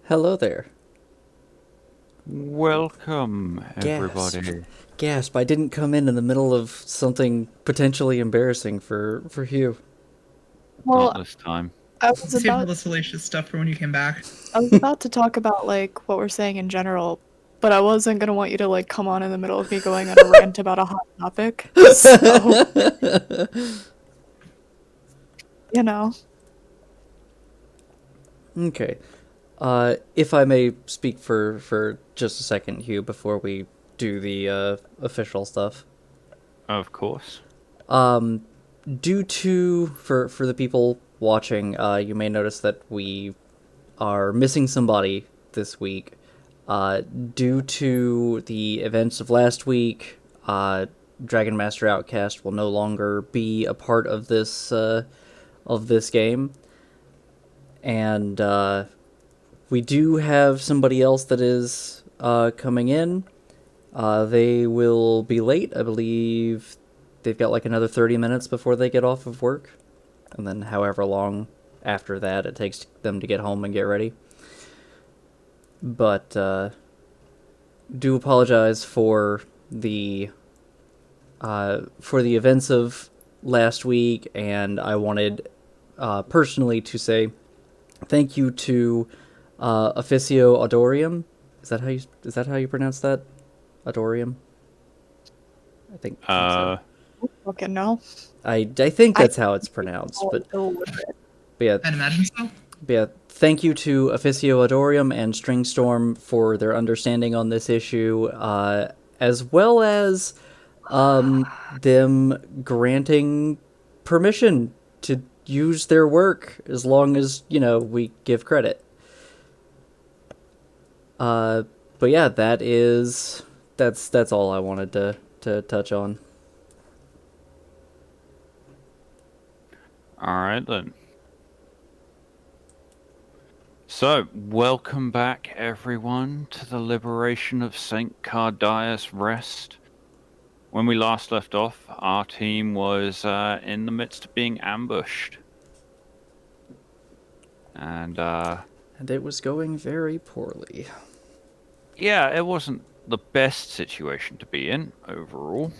Hello there. Welcome, Gasp. everybody. Gasp, I didn't come in the middle of something potentially embarrassing for Hugh. Not Well, this time. I was Save all about the salacious stuff for when you came back. I was about to talk about like what we're saying in general, but I wasn't gonna want you to like come on in the middle of me going on a rant about a hot topic. So, you know. Okay. If I may speak for just a second, Hugh, before we do the official stuff. Of course. Due to for the people watching, you may notice that we are missing somebody this week. Due to the events of last week, Dragon Master Outcast will no longer be a part of this game, and we do have somebody else that is coming in. They will be late, I believe. They've got like another 30 minutes before they get off of work, and then however long after that it takes them to get home and get ready. But do apologize for the events of last week, and I wanted personally to say thank you to Officio Adorium. Is that how you pronounce that? Adorium. I think so. Fucking no. I think I that's how it's pronounced, but illiterate. yeah, I'd imagine so. yeah, thank you to Officio Adorium and Stringstorm for their understanding on this issue, as well as them granting permission to use their work as long as, we give credit. But yeah, that's all I wanted to touch on. Alright then. So, welcome back, everyone, to the liberation of St. Cardaius Rest. When we last left off, our team was in the midst of being ambushed. And it was going very poorly. yeah, it wasn't the best situation to be in overall.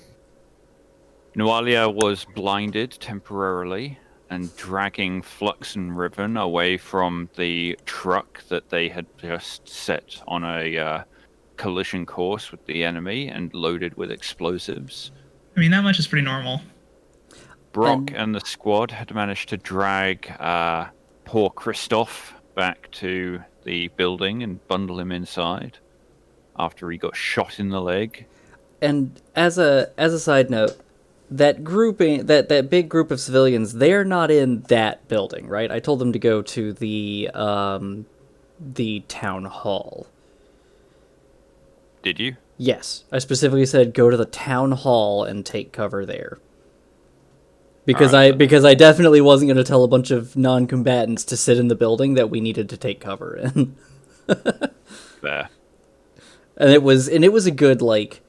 Nualia was blinded temporarily and dragging Flux and Riven away from the truck that they had just set on a collision course with the enemy and loaded with explosives. I mean, that much is pretty normal. Brock and the squad had managed to drag poor Christoph back to the building and bundle him inside after he got shot in the leg. And as a side note, that grouping, that big group of civilians, they're not in that building, right? I told them to go to the town hall. Did you? Yes, I specifically said go to the town hall and take cover there. Because I definitely wasn't going to tell a bunch of non-combatants to sit in the building that we needed to take cover in. There. And it was a good like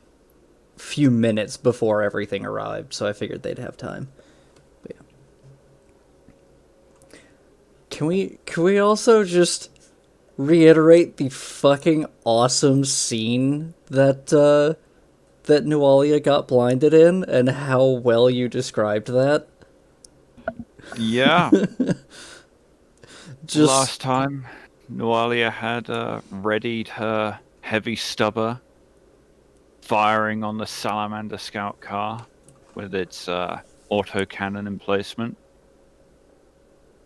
few minutes before everything arrived, so I figured they'd have time. But yeah. Can we also just reiterate the fucking awesome scene that that Nualia got blinded in, and how well you described that? Yeah. Just Last time, Nualia had readied her heavy stubber, firing on the Salamander scout car with its autocannon emplacement.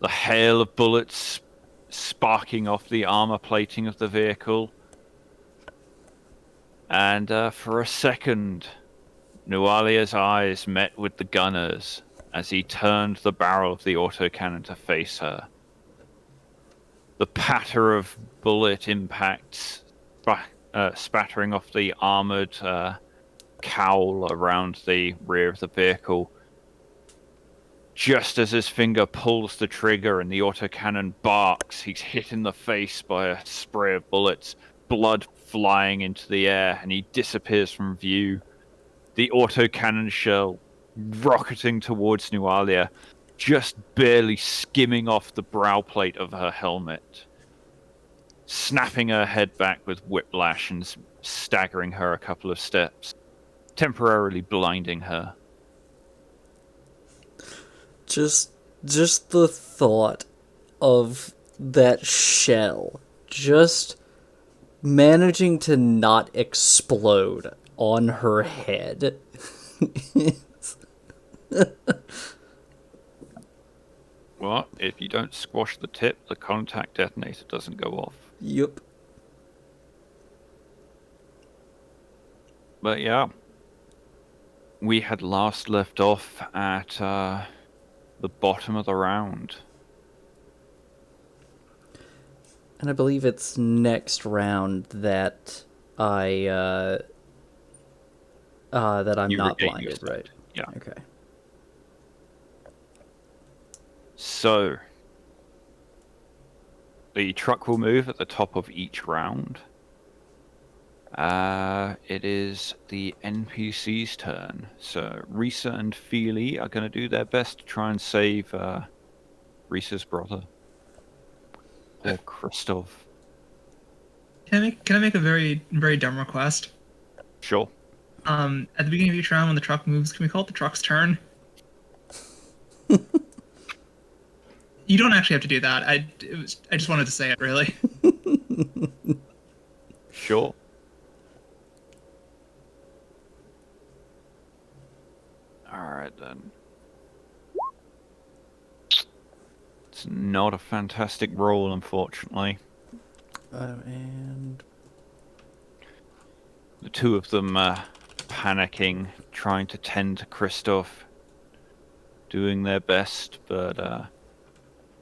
The hail of bullets sparking off the armor plating of the vehicle. And for a second, Nualia's eyes met with the gunner's as he turned the barrel of the autocannon to face her. The patter of bullet impacts spattering off the armored cowl around the rear of the vehicle. Just as his finger pulls the trigger and the autocannon barks, he's hit in the face by a spray of bullets, blood flying into the air, and he disappears from view. The autocannon shell rocketing towards Nualia, just barely skimming off the brow plate of her helmet. snapping her head back with whiplash and staggering her a couple of steps, temporarily blinding her. Just the thought of that shell just managing to not explode on her head. Well, if you don't squash the tip, the contact detonator doesn't go off. Yup. But yeah, we had last left off at the bottom of the round. And I believe it's next round that I'm You not regain your blinded, sight. right? Yeah. Okay. So, the truck will move at the top of each round. It is the NPC's turn. So, Risa and Feely are going to do their best to try and save Risa's brother. Or Christoph. Can I make a very, very dumb request? Sure. At the beginning of each round, when the truck moves, can we call it the truck's turn? You don't actually have to do that. I just wanted to say it, really. Sure. Alright then. It's not a fantastic roll, unfortunately. And The two of them panicking, trying to tend to Christoph, doing their best, but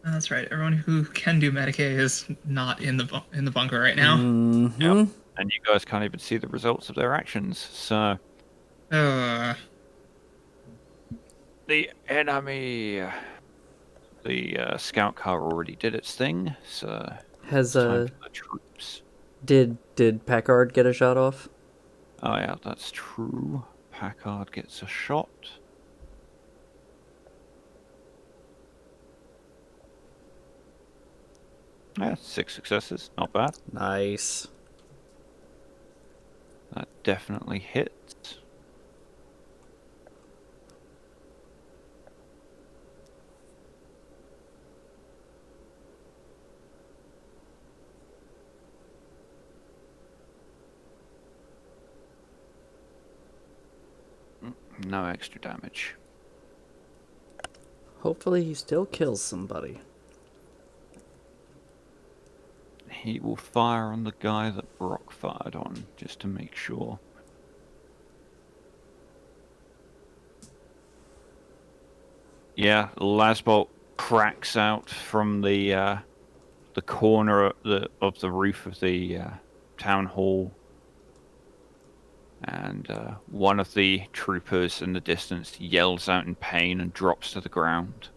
That's right. Everyone who can do Medicaid is not in the bunker right now. Yep. And you guys can't even see the results of their actions. So Uh, the enemy, the scout car already did its thing. So has it's time for the troops. did Packard get a shot off? Oh yeah, that's true. Packard gets a shot. Yeah, 6 successes. Not bad. Nice. That definitely hits. No extra damage. Hopefully he still kills somebody. He will fire on the guy that Brock fired on, just to make sure. Yeah, the lasbolt cracks out from the corner of the roof of the town hall, and one of the troopers in the distance yells out in pain and drops to the ground.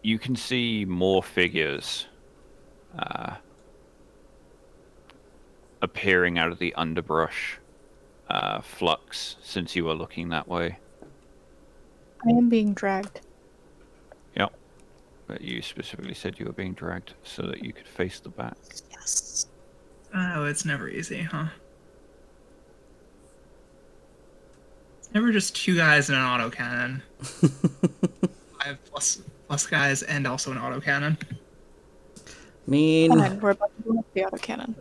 You can see more figures appearing out of the underbrush, Flux, since you were looking that way. I am being dragged. Yep. But you specifically said you were being dragged so that you could face the back. Yes. oh, it's never easy, huh? It's never just two guys and an autocannon. 5 plus guys and also an autocannon. Fine, we're about to blow up the autocannon.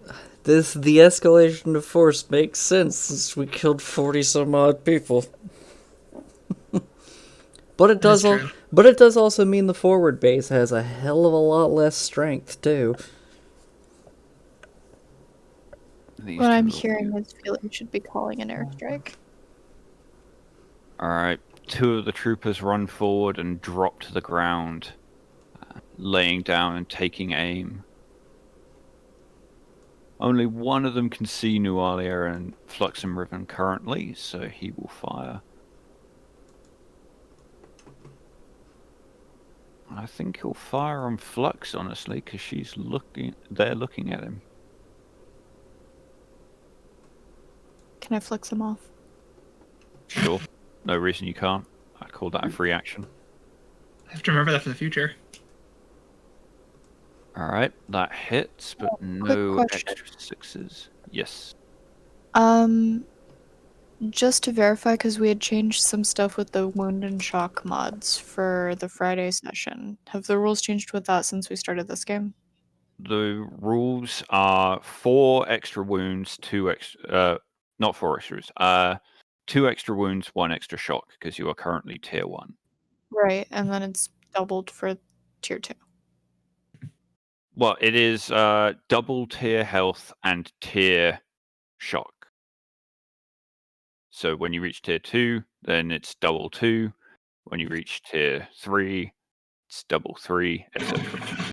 The escalation of force makes sense since we killed 40 some odd people. But it does That's true. but it does also mean the forward base has a hell of a lot less strength too. These What I'm two will hearing be- is Felix should be calling an airstrike. Alright, 2 of the troopers run forward and drop to the ground, laying down and taking aim. Only one of them can see Nualia and Flux and Riven currently, so he will fire. I think he'll fire on Flux, honestly, because they're looking at him. Can I flex him off? Sure. No reason you can't. I call that a free action. I have to remember that for the future. All right, that hits, but quick no question. extra sixes. Yes. Just to verify, because we had changed some stuff with the wound and shock mods for the Friday session. Have the rules changed with that since we started this game? The rules are 4 extra wounds, 2 extra. Not 4 extras. 2 extra wounds, 1 extra shock, because you are currently tier 1. Right, and then it's doubled for tier 2. Well, it is double tier health and tier shock. So when you reach tier 2, then it's double 2. When you reach tier 3, it's double 3, etc.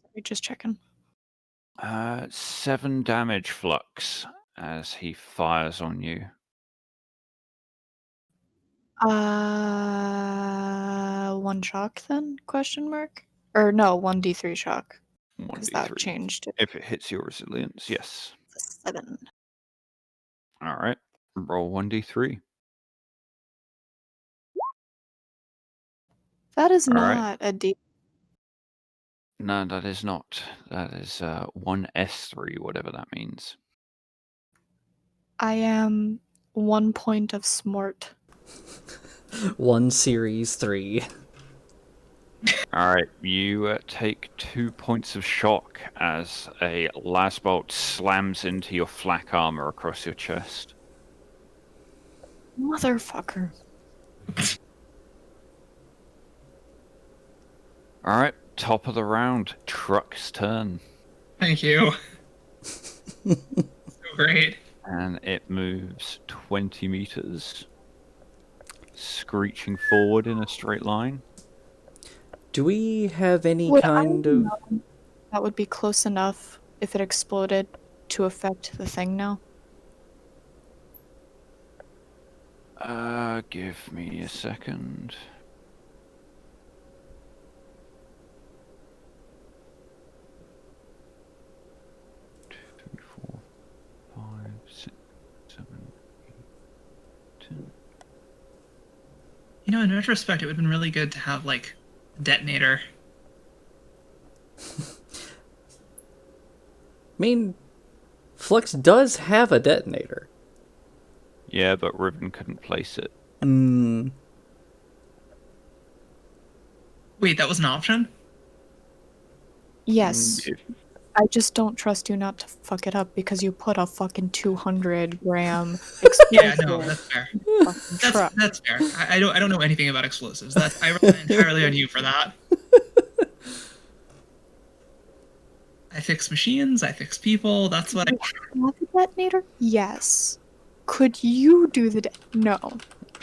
Sorry, just checking. 7 damage flux as he fires on you. 1 shock then? Question mark? Or no, 1d3 shock. Because that 1d3. changed it If it hits your resilience, yes. to 7. All right. Roll 1d3. That is All right. not a d. No, that is not. That is 1s3, whatever that means. I am 1 point of smart. 1 series 3. All right, you take 2 points of shock as a last bolt slams into your flak armor across your chest. Motherfucker. All right, top of the round, Truck's turn. Thank you. So great. And it moves 20 meters, screeching forward in a straight line. Do we have any Would kind I of... know that would be close enough if it exploded to affect the thing now? Give me a second. Two, three, 4, 5, 6, 7, 8, 10. You know, in retrospect, it would have been really good to have, like, a detonator. I mean, Flux does have a detonator. Yeah, but Riven couldn't place it. Wait, that was an option? Yes. If- I just don't trust you not to fuck it up because you put a fucking 200-gram Yeah, explosive no, that's fair. in the fucking That's truck. that's fair. I don't know anything about explosives. I rely entirely on you for that. I fix machines. I fix people. That's what. We have a detonator? Yes. Could you do the no?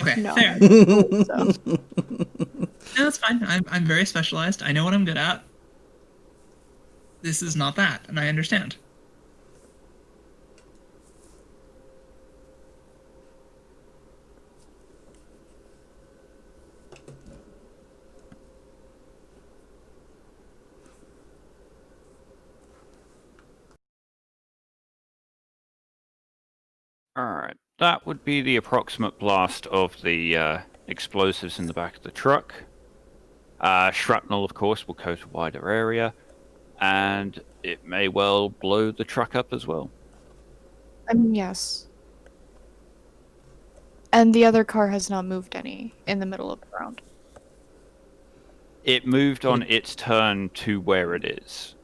Okay, No. fair. I don't believe so. No, that's fine. I'm very specialized. I know what I'm good at. This is not that, and I understand. Alright, that would be the approximate blast of the explosives in the back of the truck. Shrapnel, of course, will coat a wider area, and it may well blow the truck up as well. I mean, yes. And the other car has not moved any in the middle of the round. It moved on its turn to where it is.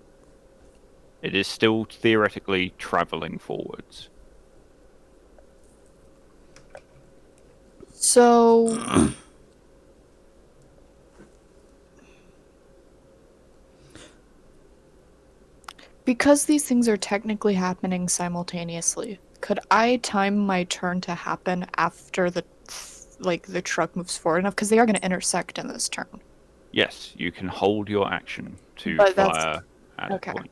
It is still theoretically traveling forwards. So because these things are technically happening simultaneously, could I time my turn to happen after the truck moves forward enough? Because they are going to intersect in this turn. Yes, you can hold your action to But that's- fire at okay. a point.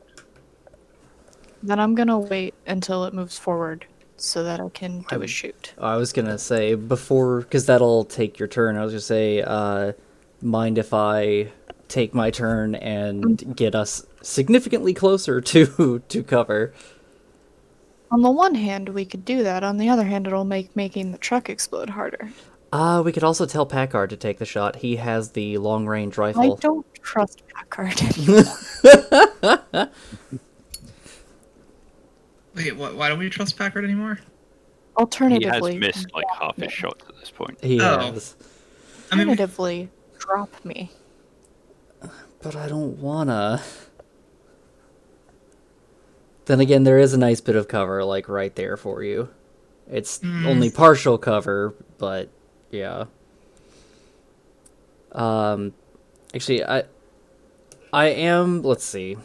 Then I'm going to wait until it moves forward so that I can do a shoot. I was gonna say, before, because that'll take your turn, I was gonna say, mind if I take my turn and get us significantly closer to cover? On the one hand, we could do that. On the other hand, it'll make making the truck explode harder. We could also tell Packard to take the shot. He has the long-range I rifle. don't trust Packard. Wait, what? Why don't we trust Packard anymore? He has Alternatively, missed like half his me. shots at this point. He Oh. has. I mean, Alternatively, drop me. But I don't wanna. Then again, there is a nice bit of cover, like, right there for you. It's only partial cover, but, yeah. Actually, I am, let's see.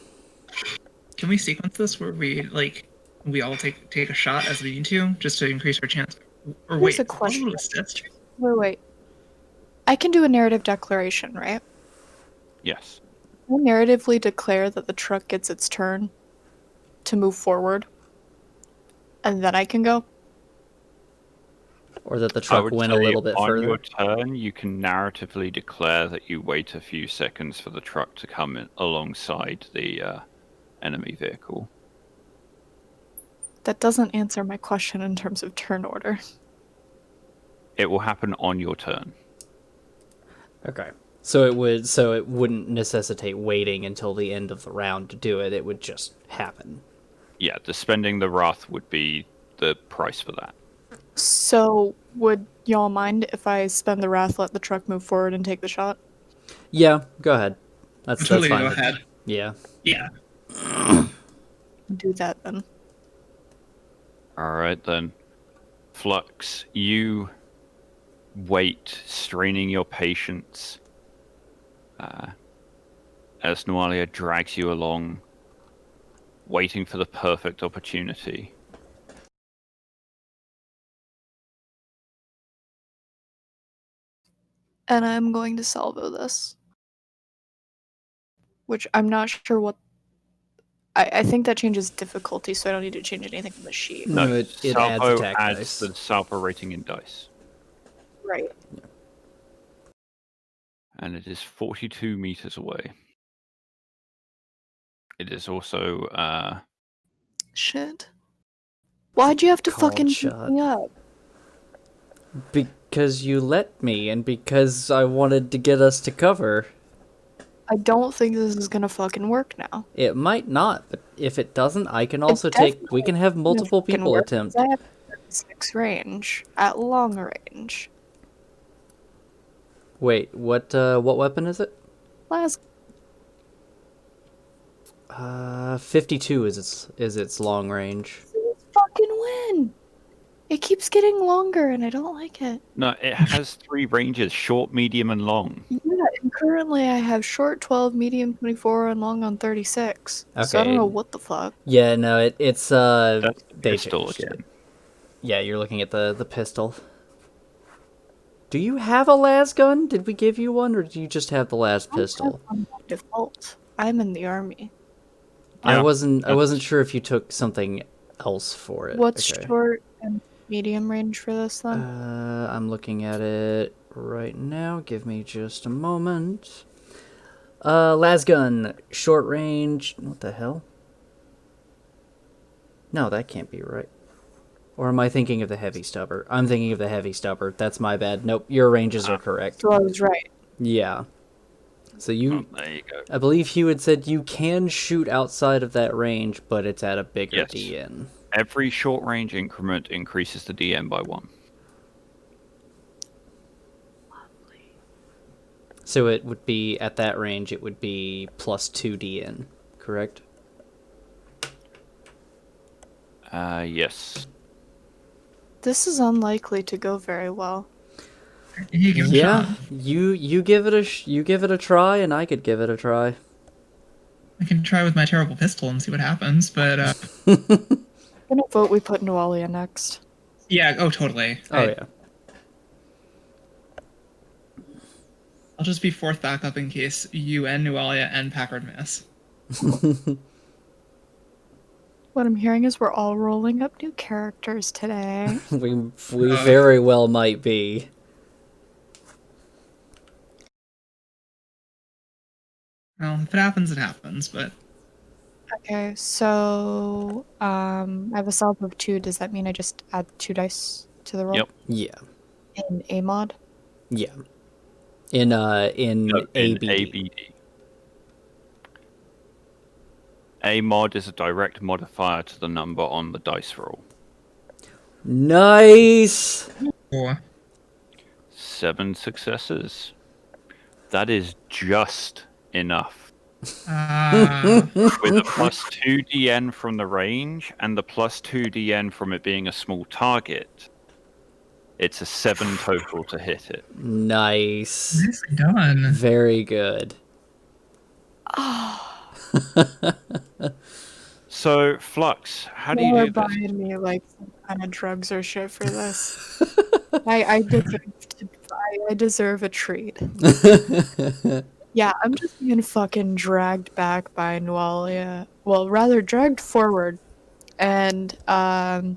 can we sequence this where we all take a shot as we need to, just to increase our chance? Or Here's wait, a question. that's Wait. I can do a narrative declaration, right? Yes. I narratively declare that the truck gets its turn to move forward, and then I can go. Or that the I truck would went a say little bit on further. your turn, you can narratively declare that you wait a few seconds for the truck to come in alongside the enemy vehicle. That doesn't answer my question in terms of turn order. It will happen on your turn. Okay. So it wouldn't necessitate waiting until the end of the round to do it. It would just happen. Yeah, the spending the wrath would be the price for that. So, would y'all mind if I spend the wrath, let the truck move forward, and take the shot? Yeah, go ahead. That's totally fine. go with- ahead. Yeah. Yeah. Do that then. Alright then. Flux, you wait, straining your patience, as Nualia drags you along, waiting for the perfect opportunity. And I'm going to salvo this. Which I'm not sure what. I think that changes difficulty, so I don't need to change anything from the sheet. No, it adds Salvo attack adds dice. the salvo rating in dice. Right. And it is 42 meters away. It is also, Shit. Why'd you have to Called fucking shot. beat me up? Because you let me, and because I wanted to get us to cover. I don't think this is gonna fucking work now. It might not, but if it doesn't, I can also we can have Gonna multiple fucking people work, attempt. 'cause I have 36 range at long range. Wait, what weapon is it? Last 52 is its long range. fucking win. It keeps getting longer, and I don't like it. no, it has 3 ranges, short, medium, and long. Yeah, and currently I have short 12, medium 24, and long on 36. So I Okay. don't know what the fuck. Yeah, no, it's That's the they pistol changed it. again. Yeah, you're looking at the pistol. Do you have a las gun? Did we give you one, or do you just have the las pistol? I'm by default. I'm in the army. I Yeah, wasn't sure if you took something else for it. What's Okay. short and medium range for this then? I'm looking at it right now. Give me just a moment. Las gun, short range. What the hell? No, that can't be right. Or am I thinking of the heavy stubber? I'm thinking of the heavy stubber. That's my bad. Nope, your ranges are correct. So I was right. Yeah. So you, Oh, there you go. I believe Hugh had said you can shoot outside of that range, but it's at a bigger Yes. DN. Every short range increment increases the DM by 1. So it would be, at that range, it would be plus 2 DN, correct? Yes. This is unlikely to go very well. You give it a Yeah, shot. you give it you give it a try, and I could give it a try. I can try with my terrible pistol and see what happens, but I'm gonna vote we put Nualia next. yeah, oh totally. Oh yeah. I'll just be fourth backup in case you and Nualia and Packard miss. What I'm hearing is we're all rolling up new characters today. we very well might be. Well, if it happens, it happens, but Okay, so I have a solve of 2. Does that mean I just add 2 dice to the roll? Yep. Yeah. In A mod? Yeah. In No, in ABD. ABD. A mod is a direct modifier to the number on the dice roll. Nice. Or 7 successes. That is just enough. With a plus 2 DN from the range and the plus 2 DN from it being a small target, it's a 7 total to hit it. Nice. nicely done. Very good. So, Flux, how do you Y'all are do this? buying me like some kind of drugs or shit for this. I deserve I deserve a treat. Yeah, I'm just being fucking dragged back by Nualia. Well, rather dragged forward. And after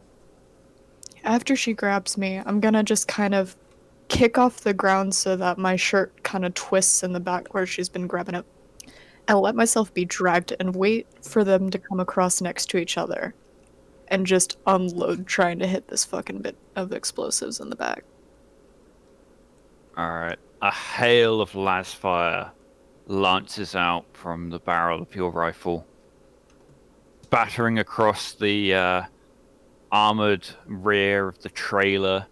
she grabs me, I'm gonna just kind of kick off the ground so that my shirt kind of twists in the back where she's been grabbing it. And let myself be dragged and wait for them to come across next to each other. And just unload trying to hit this fucking bit of explosives in the back. Alright. A hail of lasfire lances out from the barrel of your rifle, battering across the armored rear of the trailer,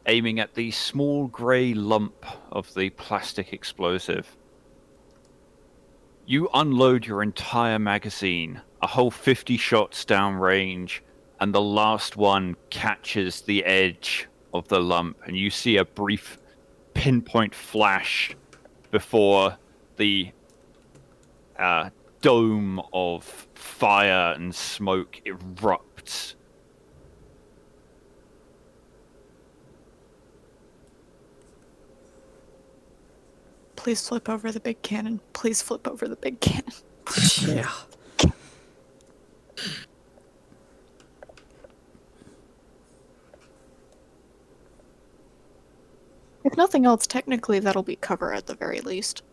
aiming at the small grey lump of the plastic explosive. You unload your entire magazine, a whole 50 shots downrange, and the last one catches the edge of the lump, and you see a brief pinpoint flash before the dome of fire and smoke erupts. Please flip over the big cannon. Please flip over the big cannon. Yeah. If nothing else, technically that'll be cover at the very least.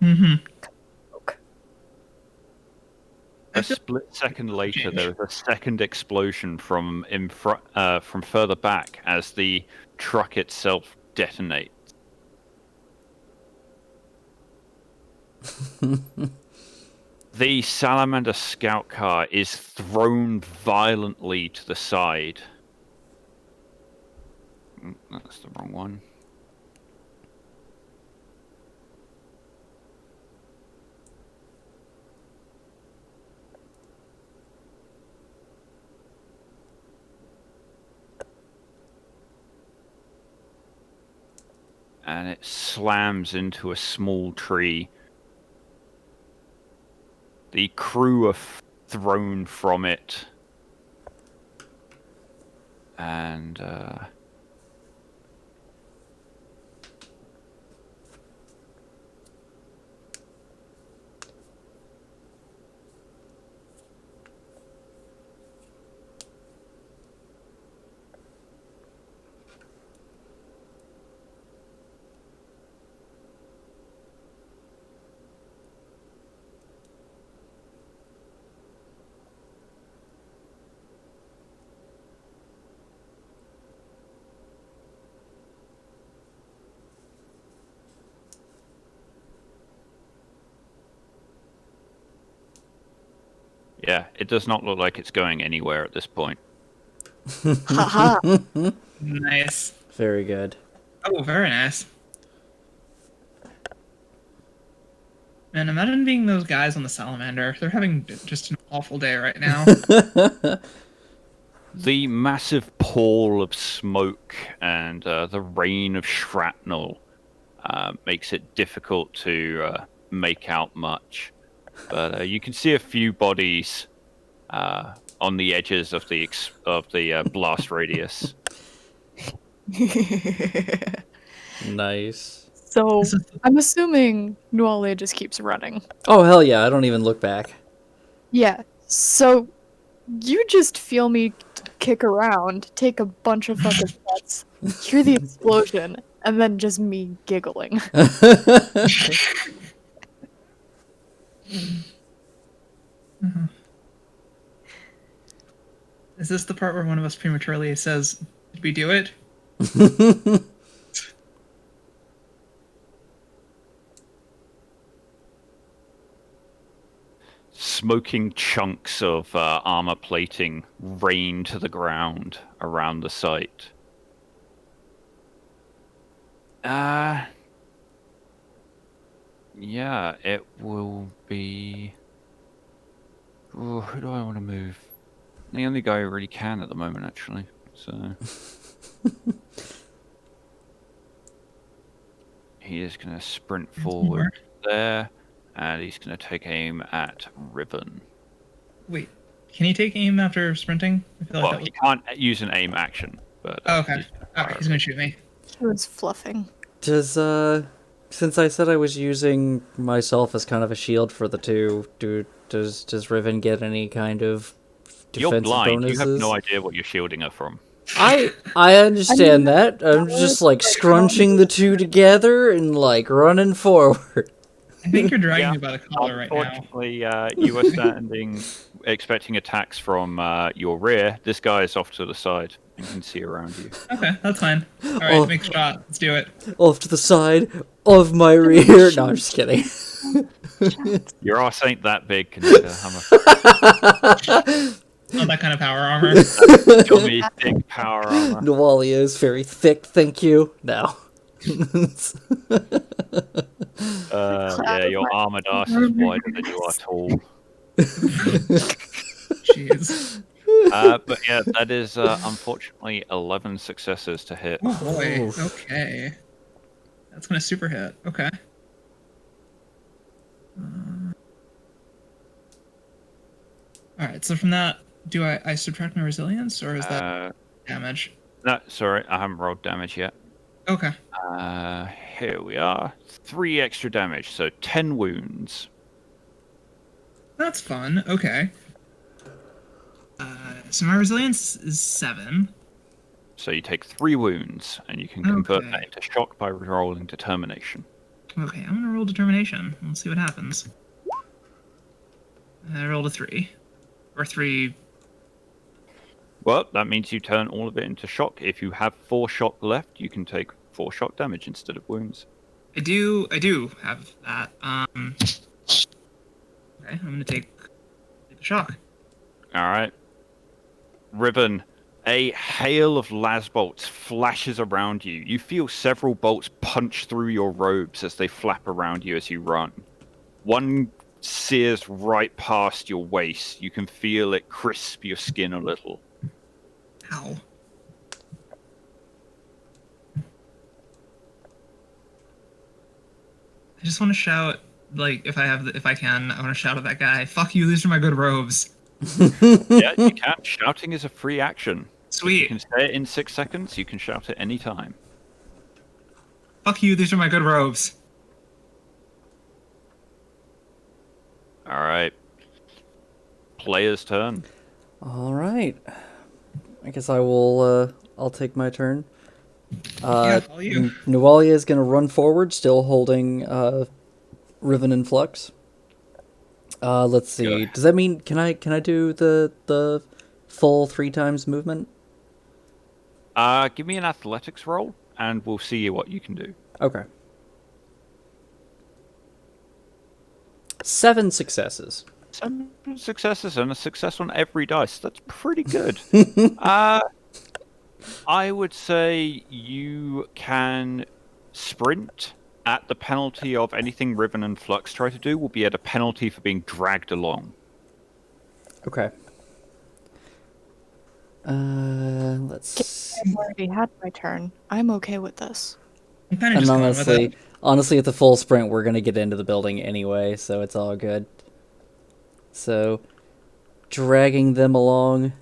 Mm-hmm. Okay. A split second later, there is a second explosion from further back as the truck itself detonates. The Salamander scout car is thrown violently to the side. That's the wrong one. And it slams into a small tree. The crew are thrown from it. And yeah, it does not look like it's going anywhere at this point. Haha. Nice. Very good. Oh, very nice. Man, imagine being those guys on the Salamander. They're having just an awful day right now. The massive pall of smoke and the rain of shrapnel makes it difficult to make out much. But you can see a few bodies on the edges of the blast radius. Nice. So, This is- I'm assuming Nualia just keeps running. Oh, hell yeah. I don't even look back. Yeah, so you just feel me kick around, take a bunch of fucking steps, hear the explosion, and then just me giggling. Is this the part where one of us prematurely says, "Did we do it?" Smoking chunks of armor plating rain to the ground around the site. Yeah, it will be... Ooh, who do I want to move? The only guy who really can at the moment, actually. So... he is going to sprint forward there, and he's going to take aim at Riven. Wait, can he take aim after sprinting? I feel like Well, he can't use an aim action, but... Oh, okay. Alright, he's gonna shoot me. He was fluffing. Does since I said I was using myself as kind of a shield for the two, does Riven get any kind of defensive You're blind. bonuses? You have no idea what you're shielding her from. I understand that. I'm just like scrunching the two together and like running forward. I think you're dragging Yeah. me by the collar right now. Unfortunately, you are standing expecting attacks from your rear. This guy is off to the side. You can see around you. Okay, that's fine. Alright, Oh. make a shot. Let's do it. Off to the side of my rear. No, I'm just kidding. Your ass ain't that big, can you? Hammer. Not that kind of power armor. Dummy, thick power armor. Nawalia is very thick, thank you. No. Yeah, your armored ass is wider than you are tall. Jeez. But yeah, that is unfortunately 11 successes to hit. Oh boy. Oof. Okay. That's gonna super hit. Okay. Alright, so from that, do I subtract my resilience, or is that damage? No, sorry, I haven't rolled damage yet. Okay. Here we are. 3 extra damage, so 10 wounds. That's fun. Okay. So my resilience is 7. So you take 3 wounds, and you can convert Okay. that into shock by rolling determination. Okay, I'm gonna roll determination. Let's see what happens. I rolled a 3. Or 3. Well, that means you turn all of it into shock. If you have 4 shock left, you can take 4 shock damage instead of wounds. I do have that. Okay, I'm gonna take the shock. Alright. Riven, a hail of las bolts flashes around you. You feel several bolts punch through your robes as they flap around you as you run. One sears right past your waist. You can feel it crisp your skin a little. Ow. I just want to shout, like, if I can, I want to shout at that guy. Fuck you! These are my good robes. Yeah, you can. Shouting is a free action. You Sweet. can say it in 6 seconds. You can shout at any time. Fuck you! These are my good robes. All right. Player's turn. All right. I guess I will. I'll take my turn. Yeah, all you. Nualia is gonna run forward, still holding Riven in flux. Let's see. Go. Does that mean can I do the full 3 times movement? Give me an athletics roll, and we'll see what you can do. Okay. 7 successes. 7 successes and a success on every dice. That's pretty good. I would say you can sprint at the penalty of anything Riven and Flux try to do will be at a penalty for being dragged along. Okay. Let's. I've already had my turn. I'm okay with this. I'm kind of And just going with it. honestly, at the full sprint, we're gonna get into the building anyway, so it's all good. So, dragging them along.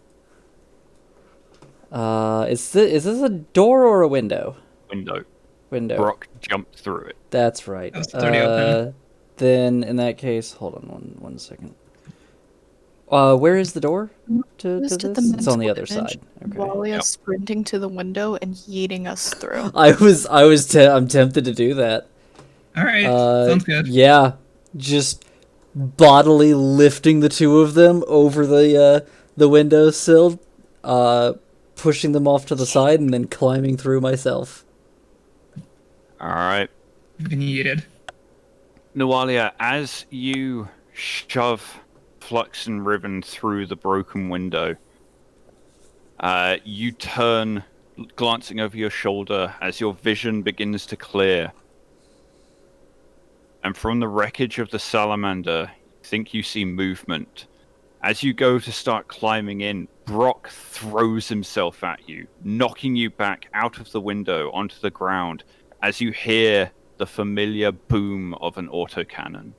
Is this a door or a window? Window. Window. Brock jumped through it. That's right. That was already open. Then in that case, hold on one second. Where is the door to Just at this? the It's on the mental other image, side. Okay. Walia Yep. sprinting to the window and yeeting us through. I'm tempted to do that. All right, sounds good. Yeah, just bodily lifting the two of them over the windowsill, pushing them off to the side, and then climbing through myself. All right. Been yeeted. Nualia, as you shove Flux and Ribbon through the broken window, you turn, glancing over your shoulder as your vision begins to clear. And from the wreckage of the salamander, you think you see movement. As you go to start climbing in, Brock throws himself at you, knocking you back out of the window onto the ground as you hear the familiar boom of an autocannon.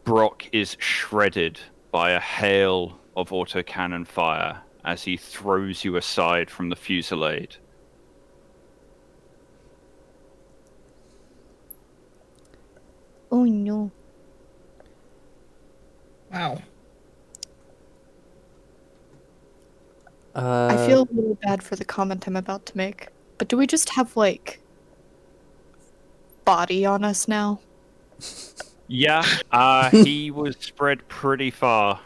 Brock is shredded by a hail of autocannon fire as he throws you aside from the fusillade. Oh no. Wow. I feel a little bad for the comment I'm about to make. But do we just have, like, body on us now? Yeah, he was spread pretty far.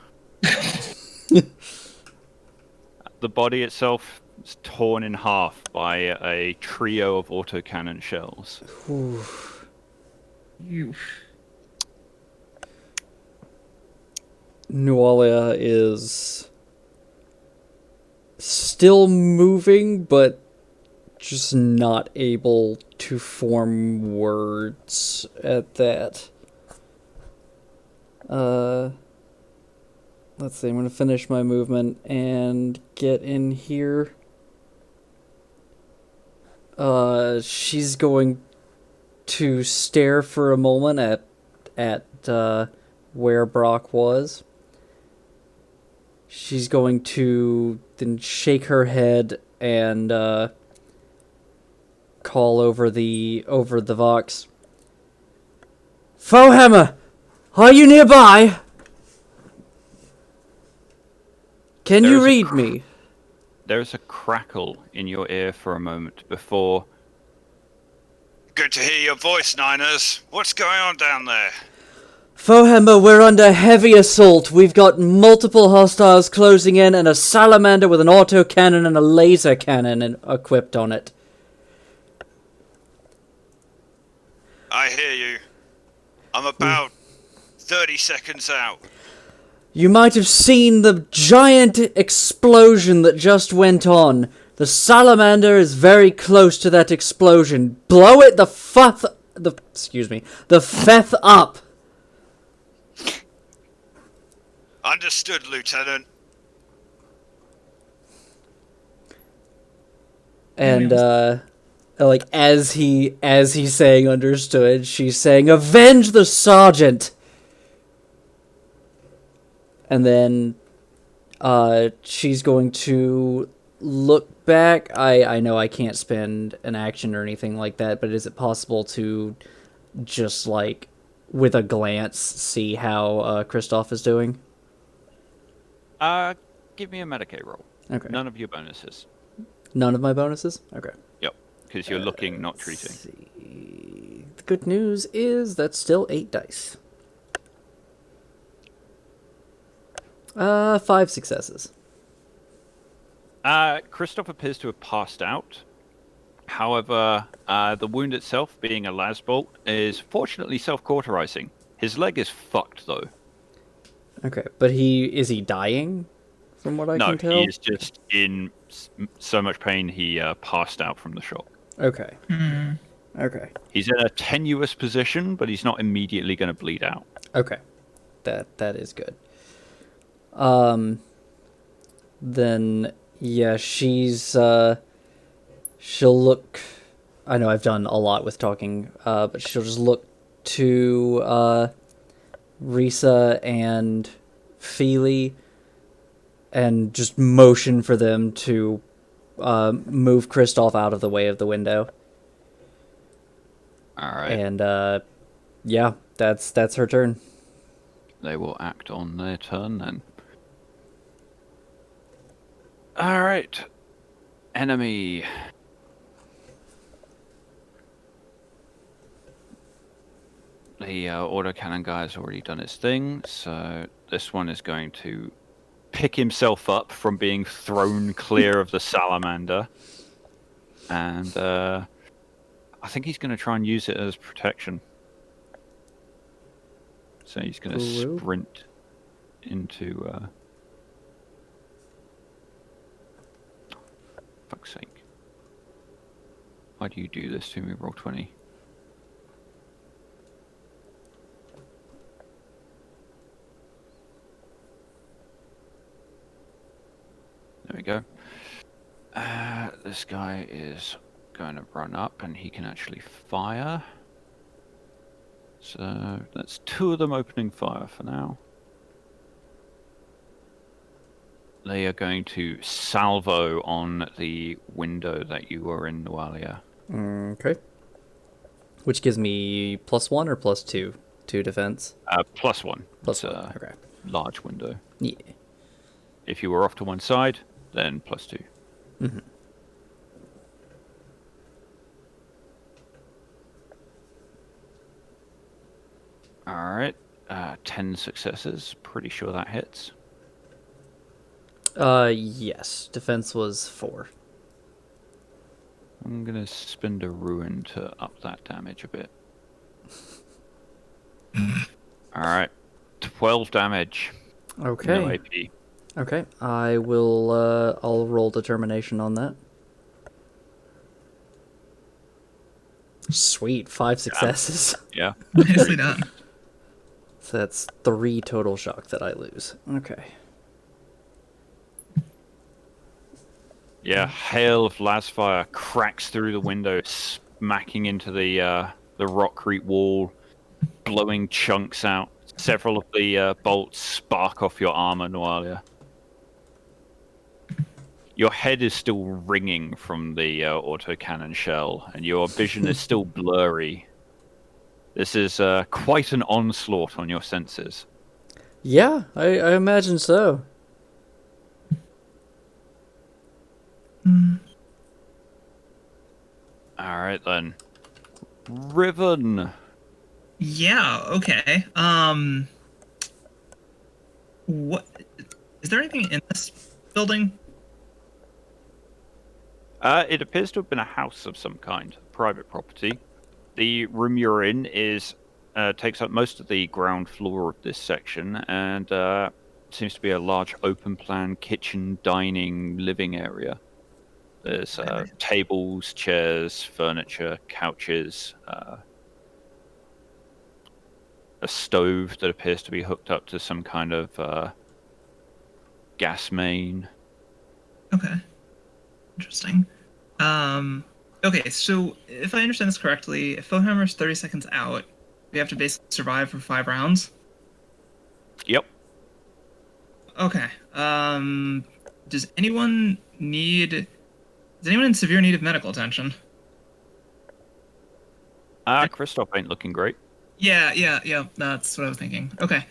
The body itself is torn in half by a trio of autocannon shells. You. Nualia is still moving, but just not able to form words at that. Let's see, I'm gonna finish my movement and get in here. She's going to stare for a moment at where Brock was. She's going to then shake her head and call over the Vox. Foehammer, are you nearby? Can you read me? There's a crackle in your ear for a moment before... Good to hear your voice, Niners. What's going on down there? Foehammer, we're under heavy assault. We've got multiple hostiles closing in and a salamander with an autocannon and a laser cannon equipped on it. I hear you. I'm about 30 seconds out. You might have seen the giant explosion that just went on. The salamander is very close to that explosion. Blow it the feth up. Understood, Lieutenant. And like as he's saying understood, she's saying avenge the sergeant. And then she's going to look back. I know I can't spend an action or anything like that, but is it possible to just, like, with a glance, see how Kristoff is doing? Give me a Medicaid roll. Okay. None of your bonuses. None of my bonuses? Okay. Yep, because you're looking, not treating. See. The good news is that's still 8 dice. 5 successes. Kristoff appears to have passed out. However, the wound itself, being a las bolt, is fortunately self-cauterizing. His leg is fucked, though. Okay, but is he dying? From what I can tell? No, he is just in so much pain he passed out from the shock. Okay. Hmm. Okay. He's in a tenuous position, but he's not immediately going to bleed out. Okay. That is good. Then yeah, she'll look. I know I've done a lot with talking, but she'll just look to Risa and Feely and just motion for them to move Kristoff out of the way of the window. All right. And yeah, that's her turn. They will act on their turn then. All right. Enemy. the autocannon guy has already done his thing, so this one is going to pick himself up from being thrown clear of the salamander. And I think he's going to try and use it as protection. So he's going to Cool. sprint into... fuck's sake. Why do you do this to me, Roll20? There we go. This guy is going to run up and he can actually fire. So that's 2 of them opening fire for now. They are going to salvo on the window that you were in, Nualia. Okay. Which gives me +1 or +2 to defense? +1. Plus It's one. a Okay. large window. Yeah. If you were off to one side, then +2. Mm-hmm. Alright. 10 successes. Pretty sure that hits. Yes. Defense was 4. I'm going to spend a ruin to up that damage a bit. Alright. 12 damage. Okay. No AP. Okay. I will, I'll roll determination on that. Sweet. 5 successes. Yeah. Nicely done. So that's 3 total shock that I lose. Okay. Yeah, hail of lasfire cracks through the window, smacking into the rockcrete wall, blowing chunks out. Several of the bolts spark off your armor, Nualia. Your head is still ringing from the autocannon shell, and your vision is still blurry. This is quite an onslaught on your senses. Yeah, I imagine so. Alright then. Riven. Yeah, okay. What is there anything in this building? It appears to have been a house of some kind, private property. The room you're in takes up most of the ground floor of this section, and seems to be a large open-plan kitchen, dining, living area. There's tables, chairs, furniture, couches, a stove that appears to be hooked up to some kind of gas main. Okay. Interesting. Okay, so if I understand this correctly, if Fohammer's 30 seconds out, we have to basically survive for 5 rounds. Yep. Okay. Does anyone in severe need of medical attention? Christoph ain't looking great. Yeah. That's what I was thinking. Okay.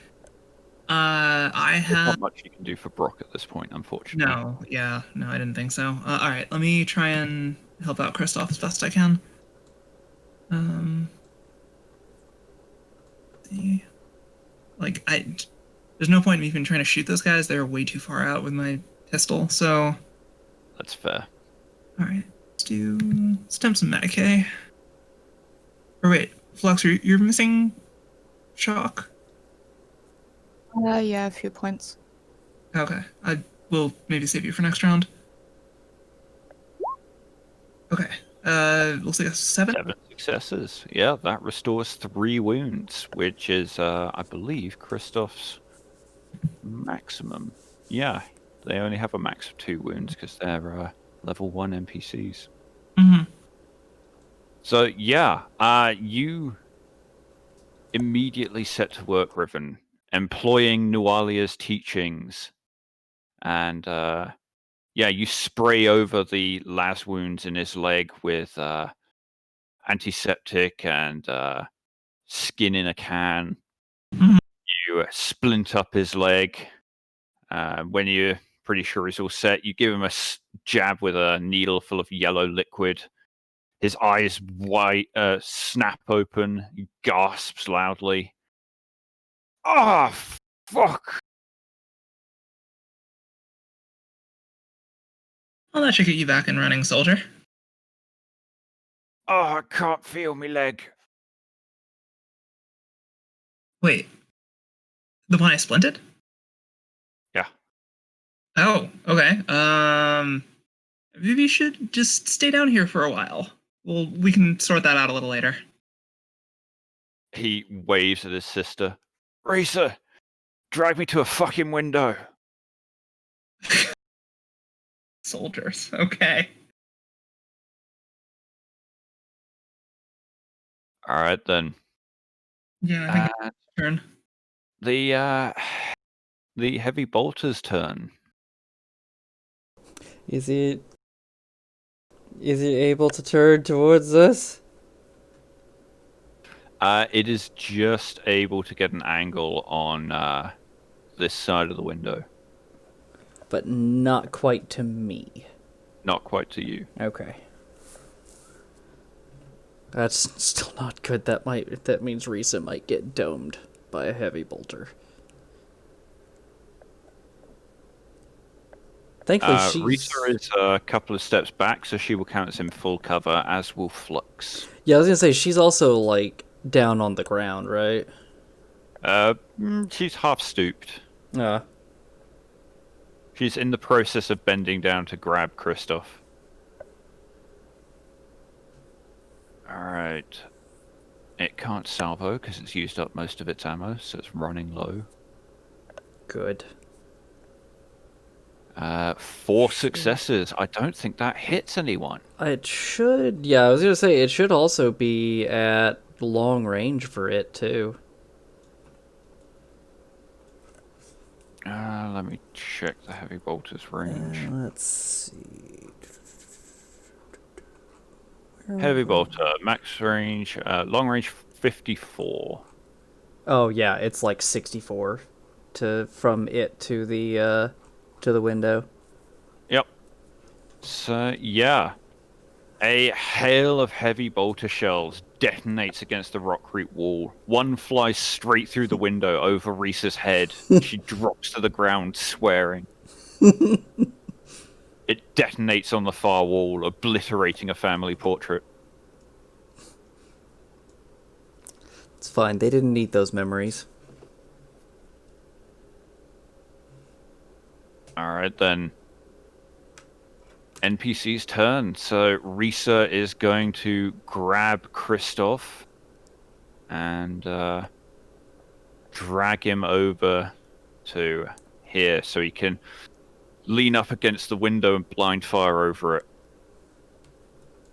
I There's have not much you can do for Brock at this point, unfortunately. no, I didn't think so. All right, let me try and help out Kristoff as best I can. See. There's no point in me even trying to shoot those guys. They're way too far out with my pistol. So, That's fair. all right, let's attempt some Medicaid. Or wait, Flux, you're missing shock. Yeah, a few points. Okay, I will maybe save you for next round. Okay, looks like a 7. 7 successes. Yeah, that restores 3 wounds, which is, I believe, Christoph's maximum. Yeah, they only have a max of 2 wounds because they're level 1 NPCs. Mm-hmm. So, yeah, you immediately set to work, Riven, employing Nualia's teachings. And, yeah, you spray over the las wounds in his leg with antiseptic and skin in a can. Mhm. You splint up his leg. When you're pretty sure he's all set, you give him a jab with a needle full of yellow liquid. His eyes snap open. He gasps loudly. Ah, fuck! Well, that should get you back and running, soldier. Oh, I can't feel my leg. Wait, the one I splinted? Yeah. Oh, okay. Maybe you should just stay down here for a while. Well, we can sort that out a little later. He waves at his sister. Risa, drag me to a fucking window. Soldiers, okay. All right then. Yeah, I think Uh, it's your turn. the heavy bolter's turn. Is he able to turn towards us? It is just able to get an angle on this side of the window. But not quite to me. Not quite to you. Okay. That's still not good. That means Risa might get domed by a heavy bolter. Thankfully, she's... Rita is a couple of steps back, so she will count as in full cover, as will Flux. Yeah, I was gonna say, she's also, like, down on the ground, right? She's half stooped. Yeah. She's in the process of bending down to grab Kristoff. Alright. It can't salvo because it's used up most of its ammo, so it's running low. Good. 4 successes. I don't think that hits anyone. It should... Yeah, I was gonna say, it should also be at long range for it, too. Let me check the heavy bolter's range. Let's see... Heavy bolter, max range, long range 54. Oh, yeah, it's like 64 from it to the window. Yep. So, yeah. A hail of heavy bolter shells detonates against the rockcrete wall. One flies straight through the window over Risa's head. She drops to the ground, swearing. It detonates on the far wall, obliterating a family portrait. It's fine, they didn't need those memories. Alright then. NPC's turn. So Risa is going to grab Kristoff and drag him over to here so he can lean up against the window and blind fire over it.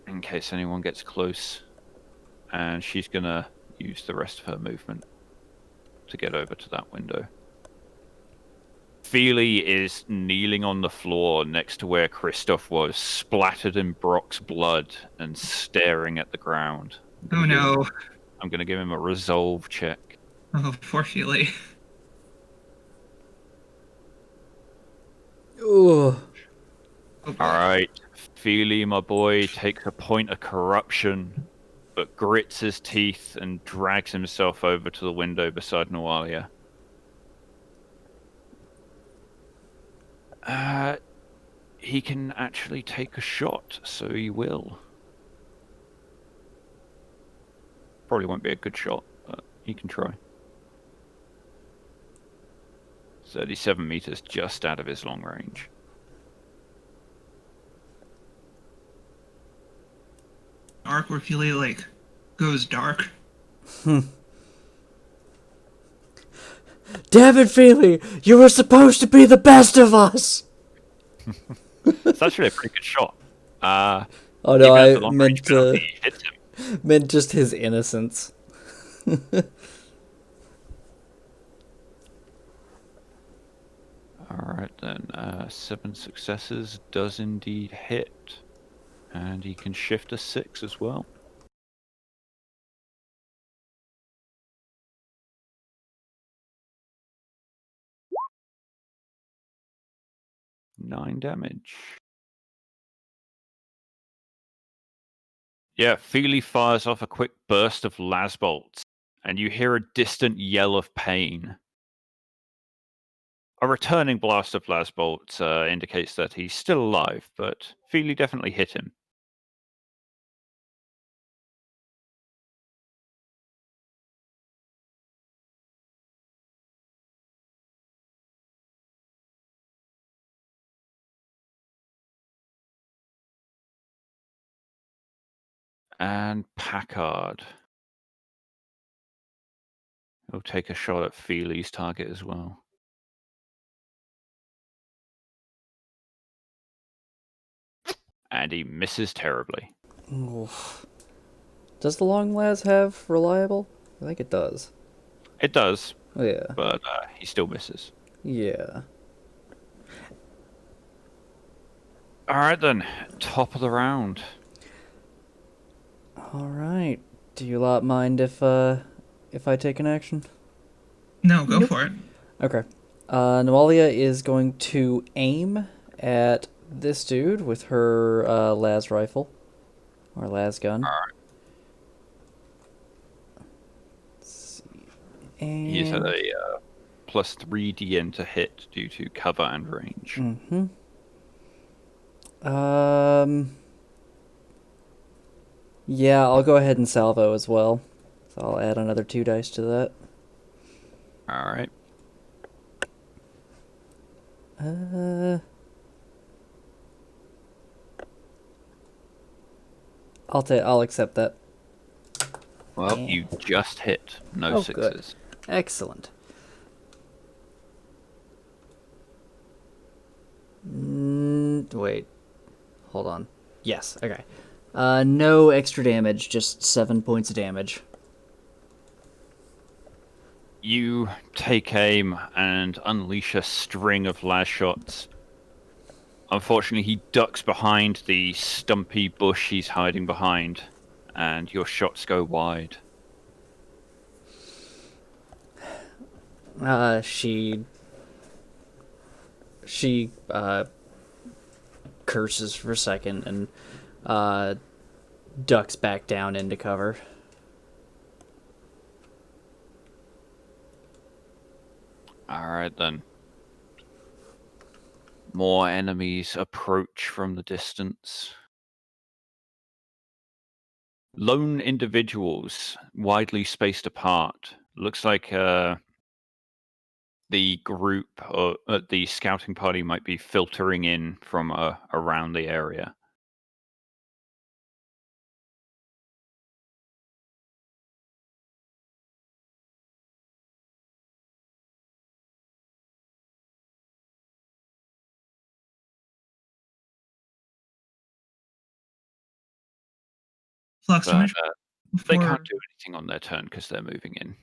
In case anyone gets close. And she's going to use the rest of her movement to get over to that window. Feely is kneeling on the floor next to where Kristoff was, splattered in Brock's blood and staring at the ground. Oh no. I'm going to give him a resolve check. Oh, poor Feely. Ugh. Alright, Feely, my boy, takes a point of corruption, but grits his teeth and drags himself over to the window beside Noalia. He can actually take a shot, so he will. Probably won't be a good shot, but he can try. 37 meters just out of his long range. Arc where Feely, like, goes dark. Damn it, Feely! You were supposed to be the best of us! It's actually a pretty good shot. Oh no, even at the I long meant range penalty, he hits him. meant just his innocence. Alright then, 7 successes does indeed hit. And he can shift a 6 as well. Nine damage. Yeah, Feely fires off a quick burst of las bolts, and you hear a distant yell of pain. A returning blast of las bolts indicates that he's still alive, but Feely definitely hit him. And Packard. He'll take a shot at Feely's target as well. And he misses terribly. Oof. Does the long las have reliable? I think it does. It does, Oh, yeah. but he still misses. Yeah. Alright then, top of the round. Alright. Do you lot mind if I take an action? No, go Nope. for it. Okay. Noalia is going to aim at this dude with her las rifle. Or las gun. Alright. Let's see. He's at And... a plus 3 DN to hit due to cover and range. Mm-hmm. Yeah, I'll go ahead and salvo as well. So I'll add another 2 dice to that. Alright. I'll accept that. Well, Yeah. you just hit. No Oh, sixes. good. Excellent. Wait. Hold on. Yes, okay. No extra damage, just 7 points of damage. You take aim and unleash a string of las shots. Unfortunately, he ducks behind the stumpy bush he's hiding behind, and your shots go wide. She curses for a second and ducks back down into cover. Alright then. More enemies approach from the distance. Lone individuals, widely spaced apart. Looks like the group or the scouting party might be filtering in from around the area. Flux, do you But mind they before... can't do anything on their turn because they're moving in.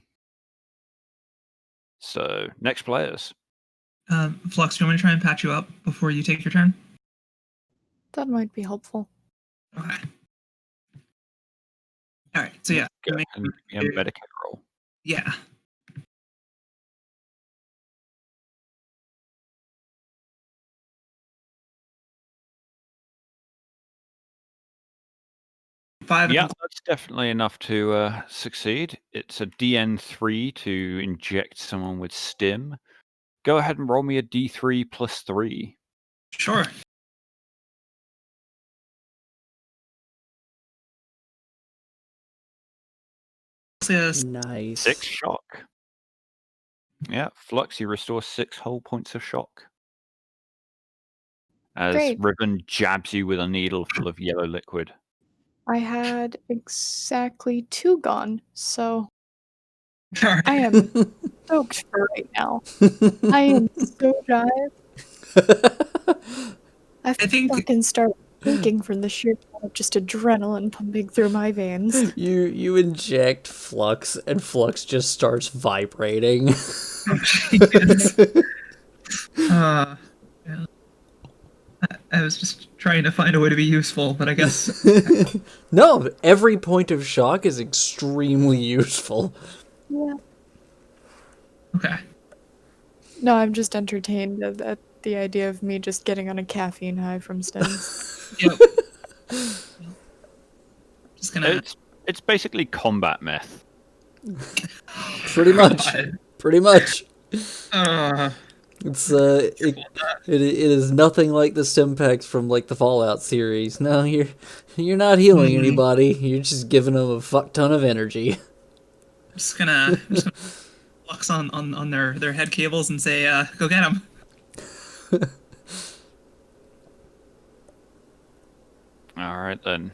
So, next players. Flux, do you want me to try and patch you up before you take your turn? That might be helpful. Okay. All right. So yeah, Go ahead and give me a Medicare roll. yeah. Five. Yeah, that's definitely enough to succeed. It's a DN3 to inject someone with stim. Go ahead and roll me a D3 plus 3. Sure. Yes. Nice. 6 shock. Yeah, Flux, you restore 6 whole points of shock. As Great. Ribbon jabs you with a needle full of yellow liquid. I had exactly 2 gone, so All right. I am stoked for right now. I am so jive. I think- fucking start thinking from the sheer amount of just adrenaline pumping through my veins. You inject Flux, and Flux just starts vibrating. Jeez. Yeah. I was just trying to find a way to be useful, but I guess No, every point of shock is extremely useful. Yeah. okay. No, I'm just entertained at the idea of me just getting on a caffeine high from stims. Yep. Just gonna. It's basically combat meth. Pretty much. God. Pretty much. Uh, It's it is nothing like the Stimpaks from like the Fallout series. No, you're not healing anybody. You're just giving them a fuck ton of energy. I'm just gonna flux on their head cables and say, go get them. All right then.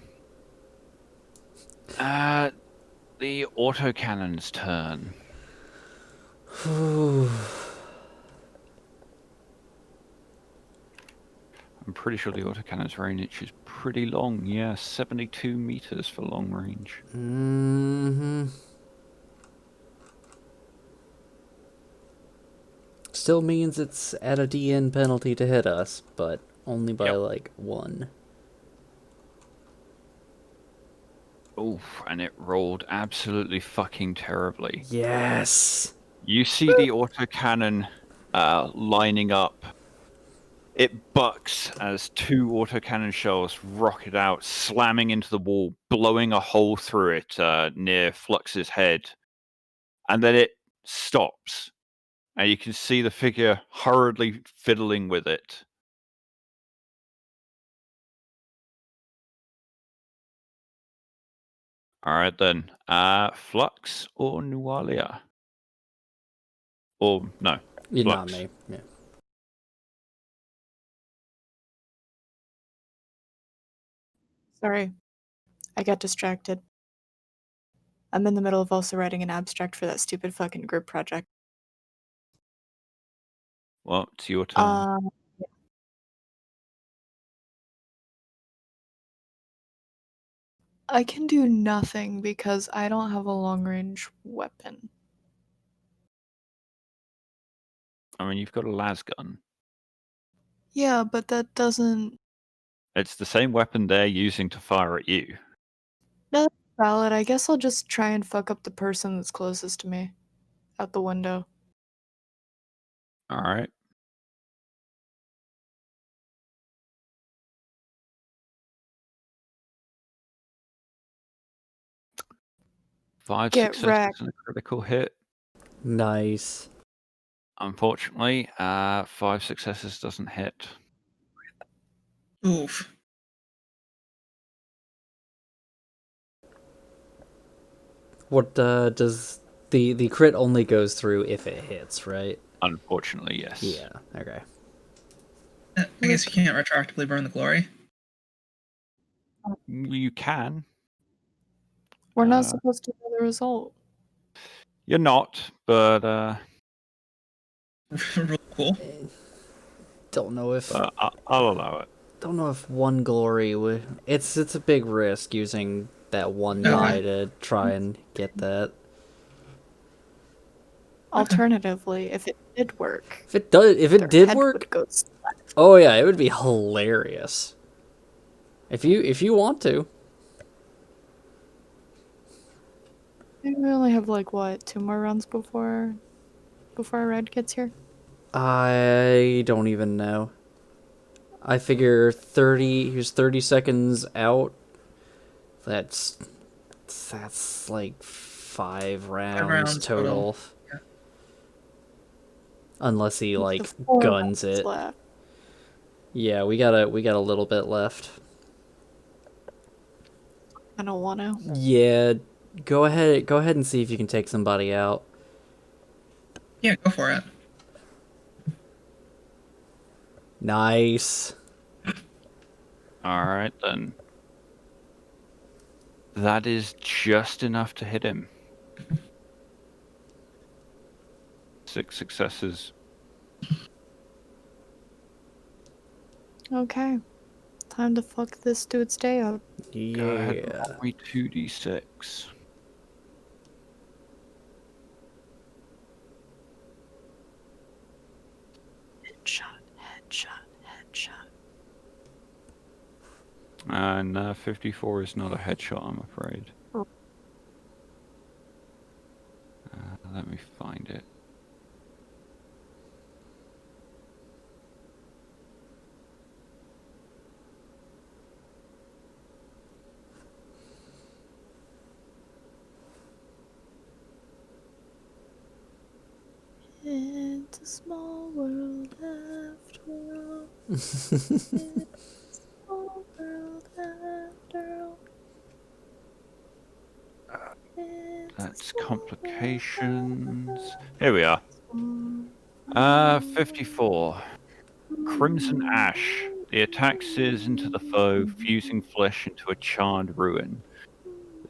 The autocannon's turn. I'm pretty sure the autocannon's range is pretty long. Yeah, 72 meters for long range. Mm-hmm. Still means it's at a DN penalty to hit us, but only by Yep. like 1. Oof, and it rolled absolutely fucking terribly. Yes. You see the autocannon lining up. It bucks as 2 autocannon shells rocket out, slamming into the wall, blowing a hole through it near Flux's head. And then it stops. And you can see the figure hurriedly fiddling with it. Alright then. Flux or Nualia? Or, no, You're not Flux. me. Yeah. Sorry, I got distracted. I'm in the middle of also writing an abstract for that stupid fucking group project. Well, it's your turn. I can do nothing because I don't have a long range weapon. I mean, you've got a las gun. Yeah, but that doesn't. It's the same weapon they're using to fire at you. That's valid. I guess I'll just try and fuck up the person that's closest to me. Out the window. Alright. Five Get successes wrecked. and a critical hit. Nice. Unfortunately, 5 successes doesn't hit. Oof. What does the crit only goes through if it hits, right? Unfortunately, yes. Yeah. Okay. I guess you can't retroactively burn the glory. You can. We're not supposed to know the result. You're not, but Real cool. Don't know if I'll allow it. don't know if 1 glory would. It's a big risk using that 1 Okay. die to try and get that. Alternatively, if it did work, If it their did head work, would go oh yeah, it would be hilarious. If you want to. We only have like what, 2 more rounds before our red gets here? I don't even know. I figure 30. Here's 30 seconds out. That's like 5 rounds, rounds total. total. Yeah. Unless he like The 4 guns rounds it. left. Yeah, we got a little bit left. I don't want to. Yeah, go ahead and see if you can take somebody out. Yeah, go for it. Nice. Alright then. That is just enough to hit him. 6 successes. Okay. Time to fuck this dude's day up. Go ahead and Yeah. roll me 2d6. Headshot, headshot, headshot. And 54 is not a headshot, I'm afraid. Oh. Let me find it. small world after all. It's a small world after all. It's a That's small complications. Here we are. world. 54. Crimson Ash. The attack sears into the foe, fusing flesh into a charred ruin.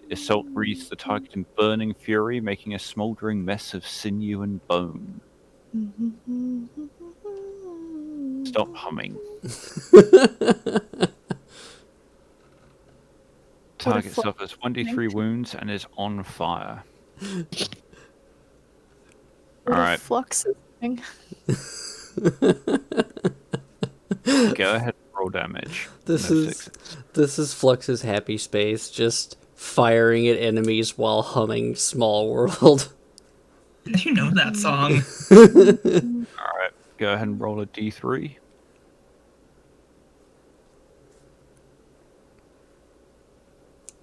The assault wreathes the target in burning fury, making a smouldering mess of sinew and bone. Stop humming. Target Flux suffers 1d3 wounds and is on fire. What Alright. if Flux is doing? Go ahead and roll damage. This No is sixes. this is Flux's happy space, just firing at enemies while humming "Small World." You know that song. Alright, go ahead and roll a d3.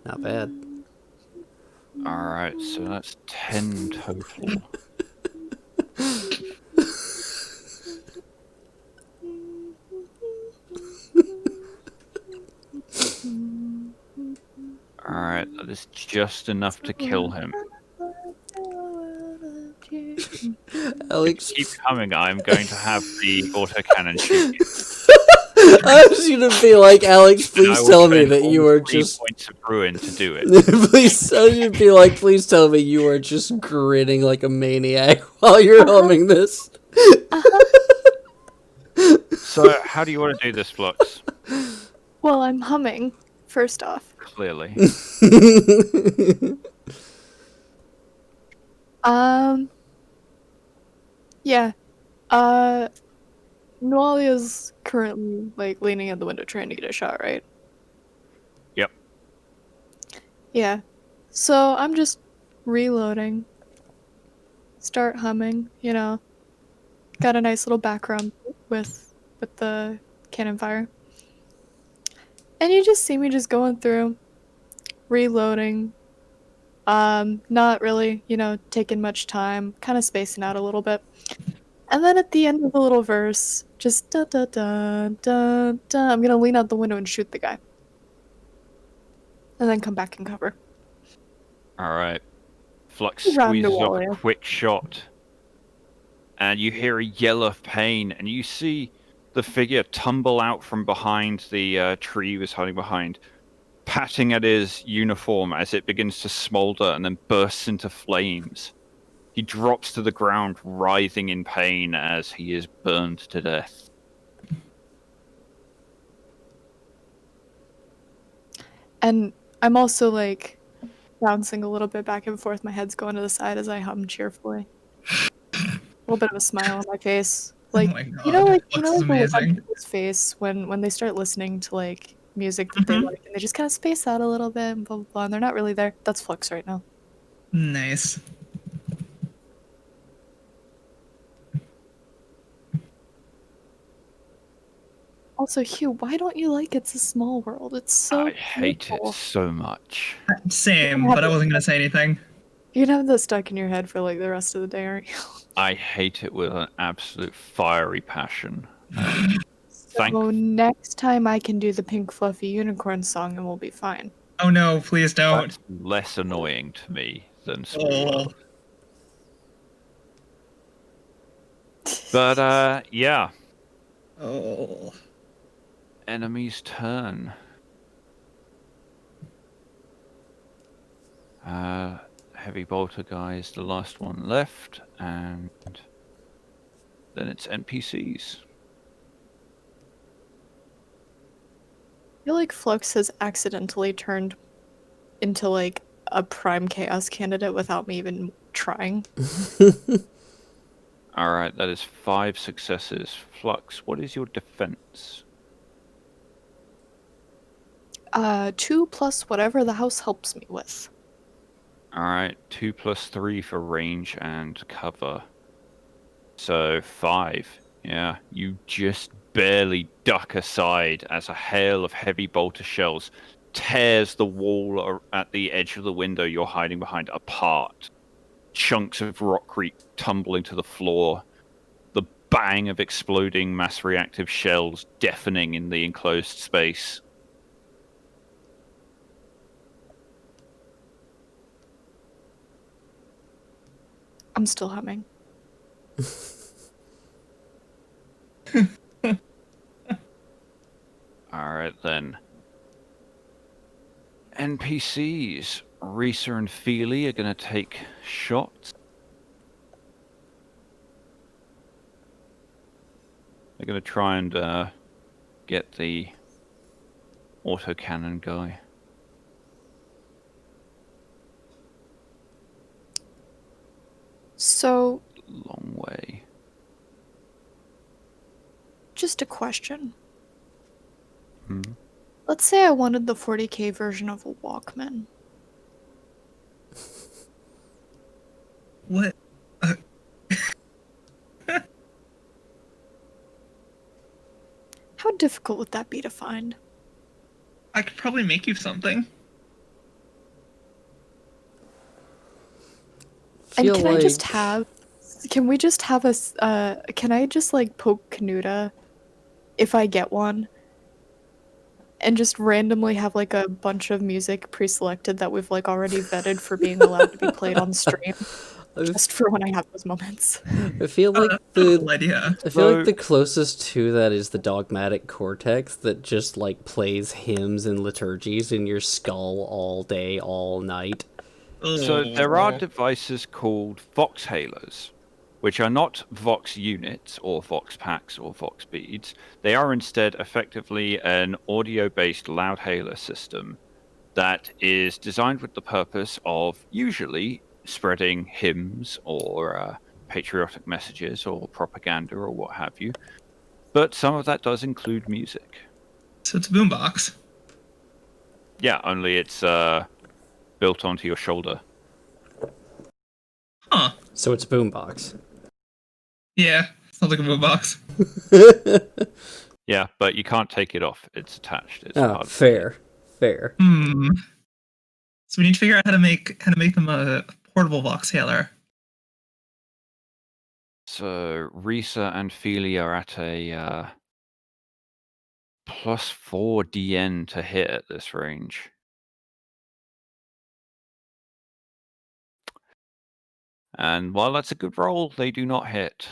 Not bad. Alright, so that's 10 total. Alright, that is just enough to kill him. Alex, Keep coming, I'm going to have the autocannon shoot you. I was gonna be like, Alex, And I please will tell me spend that all you are 3 just. points of ruin to do it. Please, I was gonna be like, please tell me you are just grinning like a maniac while you're humming this. So, how do you want to do this, Flux? Well, I'm humming, first off. Clearly. Yeah. Noalia's currently, like, leaning out the window trying to get a shot, right? Yep. Yeah. So, I'm just reloading. Start humming, you know. Got a nice little background with the cannon fire. And you just see me just going through, reloading, not really, you know, taking much time, kind of spacing out a little bit. And then at the end of the little verse, just da da da da da, I'm gonna lean out the window and shoot the guy. And then come back and cover. Alright. Flux Round squeezes the off wall, a yeah. quick shot. And you hear a yell of pain, and you see the figure tumble out from behind the tree he was hiding behind, patting at his uniform as it begins to smolder and then bursts into flames. He drops to the ground, writhing in pain as he is burned to death. And I'm also like bouncing a little bit back and forth. My head's going to the side as I hum cheerfully. A little bit of a smile on my face. Like, oh my god. you know, like Flux is the look on amazing. people's face when they start listening to like music that they Mhm. like and they just kind of space out a little bit and blah blah blah. And they're not really there. That's Flux right now. Nice. Also, Hugh, why don't you like It's a Small World? It's so I hate beautiful. it so much. Same, but I wasn't gonna say anything. You're gonna have that stuck in your head for like the rest of the day, aren't you? I hate it with an absolute fiery passion. Thank So next time I can do the Pink Fluffy Unicorn song and we'll be fine. Oh no, please don't. That's less annoying to me than Small Oh. World. But yeah, Oh. enemy's turn. Heavy bolter guy is the last one left, and then it's NPCs. I feel like Flux has accidentally turned into like a prime chaos candidate without me even trying. Alright, that is 5 successes. Flux, what is your defense? 2 plus whatever the house helps me with. Alright, 2 plus 3 for range and cover. So 5. Yeah, you just barely duck aside as a hail of heavy bolter shells tears the wall at the edge of the window you're hiding behind apart. Chunks of rockcrete tumbling to the floor. The bang of exploding mass reactive shells deafening in the enclosed space. I'm still humming. Alright then. NPCs, Risa and Feely are going to take shots. They're going to try and get the autocannon guy. So, Long way. just a question. Hmm. Let's say I wanted the 40k version of a Walkman. What? How difficult would that be to find? I could probably make you something. And Feel can like I just have... Can we just have can I just, like, poke Kanuta if I get one? And just randomly have, like, a bunch of music pre-selected that we've, like, already vetted for being allowed to be played on stream. Just for when I have those moments. I feel like That's a cool idea. I feel like So- the closest to that is the dogmatic cortex that just like plays hymns and liturgies in your skull all day, all night. So there are Oh. devices called Voxhalers, which are not Vox units or Vox packs or Vox beads. They are instead effectively an audio-based loudhailer system that is designed with the purpose of usually spreading hymns or patriotic messages or propaganda or what have you. But some of that does include music. So it's a boombox. Yeah, only it's built onto your shoulder. Huh. So it's a boombox. Yeah. Sounds like a boombox. Yeah, but you can't take it off. It's attached. It's Oh, hard. fair. Fair. Hmm. So we need to figure out how to make them a portable voxhaler. So Risa and Feely are at a +4 DN to hit at this range. And while that's a good roll, they do not hit.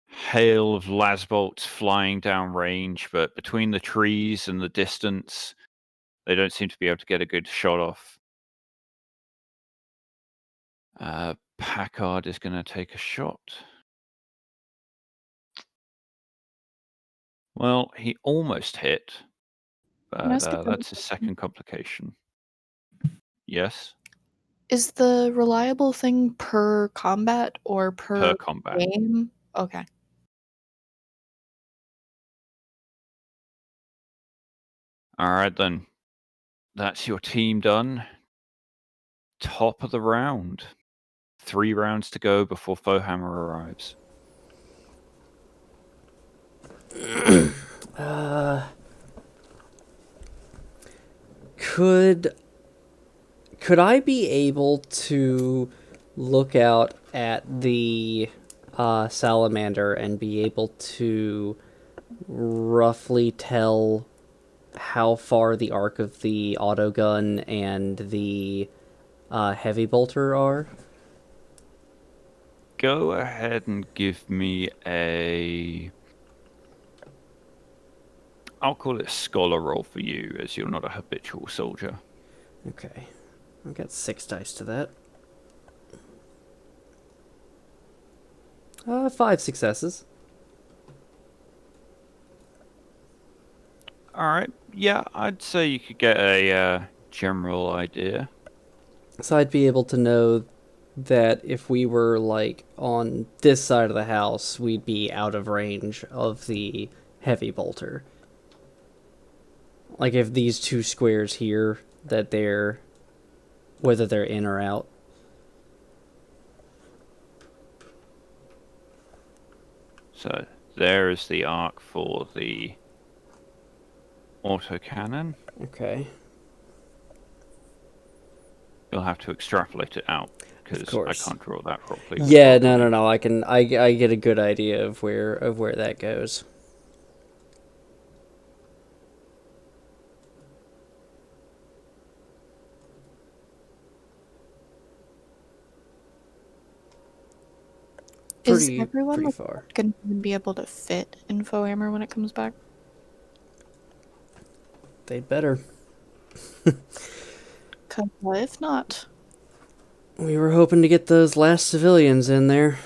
Hail of lasbolts flying down range, but between the trees and the distance, they don't seem to be able to get a good shot off. Packard is going to take a shot. Well, he almost hit, Can I but ask a that's his question? second complication. Yes, Is the reliable thing per combat or per per combat. game? Okay. All right, then. That's your team done. Top of the round. 3 rounds to go before Fohammer arrives. Could I be able to look out at the salamander and be able to roughly tell how far the arc of the autogun and the heavy bolter are? Go ahead and give me a... I'll call it a scholar roll for you, as you're not a habitual soldier. Okay. I've got 6 dice to that. 5 successes. Alright, yeah, I'd say you could get a general idea. So I'd be able to know that if we were, like, on this side of the house, we'd be out of range of the heavy bolter. Like, if these 2 squares here, that they're... whether they're in or out. So, there is the arc for the autocannon. Okay. You'll have to extrapolate it out, because I course. can't draw that properly. Yeah, no. I get a good idea of where that goes. Is Pretty everyone far. going to be able to fit info hammer when it comes back? They'd better. Cause if not, We were hoping to get those last civilians in there.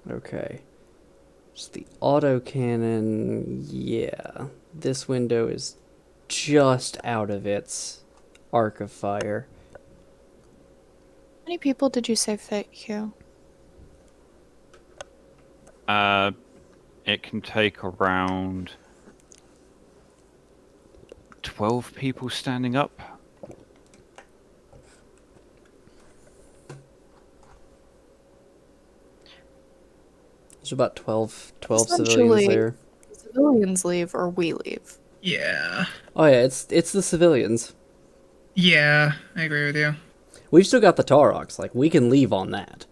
Okay. Just the autocannon, yeah. This window is just out of its arc of fire. how many people did you say fit, Hugh? It can take around 12 people standing up. There's about 12 civilians Essentially, there. civilians leave or we leave. Yeah. Oh yeah, it's the civilians. Yeah, I agree with you. We've still got the Taroks, like we can leave on that.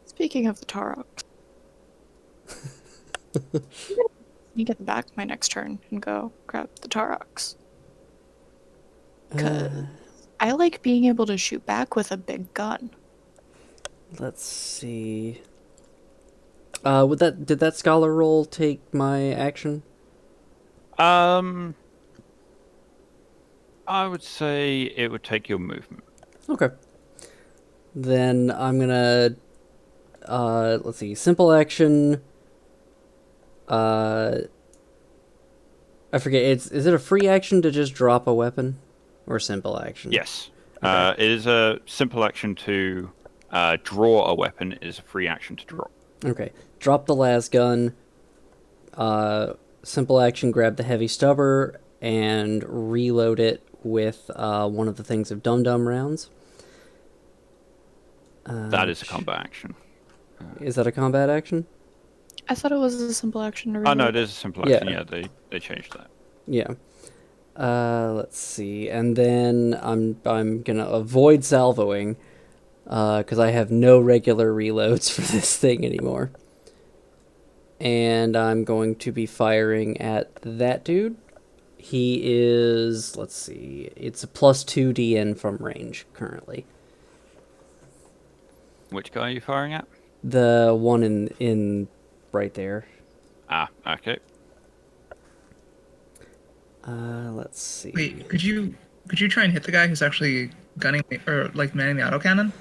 Speaking of the Taroks, you get back my next turn and go grab the Taroks. Cause I like being able to shoot back with a big gun. Let's see. Did that scholar roll take my action? I would say it would take your movement. Okay. Then I'm gonna let's see, simple action. I forget, is it a free action to just drop a weapon? Or simple action? Yes. Okay. It is a simple action to draw a weapon. It is a free action to drop. Okay. Drop the las gun. Simple action, grab the heavy stubber and reload it with one of the things of dum-dum rounds. That is a combat action. Is that a combat action? I thought it was a simple action to Oh no, reload. it is a simple action. Yeah. Yeah, they changed that. Yeah. Let's see. And then I'm gonna avoid salvoing, because I have no regular reloads for this thing anymore. And I'm going to be firing at that dude. He is, let's see, it's a +2 DN from range currently. Which guy are you firing at? The one in right there. Ah, okay. Let's see. Wait, could you try and hit the guy who's actually gunning or like manning the autocannon?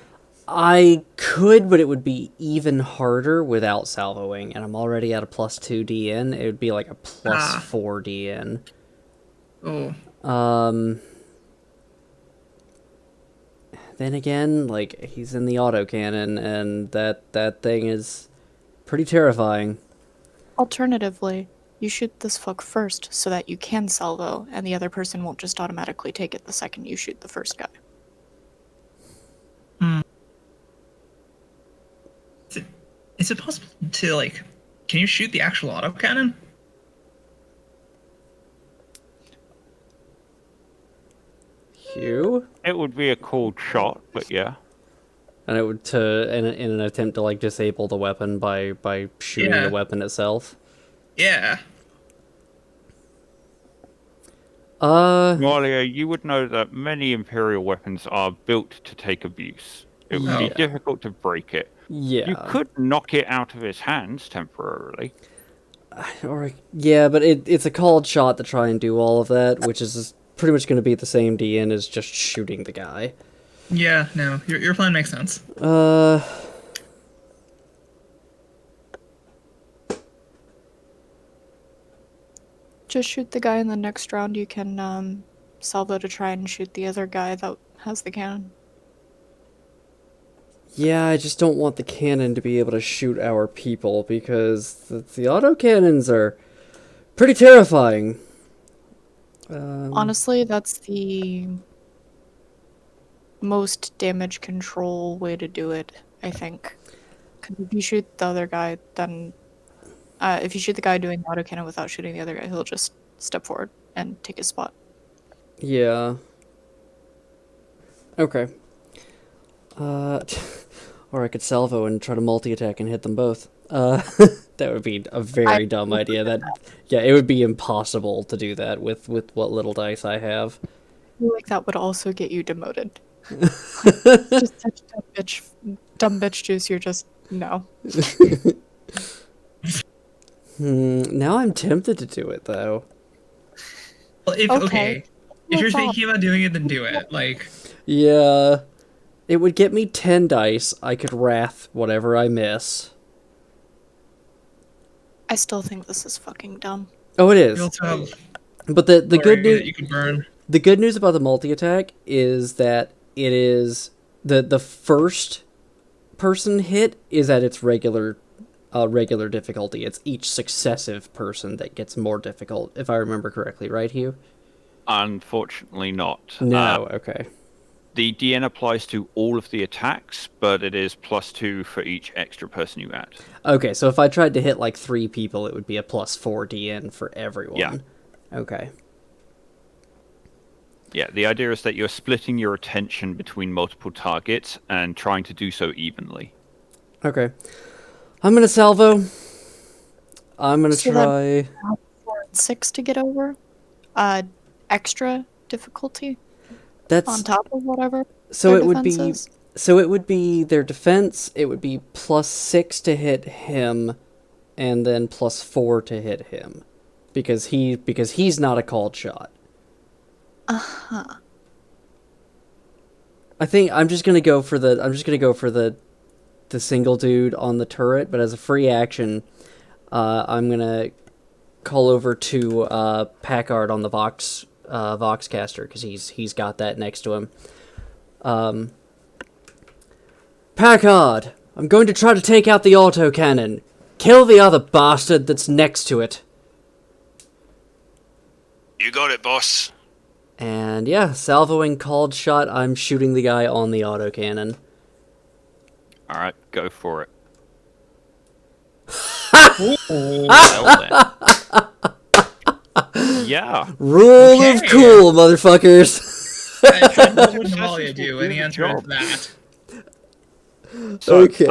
I could, but it would be even harder without salvoing, and I'm already at a +2 DN. It would be like a +4 DN. Oh, Then again, like, he's in the autocannon, and that thing is pretty terrifying. Alternatively, you shoot this fuck first so that you can salvo, and the other person won't just automatically take it the second you shoot the first guy. is it possible to like? Can you shoot the actual autocannon? Hugh? It would be a cold shot, but yeah. And it would in an attempt to like disable the weapon by shooting Yeah. the weapon itself. Yeah. Malia, you would know that many Imperial weapons are built to take abuse. It would be Yeah. difficult to break it. Yeah. You could knock it out of his hands temporarily. Or yeah, but it's a called shot to try and do all of that, which is pretty much going to be the same DN as just shooting the guy. Yeah. No, your plan makes sense. Just shoot the guy in the next round. You can salvo to try and shoot the other guy that has the cannon. Yeah, I just don't want the cannon to be able to shoot our people, because the autocannons are pretty terrifying. Honestly, that's the most damage control way to do it, I think. 'Cause if you shoot the other guy, then if you shoot the guy doing the autocannon without shooting the other guy, he'll just step forward and take his spot. Yeah. Okay. Or I could salvo and try to multi-attack and hit them both. That would be a very dumb idea. Yeah, it would be impossible to do that with what little dice I have. I feel like that would also get you demoted. Just such dumb bitch juice. You're just no. Now I'm tempted to do it though. Well, Okay. if you're What's up? thinking about doing it, then do it. Like, Yeah. It would get me 10 dice. I could wrath whatever I miss. I still think this is fucking dumb. Oh, it you is. also have But the good glory news that you could burn. the good news about the multi-attack is that it is the first person hit is at its regular difficulty. It's each successive person that gets more difficult, if I remember correctly, right, Hugh? Unfortunately not. No, okay. The DN applies to all of the attacks, but it is +2 for each extra person you add. Okay, so if I tried to hit like 3 people, it would be a +4 DN for everyone. Yeah. Okay. Yeah, the idea is that you're splitting your attention between multiple targets and trying to do so evenly. Okay. I'm gonna salvo. I'm gonna So try. 4 and 6 to get over. Extra difficulty That's on top of whatever. so their it would be. defense is. So it would be their defense. It would be +6 to hit him, and then +4 to hit him, because he's not a called shot. I think I'm just gonna go for the single dude on the turret, but as a free action, I'm gonna call over to Packard on the Voxcaster, because he's got that next to him. Packard, I'm going to try to take out the autocannon. Kill the other bastard that's next to it. You got it, boss. And yeah, salvoing called shot, I'm shooting the guy on the autocannon. Alright, go for it. Ooh. Well then. Yeah. Rule of Okay. cool, motherfuckers. What would Navalia do? And the answer is that. So, Okay.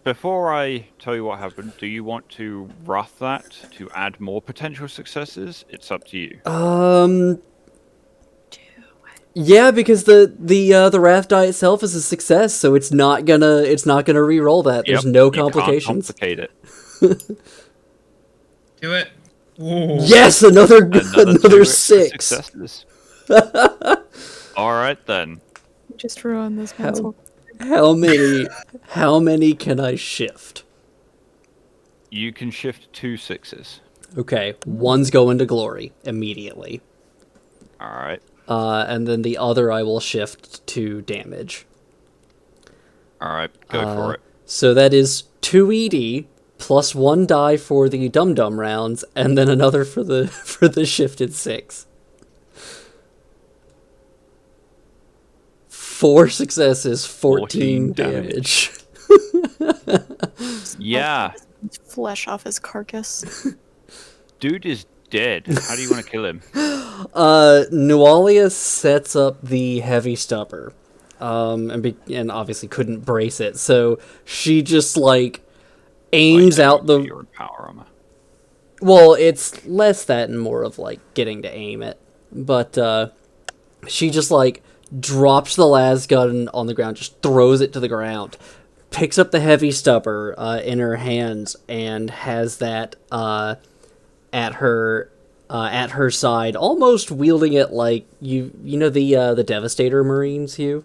before I tell you what happened, do you want to wrath that to add more potential successes? It's up to you. Yeah, because the wrath die itself is a success, so it's not gonna re-roll that. There's Yep, no you can't complications. complicate it. Do it. Ooh. Yes, another Another 2 extra 6. successes. Alright then. Just ruin this pencil. How many can I shift? You can shift 2 6s. Okay, one's going to glory immediately. Alright. And then the other I will shift to damage. Alright, go for it. So that is 2 ED plus 1 die for the dum-dum rounds, and then another for the shifted 6. 4 successes, 14 14 damage. Yeah, Flesh off his carcass. dude is dead. How do you want to kill him? Nualia sets up the heavy stubber, and obviously couldn't brace it, so she just like aims out the. Your power armor. Well, it's less that and more of like getting to aim it, but she just like drops the las gun on the ground, just throws it to the ground, picks up the heavy stubber in her hands, and has that at her side, almost wielding it like you know the Devastator Marines, Hugh?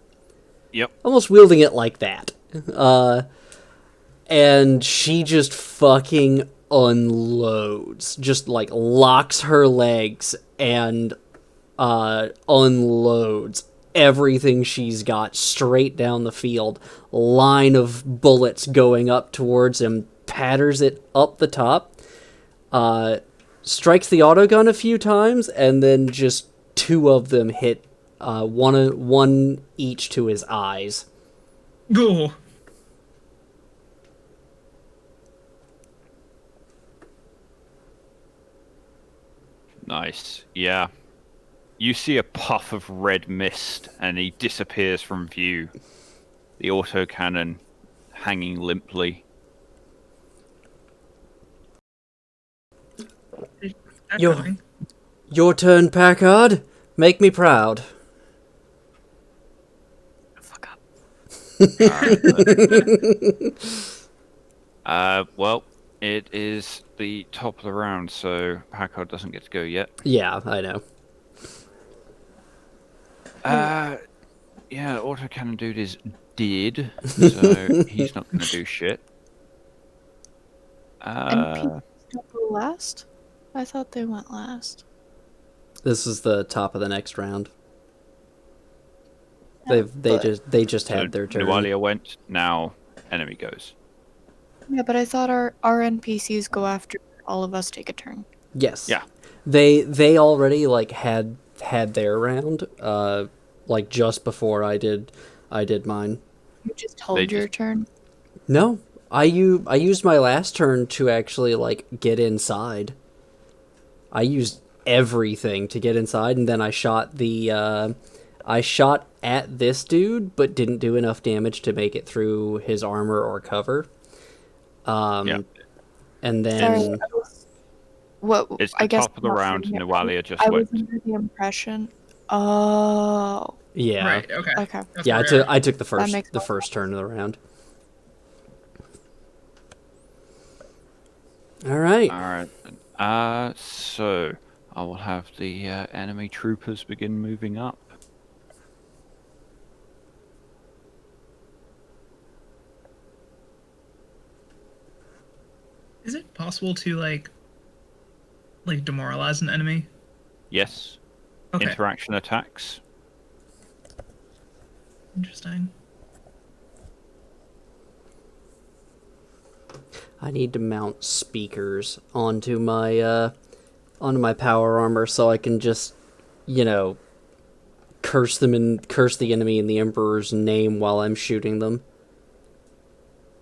Yep. Almost wielding it like that. And she just fucking unloads. Just like locks her legs and unloads everything she's got straight down the field. Line of bullets going up towards him, patters it up the top, strikes the autogun a few times, and then just 2 of them hit one each to his eyes. Go. Nice. Yeah. You see a puff of red mist, and he disappears from view. The autocannon hanging limply. That Yo. going? Your turn, Packard. Make me proud. Fuck up. Well, it is the top of the round, so Packard doesn't get to go yet. Yeah, I know. Yeah, autocannon dude is dead, so he's not going to do shit. NPCs don't go last? I thought they went last. This is the top of the next round. Yeah, They just so had their turn. Nualia went, now enemy goes. Yeah, but I thought our NPCs go after all of us take a turn. Yes. Yeah. They already like had their round like just before I did mine. You just hold your turn. No. I used my last turn to actually like get inside. I used everything to get inside, and then I shot at this dude but didn't do enough damage to make it through his armor or cover. Yeah. And then Sorry, what? It's the I guess top of the not round, saying it Nualia right. just I went. was under the impression. Oh. yeah. Right. Okay. Okay. That's Yeah, where I took the makes more first turn of the round. All right. Alright. So I will have the enemy troopers begin moving up. Is it possible to like demoralize an enemy? Yes. Okay. Interaction attacks. Interesting. I need to mount speakers onto my power armor so I can just, curse the enemy in the Emperor's name while I'm shooting them.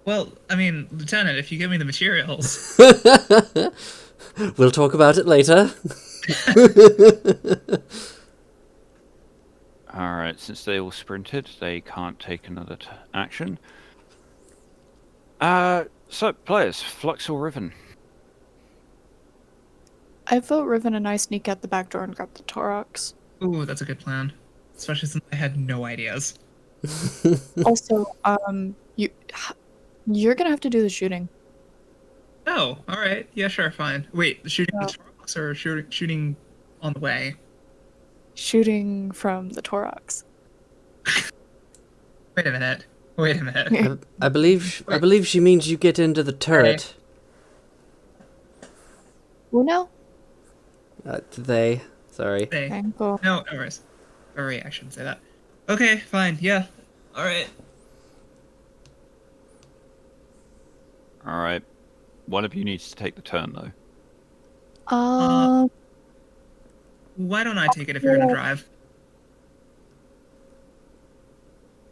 Well, I mean, Lieutenant, if you give me the materials. We'll talk about it later. Alright, since they all sprinted, they can't take another action. So, players, Flux or Riven? I vote Riven and I sneak out the back door and grab the Torox. Ooh, that's a good plan. Especially since I had no ideas. Also, you're gonna have to do the shooting. Oh, all right. Yeah, sure, fine. Wait, shooting Yeah. the Torox or shooting on the way? Shooting from the Torox. Wait a minute. Wait a minute. I believe she means you get into the turret. Uno? They. Sorry. Hey. Okay, cool. No worries. Or wait, I shouldn't say that. Okay, fine. Yeah. All right. Alright. One of you needs to take the turn, though. Why don't I take it if you're gonna drive?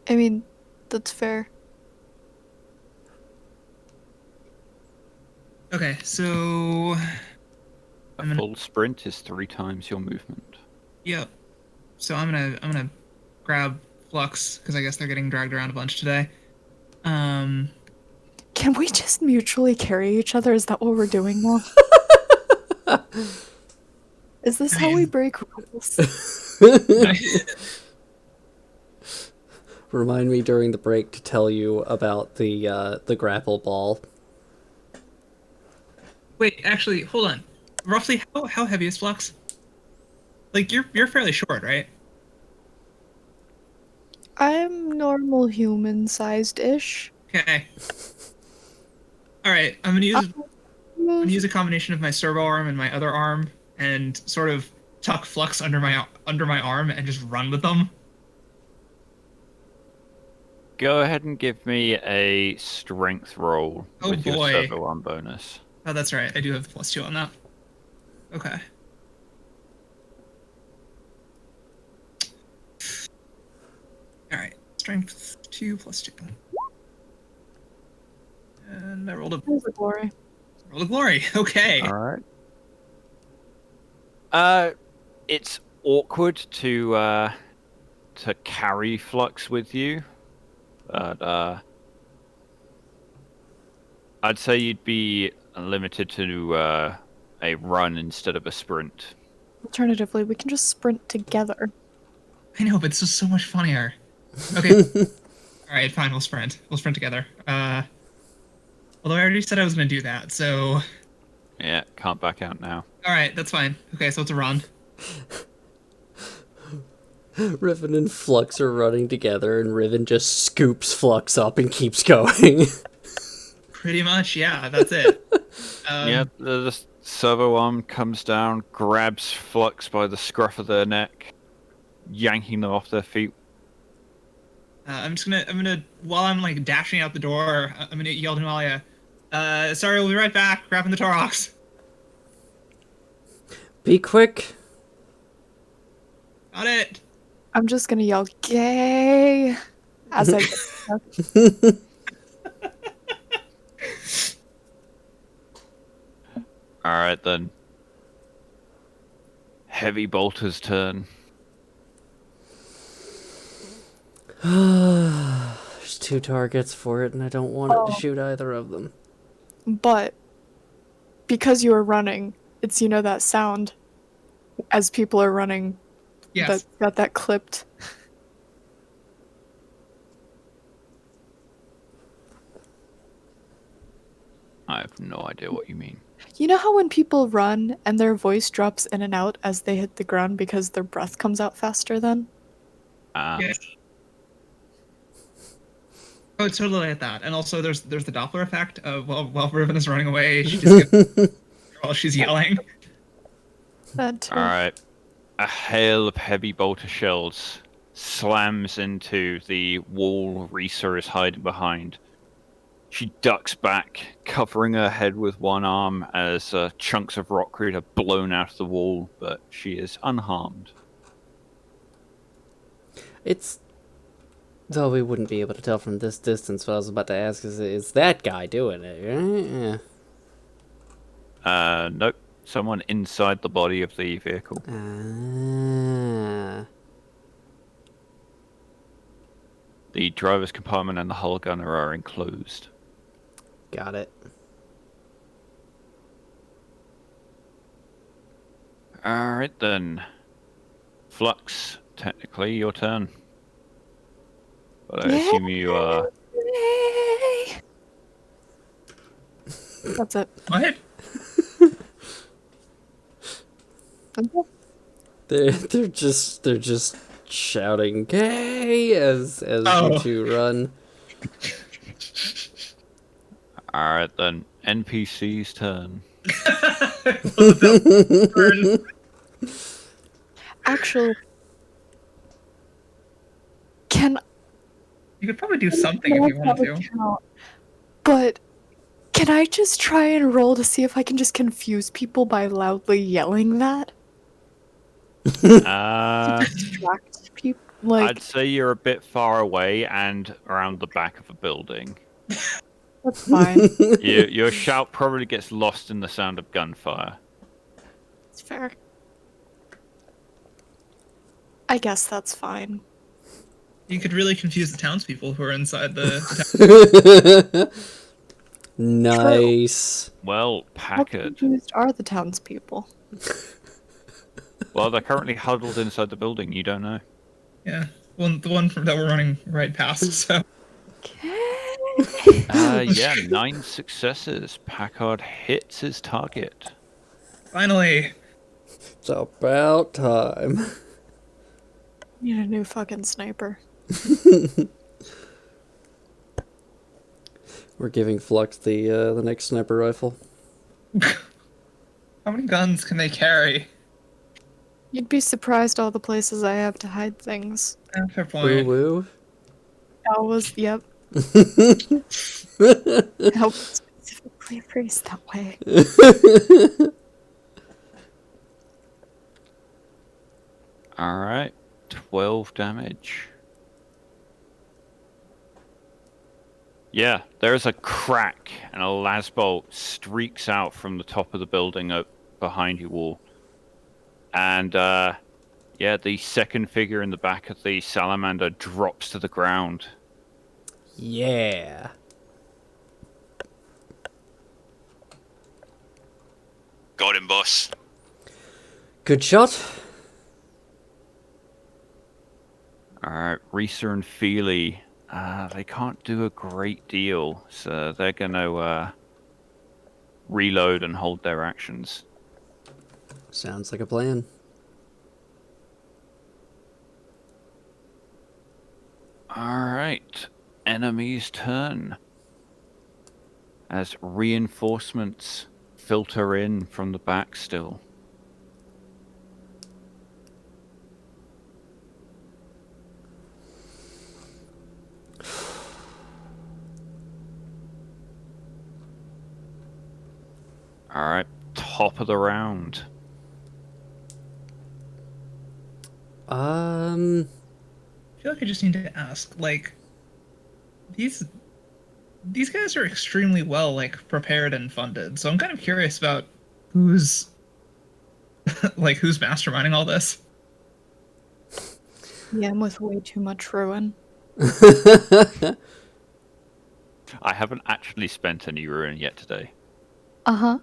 I mean, that's fair. Okay, so A full sprint is 3 times your movement. yep. So I'm gonna grab Flux because I guess they're getting dragged around a bunch today. Can we just mutually carry each other? Is that what we're doing now? Is this how we break rules? Remind me during the break to tell you about the grapple ball. Wait, actually, hold on. Roughly, how heavy is Flux? Like you're fairly short, right? I'm normal human-sized-ish. Okay. All right, I'm gonna use a combination of my servo arm and my other arm, and sort of tuck Flux under my arm and just run with them. Go ahead and give me a strength roll Oh, with your boy. servo arm bonus. Oh, that's right. I do have the +2 on that. Okay. All right. Strength 2 +2. And I rolled a There's a glory. glory. Okay. Alright. It's awkward to carry Flux with you, but I'd say you'd be limited to a run instead of a sprint. Alternatively, we can just sprint together. I know, but it's just so much funnier. Okay. All right, fine. We'll sprint. We'll sprint together. Although I already said I was going to do that, so. Yeah, can't back out now. All right, that's fine. Okay, so it's a run. Riven and Flux are running together, and Riven just scoops Flux up and keeps going. Pretty much, yeah. That's it. Yeah, the servo arm comes down, grabs Flux by the scruff of their neck, yanking them off their feet. I'm gonna, while I'm like dashing out the door, I'm gonna yell to Amalia, sorry, we'll be right back, grabbing the Torox. Be quick. Got it. I'm just gonna yell "gay" as I get stuck. Alright then. Heavy Bolter's turn. There's 2 targets for it, and I don't want it to shoot either of them. But because you are running, it's that sound as people are running. Yes. That's got that clipped. I have no idea what you mean. You know how when people run and their voice drops in and out as they hit the ground because their breath comes out faster then? Yes. Oh, it's totally like that. And also, there's the Doppler effect of while Riven is running away, she just gets while she's yelling. That too. Alright. A hail of heavy bolter shells slams into the wall Risa is hiding behind. She ducks back, covering her head with one arm as chunks of rockcrete are blown out of the wall, but she is unharmed. It's... Though we wouldn't be able to tell from this distance, what I was about to ask is that guy doing it, right? Nope. Someone inside the body of the vehicle. The driver's compartment and the hull gunner are enclosed. Got it. Alright then. Flux, technically your turn. But I assume you are... Yay! That's it. What? They're just shouting "Gay" as you 2 run. Alright then. NPC's turn. Actually, can You could probably do something if you wanted to. But can I just try and roll to see if I can just confuse people by loudly yelling that? Distract people? Like, I'd say you're a bit far away and around the back of a building. that's fine. Your shout probably gets lost in the sound of gunfire. It's fair. I guess that's fine. You could really confuse the townspeople who are inside the Nice. Well, How Packard. confused are the townspeople? Well, they're currently huddled inside the building. You don't know. Yeah. The one that we're running right past, so. Yeah, 9 successes. Packard hits his target. Finally. It's about time. Need a new fucking sniper. We're giving Flux the next sniper rifle. How many guns can they carry? You'd be surprised all the places I have to hide things. Fair Woo point. woo. That was, yep. How specifically phrased that way. Alright. 12 damage. Yeah, there's a crack and a las bolt streaks out from the top of the building up behind you all. And yeah, the second figure in the back of the salamander drops to the ground. Yeah. Got him, boss. Good shot. Alright, Reeser and Feely, they can't do a great deal, so they're gonna reload and hold their actions. Sounds like a plan. Alright, enemy's turn. As reinforcements filter in from the back still. Alright, top of the round. I feel like I just need to ask, like, these guys are extremely well, like, prepared and funded. So I'm kind of curious about who's like who's masterminding all this. Yeah, I'm with way too much ruin. I haven't actually spent any ruin yet today. Uh-huh.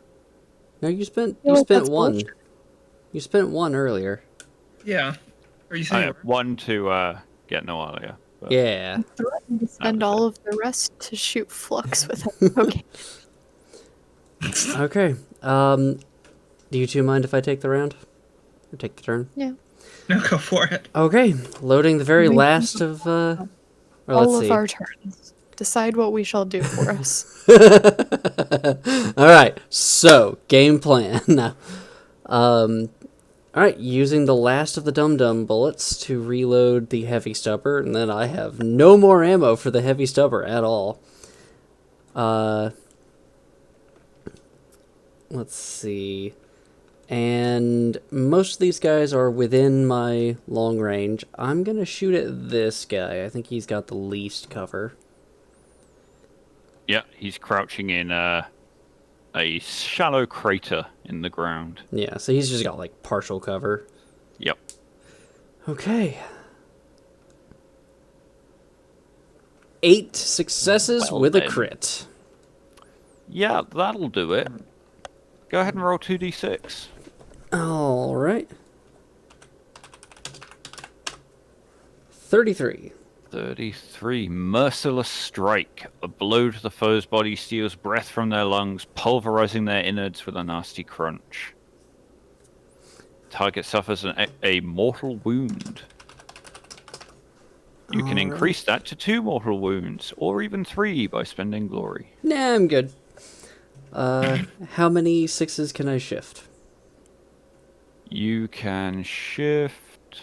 No, you spent feel you like spent that's one. bullshit. You spent one earlier. Yeah. Are you I saying have one to get Noalia. But Yeah. I'm threatening to spend was all of the rest to shoot Flux with it. Okay. Okay. Do you two mind if I take the round? Or take the turn? Yeah. no? Go for it. Okay. Loading the very We- last of or All let's of see. our turns. Decide what we shall do for us. All right. So, game plan. Now, all right, using the last of the dum-dum bullets to reload the heavy stubber, and then I have no more ammo for the heavy stubber at all. Let's see. And most of these guys are within my long range. I'm going to shoot at this guy. I think he's got the least cover. yeah, he's crouching in a shallow crater in the ground. Yeah, so he's just got like partial cover. Yep. Okay. 8 successes Well with a then. crit. Yeah, that'll do it. Go ahead and roll 2d6. All right. 33. 33. Merciless strike. A blow to the foe's body steals breath from their lungs, pulverizing their innards with a nasty crunch. Target suffers a mortal wound. You can Alright. increase that to 2 mortal wounds, or even 3 by spending glory. Nah, I'm good. How many 6s can I shift? You can shift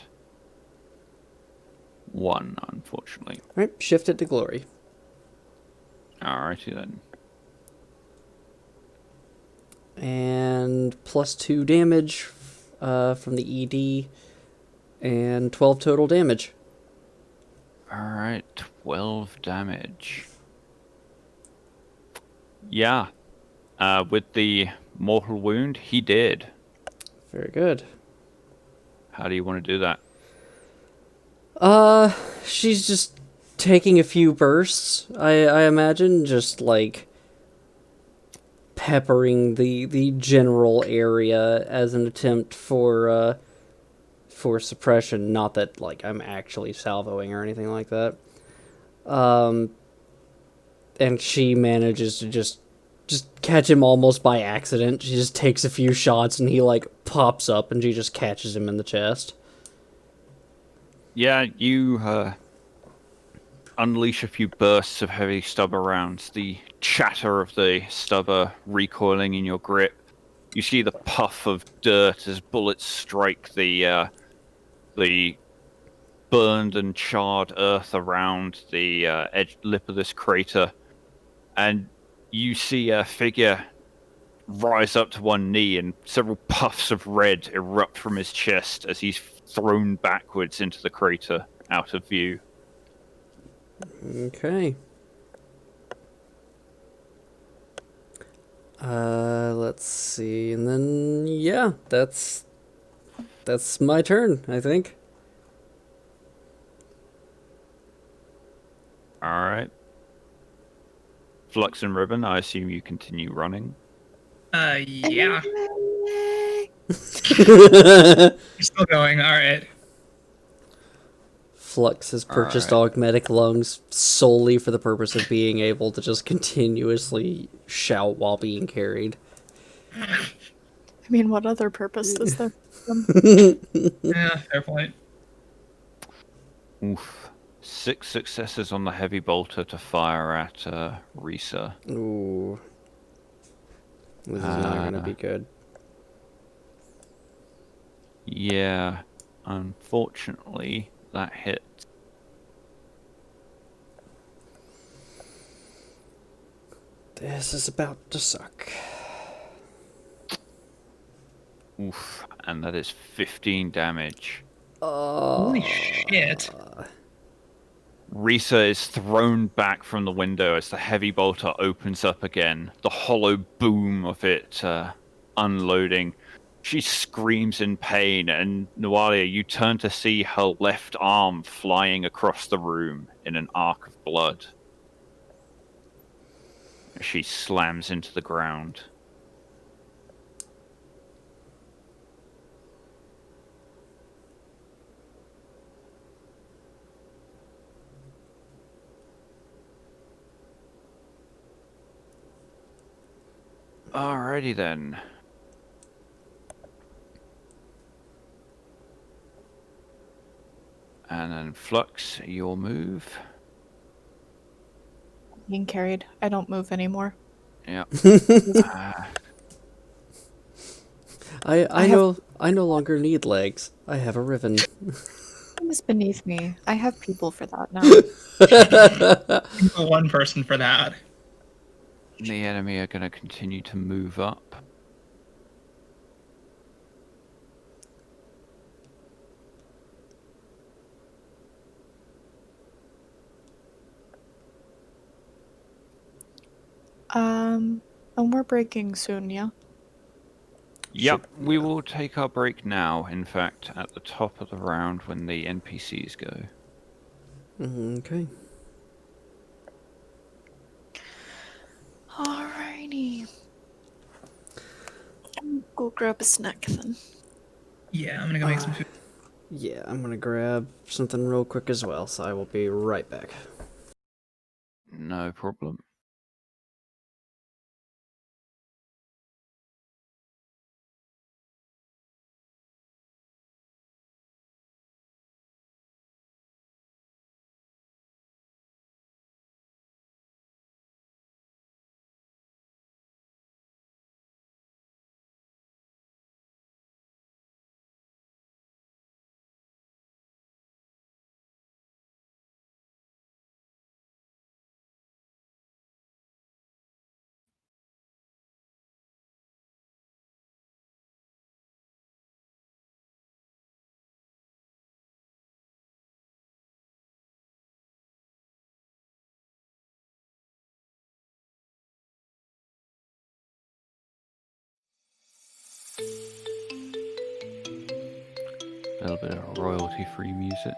1, unfortunately. All right, shift it to glory. Alrighty then. And plus 2 damage from the ED, and 12 total damage. Alright, 12 damage. Yeah. With the mortal wound, he did. Very good. How do you want to do that? She's just taking a few bursts, I imagine, just like peppering the general area as an attempt for suppression. Not that like I'm actually salvoing or anything like that. And she manages to just catch him almost by accident. She just takes a few shots and he like pops up and she just catches him in the chest. Yeah, you unleash a few bursts of heavy stubber rounds, the chatter of the stubber recoiling in your grip. You see the puff of dirt as bullets strike the burned and charred earth around the edge lip of this crater, and you see a figure rise up to one knee and several puffs of red erupt from his chest as he's thrown backwards into the crater out of view. Okay. Let's see, and then yeah, that's That's my turn, I think. All right. Flux and Ribbon, I assume you continue running. Yeah. Yay! You're still going. All right. Flux has purchased Alright. augmetic lungs solely for the purpose of being able to just continuously shout while being carried. I mean, what other purpose does there? Yeah, fair point. Oof. 6 successes on the heavy bolter to fire at Risa. Ooh. This is not gonna be good. Yeah, unfortunately, that hit. This is about to suck. Oof, and that is 15 damage. Holy shit. Risa is thrown back from the window as the heavy bolter opens up again. The hollow boom of it unloading. She screams in pain, and Nualia, you turn to see her left arm flying across the room in an arc of blood. She slams into the ground. Alrighty then. And then Flux, your move. Being carried. I don't move anymore. Yeah. I no longer need legs. I have a ribbon. It is beneath me. I have people for that now. One person for that. The enemy are going to continue to move up. And we're breaking soon, yeah? Yep, we will take our break now, in fact, at the top of the round when the NPCs go. Okay. Alrighty. Go grab a snack then. Yeah, I'm gonna go make some food. Yeah, I'm gonna grab something real quick as well, so I will be right back. No problem. A little bit of royalty-free music.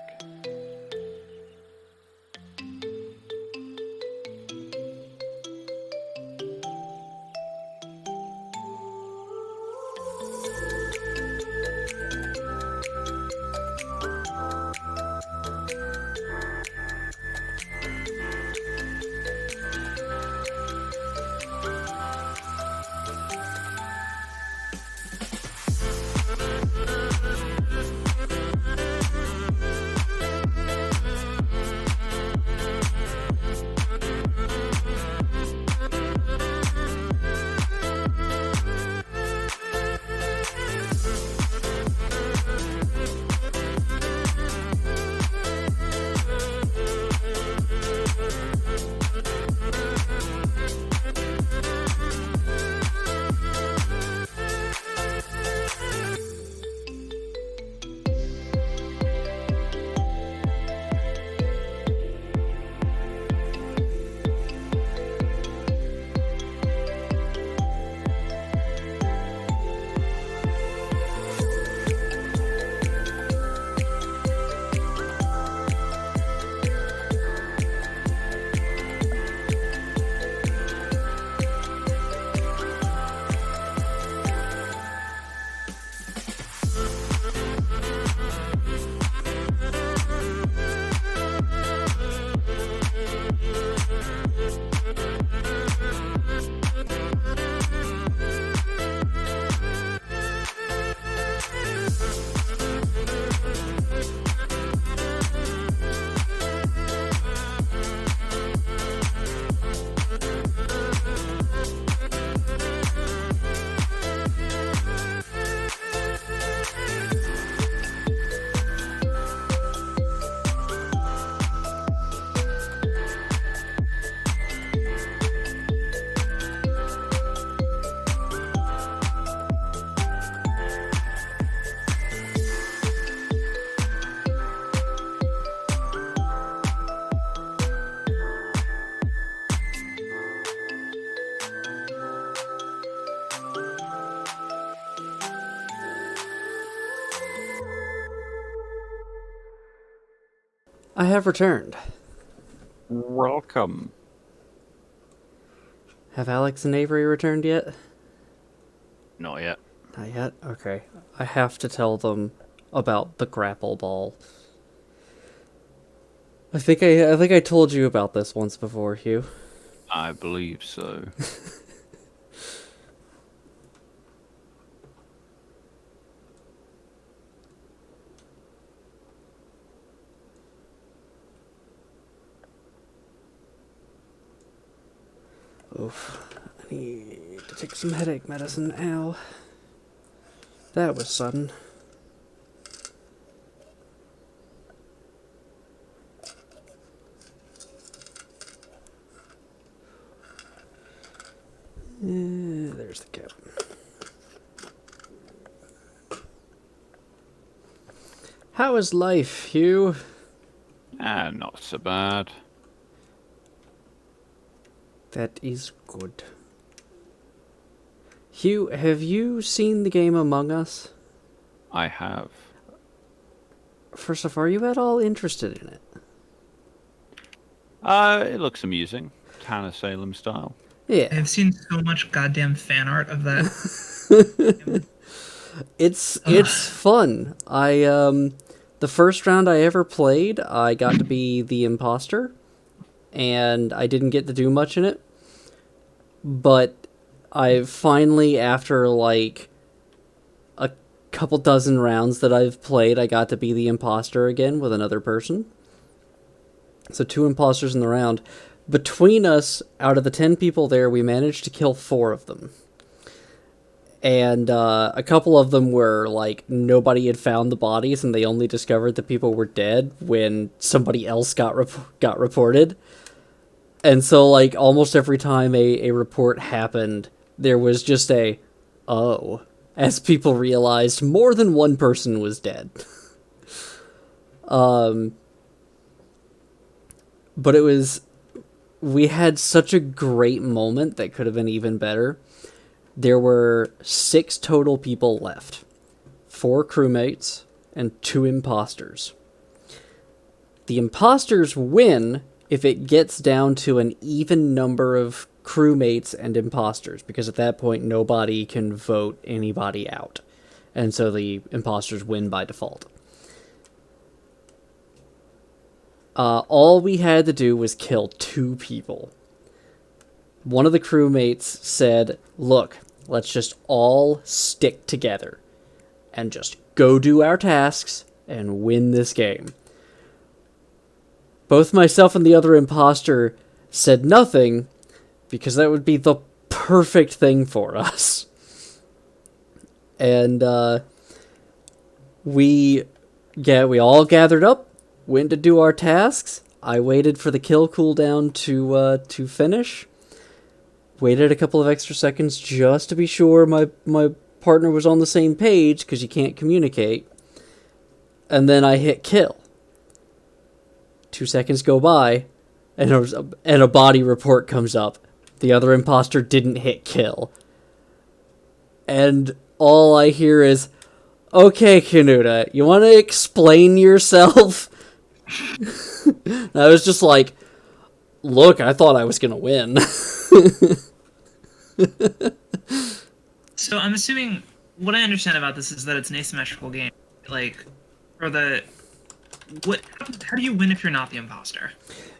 I have returned. Welcome. Have Alex and Avery returned yet? Not yet. Not yet? Okay. I have to tell them about the grapple ball. I think I told you about this once before, Hugh. I believe so. Oof. I need to take some headache medicine. Ow. That was sudden. There's the cap. How is life, Hugh? Not so bad. That is good. Hugh, have you seen the game Among Us? I have. First off, are you at all interested in it? It looks amusing. Tanner Salem style. Yeah. I've seen so much goddamn fan art of that. It's fun. The first round I ever played, I got to be the imposter, and I didn't get to do much in it. But I finally, after like a couple dozen rounds that I've played, I got to be the imposter again with another person. So 2 imposters in the round. Between us, out of the 10 people there, we managed to kill 4 of them. And a couple of them were, like, nobody had found the bodies, and they only discovered the people were dead when somebody else got reported. And so, like, almost every time a report happened, there was just a, oh, as people realized more than one person was dead. But we had such a great moment that could have been even better. There were 6 total people left. 4 crewmates and 2 imposters. The imposters win if it gets down to an even number of crewmates and imposters, because at that point nobody can vote anybody out. And so the imposters win by default. All we had to do was kill 2 people. One of the crewmates said, look, let's just all stick together and just go do our tasks and win this game. Both myself and the other imposter said nothing because that would be the perfect thing for us. And we all gathered up, went to do our tasks. I waited for the kill cooldown to finish. Waited a couple of extra seconds just to be sure my partner was on the same page, because you can't communicate. And then I hit kill. 2 seconds go by, and a body report comes up. The other imposter didn't hit kill. And all I hear is, okay, Kanuta, you want to explain yourself? I was just like, look, I thought I was going to win. So I'm assuming what I understand about this is that it's an asymmetrical game. Like, how do you win if you're not the imposter?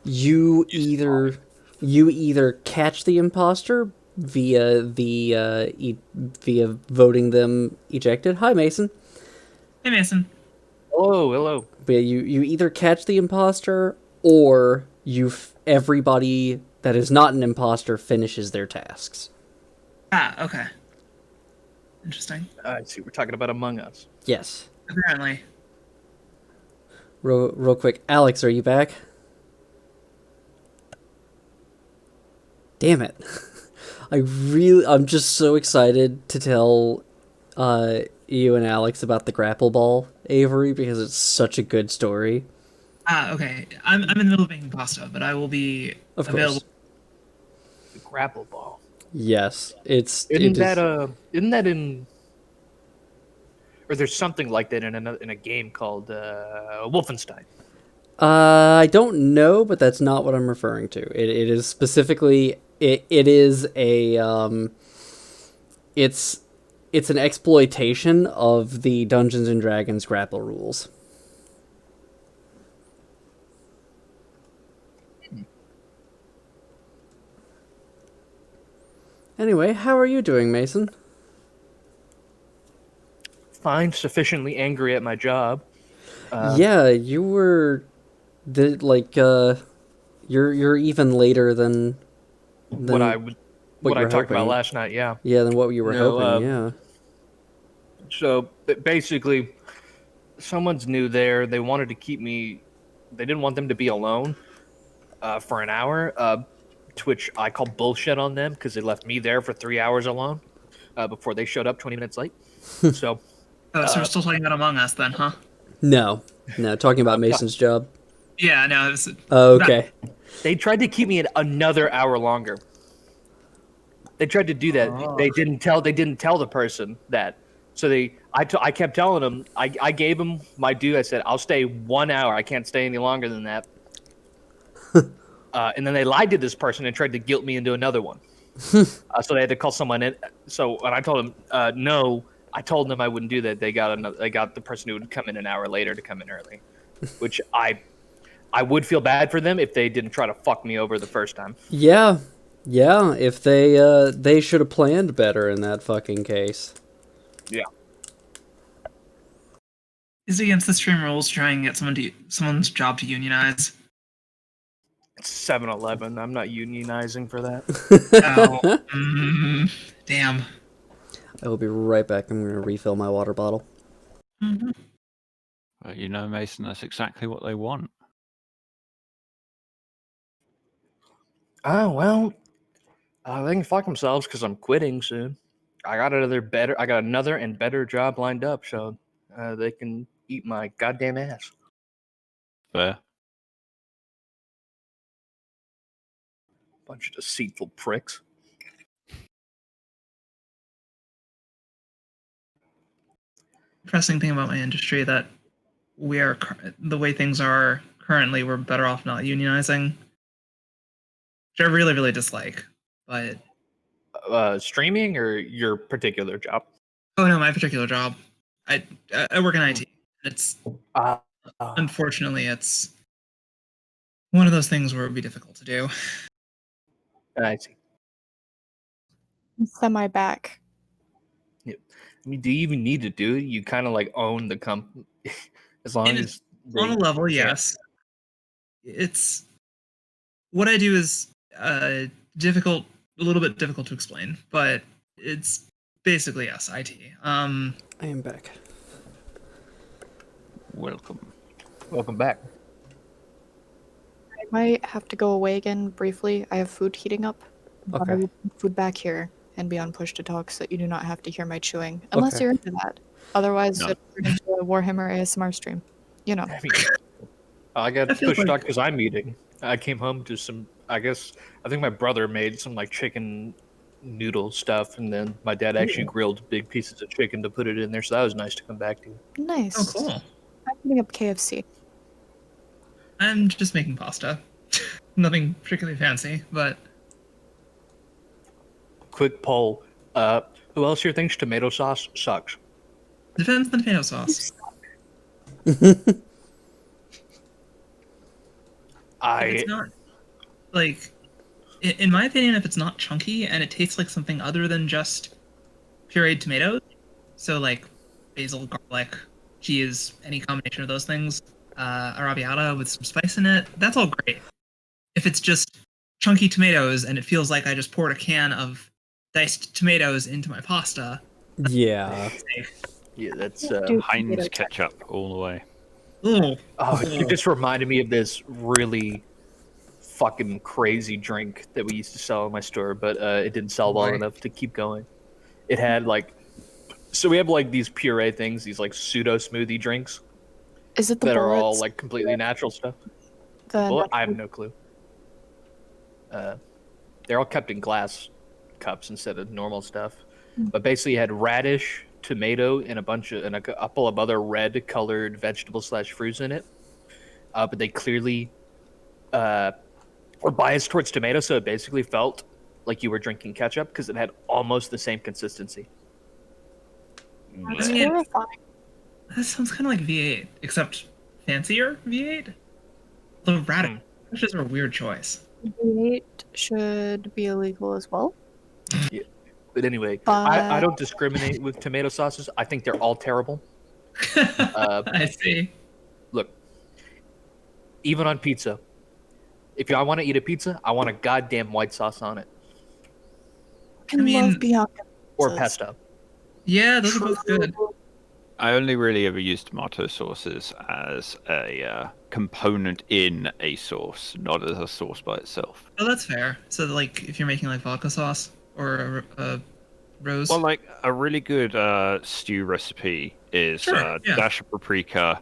You either catch the imposter via via voting them ejected. Hi, Mason. Hey, Mason. Hello. But yeah, you either catch the imposter, or everybody that is not an imposter finishes their tasks. Ah, okay. Interesting. I see. We're talking about Among Us. Yes. Apparently. Real quick, Alex, are you back? Damn it. I'm just so excited to tell you and Alex about the grapple ball, Avery, because it's such a good story. Ah, okay. I'm in the middle of making pasta, but I will be Of available. course. The grapple ball. Yes, Isn't that in? Or there's something like that in a game called Wolfenstein. I don't know, but that's not what I'm referring to. It is specifically it is a it's an exploitation of the Dungeons and Dragons grapple rules. Anyway, how are you doing, Mason? Fine, sufficiently angry at my job. Yeah, you were you're even later than What I what what you I were talked about hoping. last night. Yeah. Yeah, than what you were No, hoping. Yeah. So basically, someone's new there. They wanted to keep me. They didn't want them to be alone for an hour. To which I called bullshit on them because they left me there for 3 hours alone before they showed up 20 minutes late. So Oh, so we're still talking about Among Us then, huh? No, talking about Mason's job. Yeah, no, it's Oh, okay. they tried to keep me another hour longer. They tried to do that. Oh. They didn't tell. They didn't tell the person that. So I kept telling them. I gave them my due. I said I'll stay 1 hour. I can't stay any longer than that. And then they lied to this person and tried to guilt me into another one. So they had to call someone in. So when I told them no, I told them I wouldn't do that. They got the person who would come in an hour later to come in early, which I would feel bad for them if they didn't try to fuck me over the first time. Yeah. If they should have planned better in that fucking case. Yeah. is it against the stream rules to try and get someone's job to unionize. It's 7-Eleven. I'm not unionizing for that. Oh, damn. I will be right back. I'm going to refill my water bottle. Mhm. Well, you know, Mason, that's exactly what they want. Oh well, they can fuck themselves because I'm quitting soon. I got another and better job lined up, so they can eat my goddamn ass. Fair. Bunch of deceitful pricks. Depressing thing about my industry that the way things are currently, we're better off not unionizing, which I really, really dislike. But Streaming or your particular job? oh no, my particular job, I work in IT. It's Uh, unfortunately it's one of those things where it would be difficult to do. I see. Semi back. I mean, do you even need to do it? You kind of like own the company, as long And as on a level, can't- yes. It's what I do is difficult, a little bit difficult to explain, but it's basically yes, IT. I am back. Welcome. Welcome back. I might have to go away again briefly. I have food heating up. But I Okay. will put food back here and be on push to talk so that you do not have to hear my chewing. Unless Okay. you're into that. Otherwise, No. it'll turn into a Warhammer ASMR stream. You know. I mean, I got I feel pushed like- out because I'm eating. I came home to some. I think my brother made some like chicken noodle stuff, and then my dad actually grilled big pieces of chicken to put it in there. So that was nice to come back to. Nice. Oh, cool. I'm heating up KFC. I'm just making pasta. Nothing particularly fancy, but Quick poll. Who else here thinks tomato sauce sucks? depends on the tomato sauce. If it's not like, in my opinion, if it's not chunky and it tastes like something other than just pureed tomatoes, so like basil, garlic, cheese, any combination of those things, arrabbiata with some spice in it, that's all great. If it's just chunky tomatoes and it feels like I just poured a can of diced tomatoes into my pasta, Yeah. Yeah, that's. Dude, Heinz tomato ketchup all the way. ugh. Oh, it just reminded me of this really fucking crazy drink that we used to sell in my store, but it didn't sell well Boy. enough to keep going. It had like, so we have like these puree things, these like pseudo smoothie drinks Is it the that are all bullets? like completely natural stuff. The Well, I have natural- no clue. They're all kept in glass cups instead of normal stuff. But basically, it had radish, tomato, and a couple of other red-colored vegetables / fruits in it. but they clearly were biased towards tomato, so it basically felt like you were drinking ketchup because it had almost the same consistency. That's I mean- horrifying. That sounds kind of like V8, except fancier V8. The radishes are a weird choice. V8 should be illegal as well. But anyway, But- I don't discriminate with tomato sauces. I think they're all terrible. I see. Look, even on pizza, if I want to eat a pizza, I want a goddamn white sauce on it. I mean- love Bianca Or pizzas. pesto. Yeah, those are both good. I only really ever use tomato sauces as a component in a sauce, not as a sauce by itself. Oh, that's fair. So, like, if you're making like vodka sauce or a rose. Well, like a really good stew recipe is Sure, yeah. dash of paprika,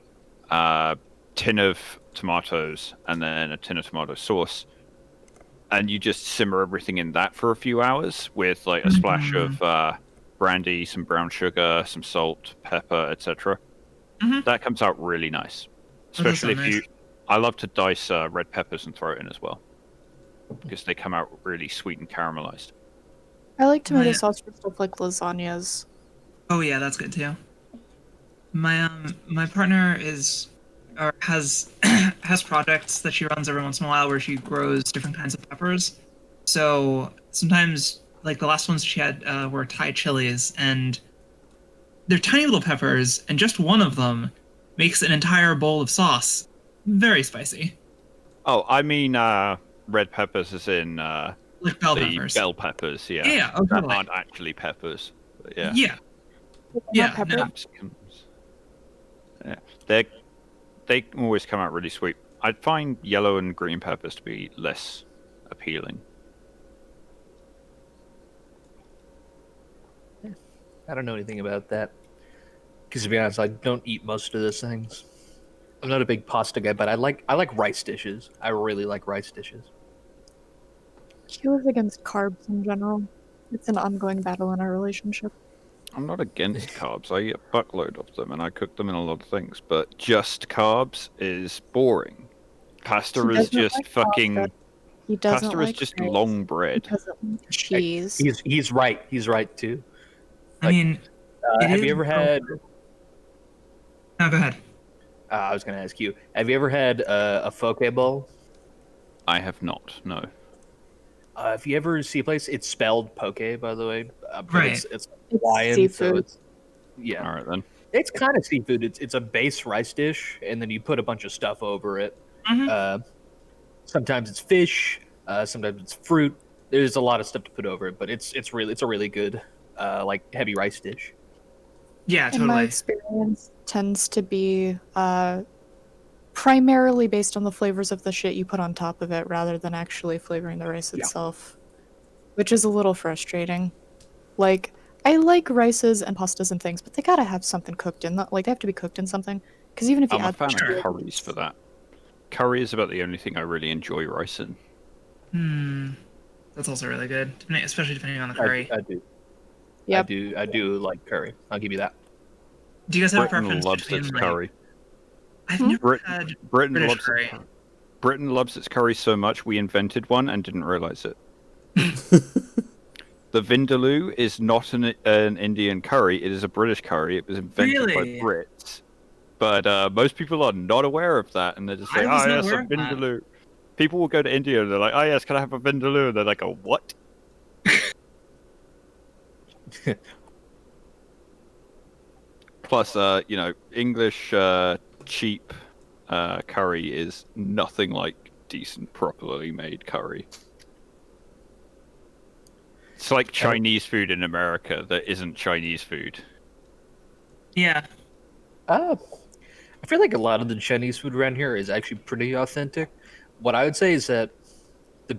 tin of tomatoes, and then a tin of tomato sauce, and you just simmer everything in that for a few hours with like a splash of brandy, some brown sugar, some salt, pepper, etc. Mhm. That comes out really nice, Oh, that especially if sounds you. I love to dice red peppers and throw it in as well, because they come out really sweet and caramelized. I like tomato My- sauce for stuff like lasagnas. Oh yeah, that's good too. My my partner has has projects that she runs every once in a while where she grows different kinds of peppers. So sometimes, like the last ones she had were Thai chilies, and they're tiny little peppers, and just one of them makes an entire bowl of sauce. Very spicy, Oh, I mean red peppers as in like bell the peppers. bell peppers, yeah. Yeah, okay. That aren't actually peppers, but yeah. Yeah, Not Yeah, pepper. no. Capsicums. Yeah, they always come out really sweet. I find yellow and green peppers to be less appealing. I don't know anything about that. Because to be honest, I don't eat most of those things. I'm not a big pasta guy, but I like rice dishes. I really like rice dishes. She was against carbs in general. It's an ongoing battle in our relationship. I'm not against carbs. I eat a buttload of them and I cook them in a lot of things, but just carbs is boring. Pasta He is doesn't just like fucking. pasta. He doesn't Pasta like is just rice. long He bread. doesn't like cheese. He's right. He's right too. I mean, it Have is you ever had? No, go ahead. I was going to ask you. Have you ever had a poke bowl? I have not. No. If you ever see a place, it's spelled poke, by the way. But Right. It's It's Hawaiian, so seafood. it's yeah. All right then. It's kind of seafood. It's a base rice dish, and then you put a bunch of stuff over it. Mhm. Sometimes it's fish. Sometimes it's fruit. There's a lot of stuff to put over it, but it's a really good like heavy rice dish. Yeah, In my totally. experience, tends to be primarily based on the flavors of the shit you put on top of it, rather than actually flavoring the rice Yeah. itself, which is a little frustrating. Like, I like rices and pastas and things, but they gotta have something cooked in that. Like, they have to be cooked in something. Because even if you I'm a add fan Sure. of curries for that. Curry is about the only thing I really enjoy rice in. That's also really good, especially depending on the I, curry. I do. Yep. I do like curry. I'll give you that. Do you guys have a Britain preference loves between its like? curry. I've never Britain, had Britain British loves curry. Britain loves its curry so much we invented one and didn't realize it. The vindaloo is not an Indian curry; it is a British curry. It was invented Really? by Brits, but most people are not aware of that, and they're just I like, was "Oh not yes, a aware of that." vindaloo." People will go to India and they're like, "Oh yes, can I have a vindaloo?" And they're like, "Oh what?" Plus, English cheap curry is nothing like decent, properly made curry. It's like Chinese food in America that isn't Chinese food. Yeah, I feel like a lot of the Chinese food around here is actually pretty authentic. What I would say is that a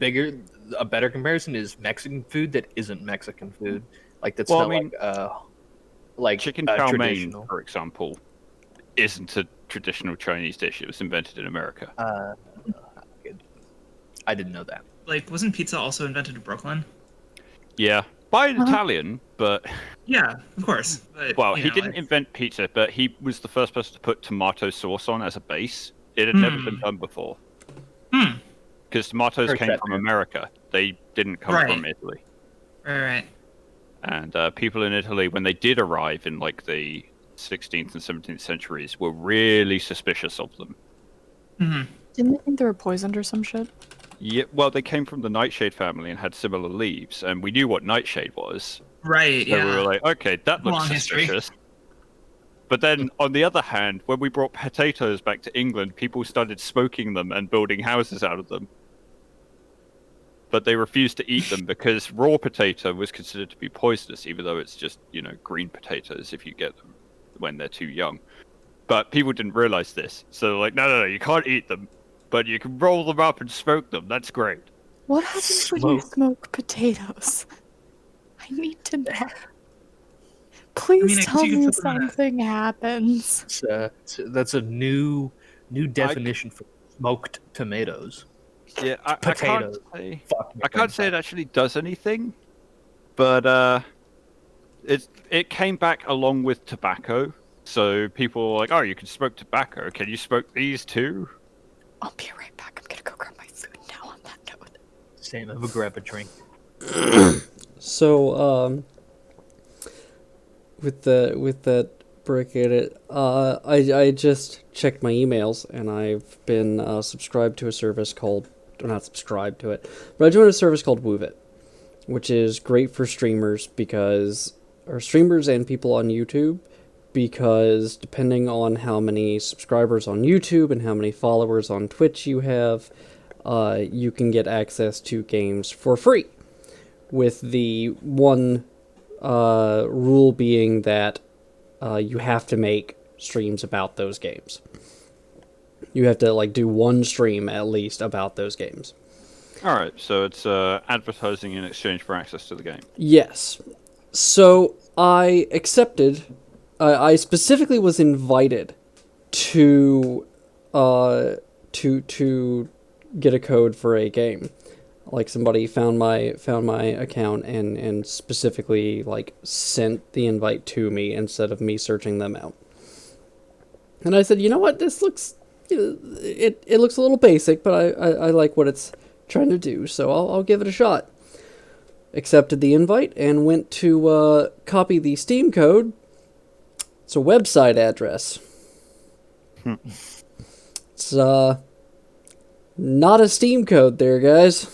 better comparison is Mexican food that isn't Mexican food. Like that's Well, not I mean, like Chicken chow mein, traditional. for example, isn't a traditional Chinese dish. It was invented in America. Good. I didn't know that. like wasn't pizza also invented in Brooklyn? Yeah, by an Uh-huh. Italian, but Yeah, of course. But, well, you he know, didn't like- invent pizza, but he was the first person to put tomato sauce on as a base It had never been done before. Because tomatoes Heard came that, from man. America. They didn't come Right. from Italy. Right. And people in Italy, when they did arrive in like the 16th and 17th centuries, were really suspicious of them. Didn't they think they were poisoned or some shit? Yeah, well, they came from the nightshade family and had similar leaves, and we knew what nightshade was. Right. So Yeah. we were like, okay, that looks Long history. suspicious. But then, on the other hand, when we brought potatoes back to England, people started smoking them and building houses out of them. But they refused to eat them because raw potato was considered to be poisonous, even though it's just, green potatoes if you get them when they're too young. But people didn't realize this. So they're like, no, you can't eat them. But you can roll them up and smoke them. That's great. What happens when you Smoke. smoke potatoes? I need to know. Please I guess tell you could me put them in a- something happens. That's a new definition for smoked tomatoes. Yeah, I can't Potatoes. say... Fuck me I can't say it actually does anything, but it came back along with tobacco. So people were like, "Oh, you can smoke tobacco. Can you smoke these too?" I'll be right back. I'm gonna go grab my food now on that note. Same. Have a grab a drink. So, with that break at it, I just checked my emails and I've been subscribed to a service called, or not subscribed to it, but I joined a service called Woovit, which is great for streamers or streamers and people on YouTube, because depending on how many subscribers on YouTube and how many followers on Twitch you have, you can get access to games for free. With the one rule being that you have to make streams about those games. You have to do one stream at least about those games. All right, so it's advertising in exchange for access to the game. Yes. So I accepted. I specifically was invited to get a code for a game. Like, somebody found my account and specifically sent the invite to me instead of me searching them out. And I said, you know what, this looks it looks a little basic, but I like what it's trying to do, so I'll give it a shot. Accepted the invite and went to copy the Steam code. It's a website address. It's not a Steam code there, guys.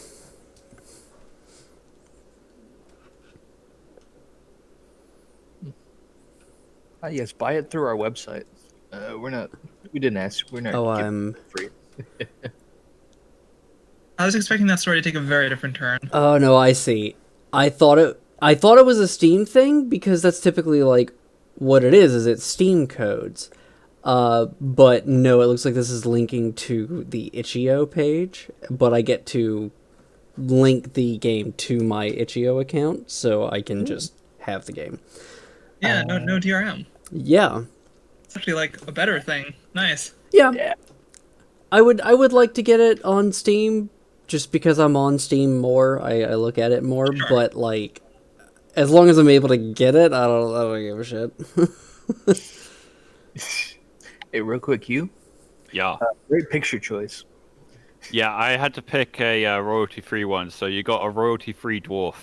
Yes, buy it through our website. We didn't ask. We're not. Oh, giving it free. I was expecting that story to take a very different turn. Oh no, I see. I thought it was a Steam thing because that's typically what it is it's Steam codes. But no, it looks like this is linking to the itch.io page, but I get to link the game to my itch.io account, so I can just have the game. Yeah, no DRM. Yeah. It's actually a better thing. Nice. Yeah. Yeah. I would like to get it on Steam just because I'm on Steam more. I look at it more, Sure. but as long as I'm able to get it, I don't give a shit. Hey, real quick, Yeah. great picture choice. Yeah, I had to pick a royalty-free one, so you got a royalty-free dwarf.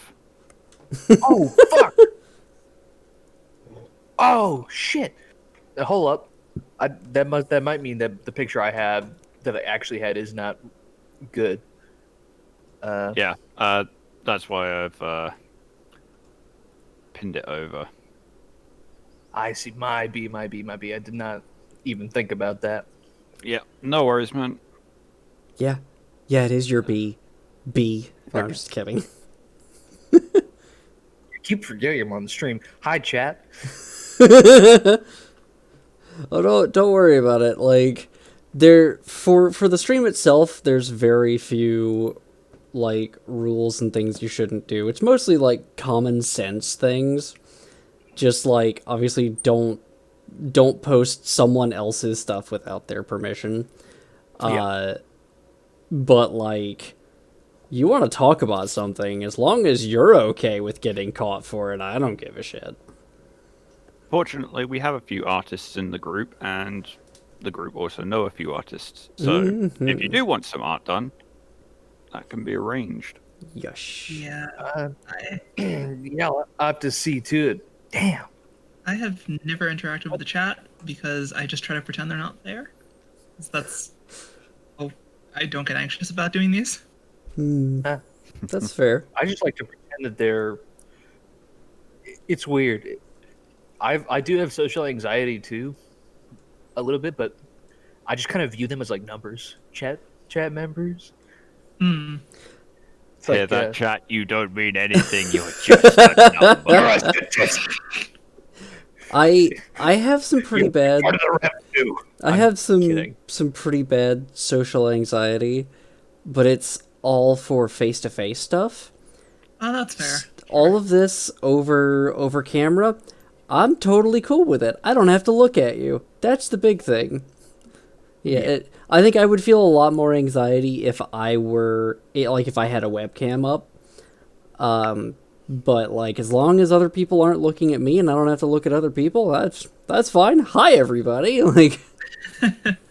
Oh fuck! Oh shit! Hold up. That might mean that the picture I have that I actually had is not good. Yeah, that's why I've pinned it over. I see. My B. I did not even think about that. Yeah, no worries, man. Yeah, it is your B. No, I'm just kidding. You keep forgetting I'm on the stream. Hi, chat. Oh, don't worry about it. For the stream itself, there's very few rules and things you shouldn't do. It's mostly common sense things. Just obviously don't post someone else's stuff without their permission. Yeah. But you want to talk about something, as long as you're okay with getting caught for it, I don't give a shit. Fortunately, we have a few artists in the group, and the group also know a few artists. So if you do want some art done, that can be arranged. Yush. Yeah, I, Yeah, I'll have to see to it. Damn. I have never interacted with the chat because I just try to pretend they're not there. 'Cause that's oh, I don't get anxious about doing these. That's fair. I just like to pretend that they're. It's weird. I do have social anxiety too, a little bit, but I just kind of view them as like numbers, chat members. Hmm. It's Hear like, that, chat? You don't mean anything. You're just a number. I have some pretty bad. part of the rep too. I I'm have some kidding. pretty bad social anxiety, but it's all for face-to-face stuff. Oh, that's fair. All of this over camera, I'm totally cool with it. I don't have to look at you. That's the big thing. Yeah, I think I would feel a lot more anxiety if I were like if I had a webcam up. But like as long as other people aren't looking at me and I don't have to look at other people, that's fine. Hi everybody. Like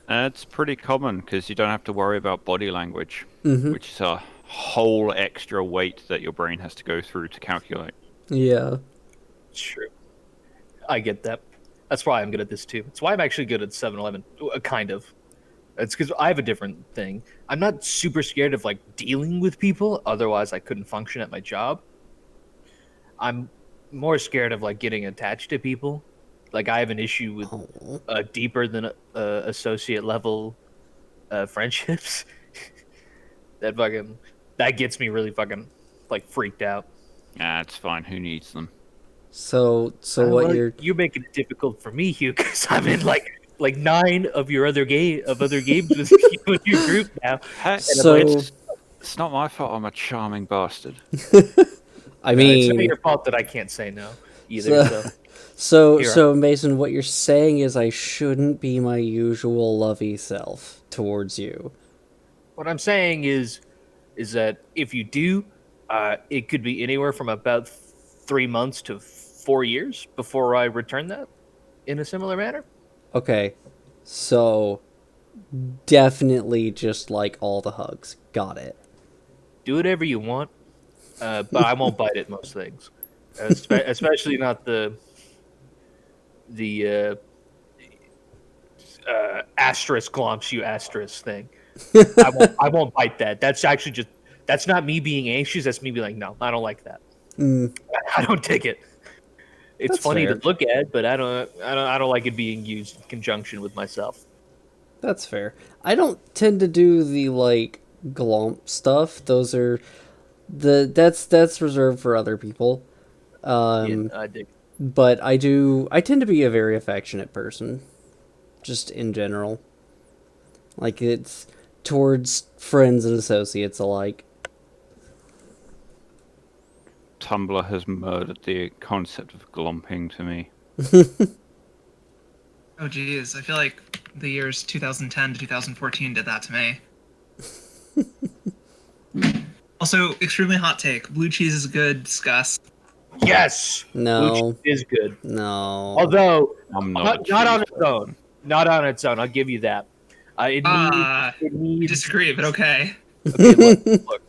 It's pretty common because you don't have to worry about body language, which is a whole extra weight that your brain has to go through to calculate. yeah. It's true. I get that. That's why I'm good at this too. It's why I'm actually good at 7-Eleven, kind of. It's because I have a different thing. I'm not super scared of like dealing with people. Otherwise, I couldn't function at my job. I'm more scared of like getting attached to people. Like I have an issue with deeper than associate level friendships. that gets me really fucking like freaked out. Ah, it's fine. Who needs them? So what Well, you're making it difficult for me, Hugh, because I'm in like 9 of your other games with you in your group now. Heck, So- it's not my fault. I'm a charming bastard. I It's not mean your fault that I can't say no either. so Here. Mason, what you're saying is I shouldn't be my usual lovey self towards you. What I'm saying is that if you do, it could be anywhere from about 3 months to 4 years before I return that in a similar manner. Okay. So definitely just like all the hugs. Got it. Do whatever you want, but I won't bite at most things, especially not the asterisk glomps you asterisk thing. I won't bite that. That's actually that's not me being anxious. That's me being like, no, I don't like that. I don't take it. It's That's funny fair. to look at, but I don't like it being used in conjunction with myself. That's fair. I don't tend to do the like glomp stuff. Those are that's reserved for other people. Yeah, I dig. But I tend to be a very affectionate person. Just in general. Like it's towards friends and associates alike. Tumblr has murdered the concept of glomping to me. Oh geez, I feel like the years 2010 to 2014 did that to me. Also, extremely hot take. Blue cheese is good. Discuss. Yes, No. Blue cheese is good. No. Although I'm not not a on cheese its own. Not on its own. I'll give you that. It We needs. disagree, but okay. Okay, look.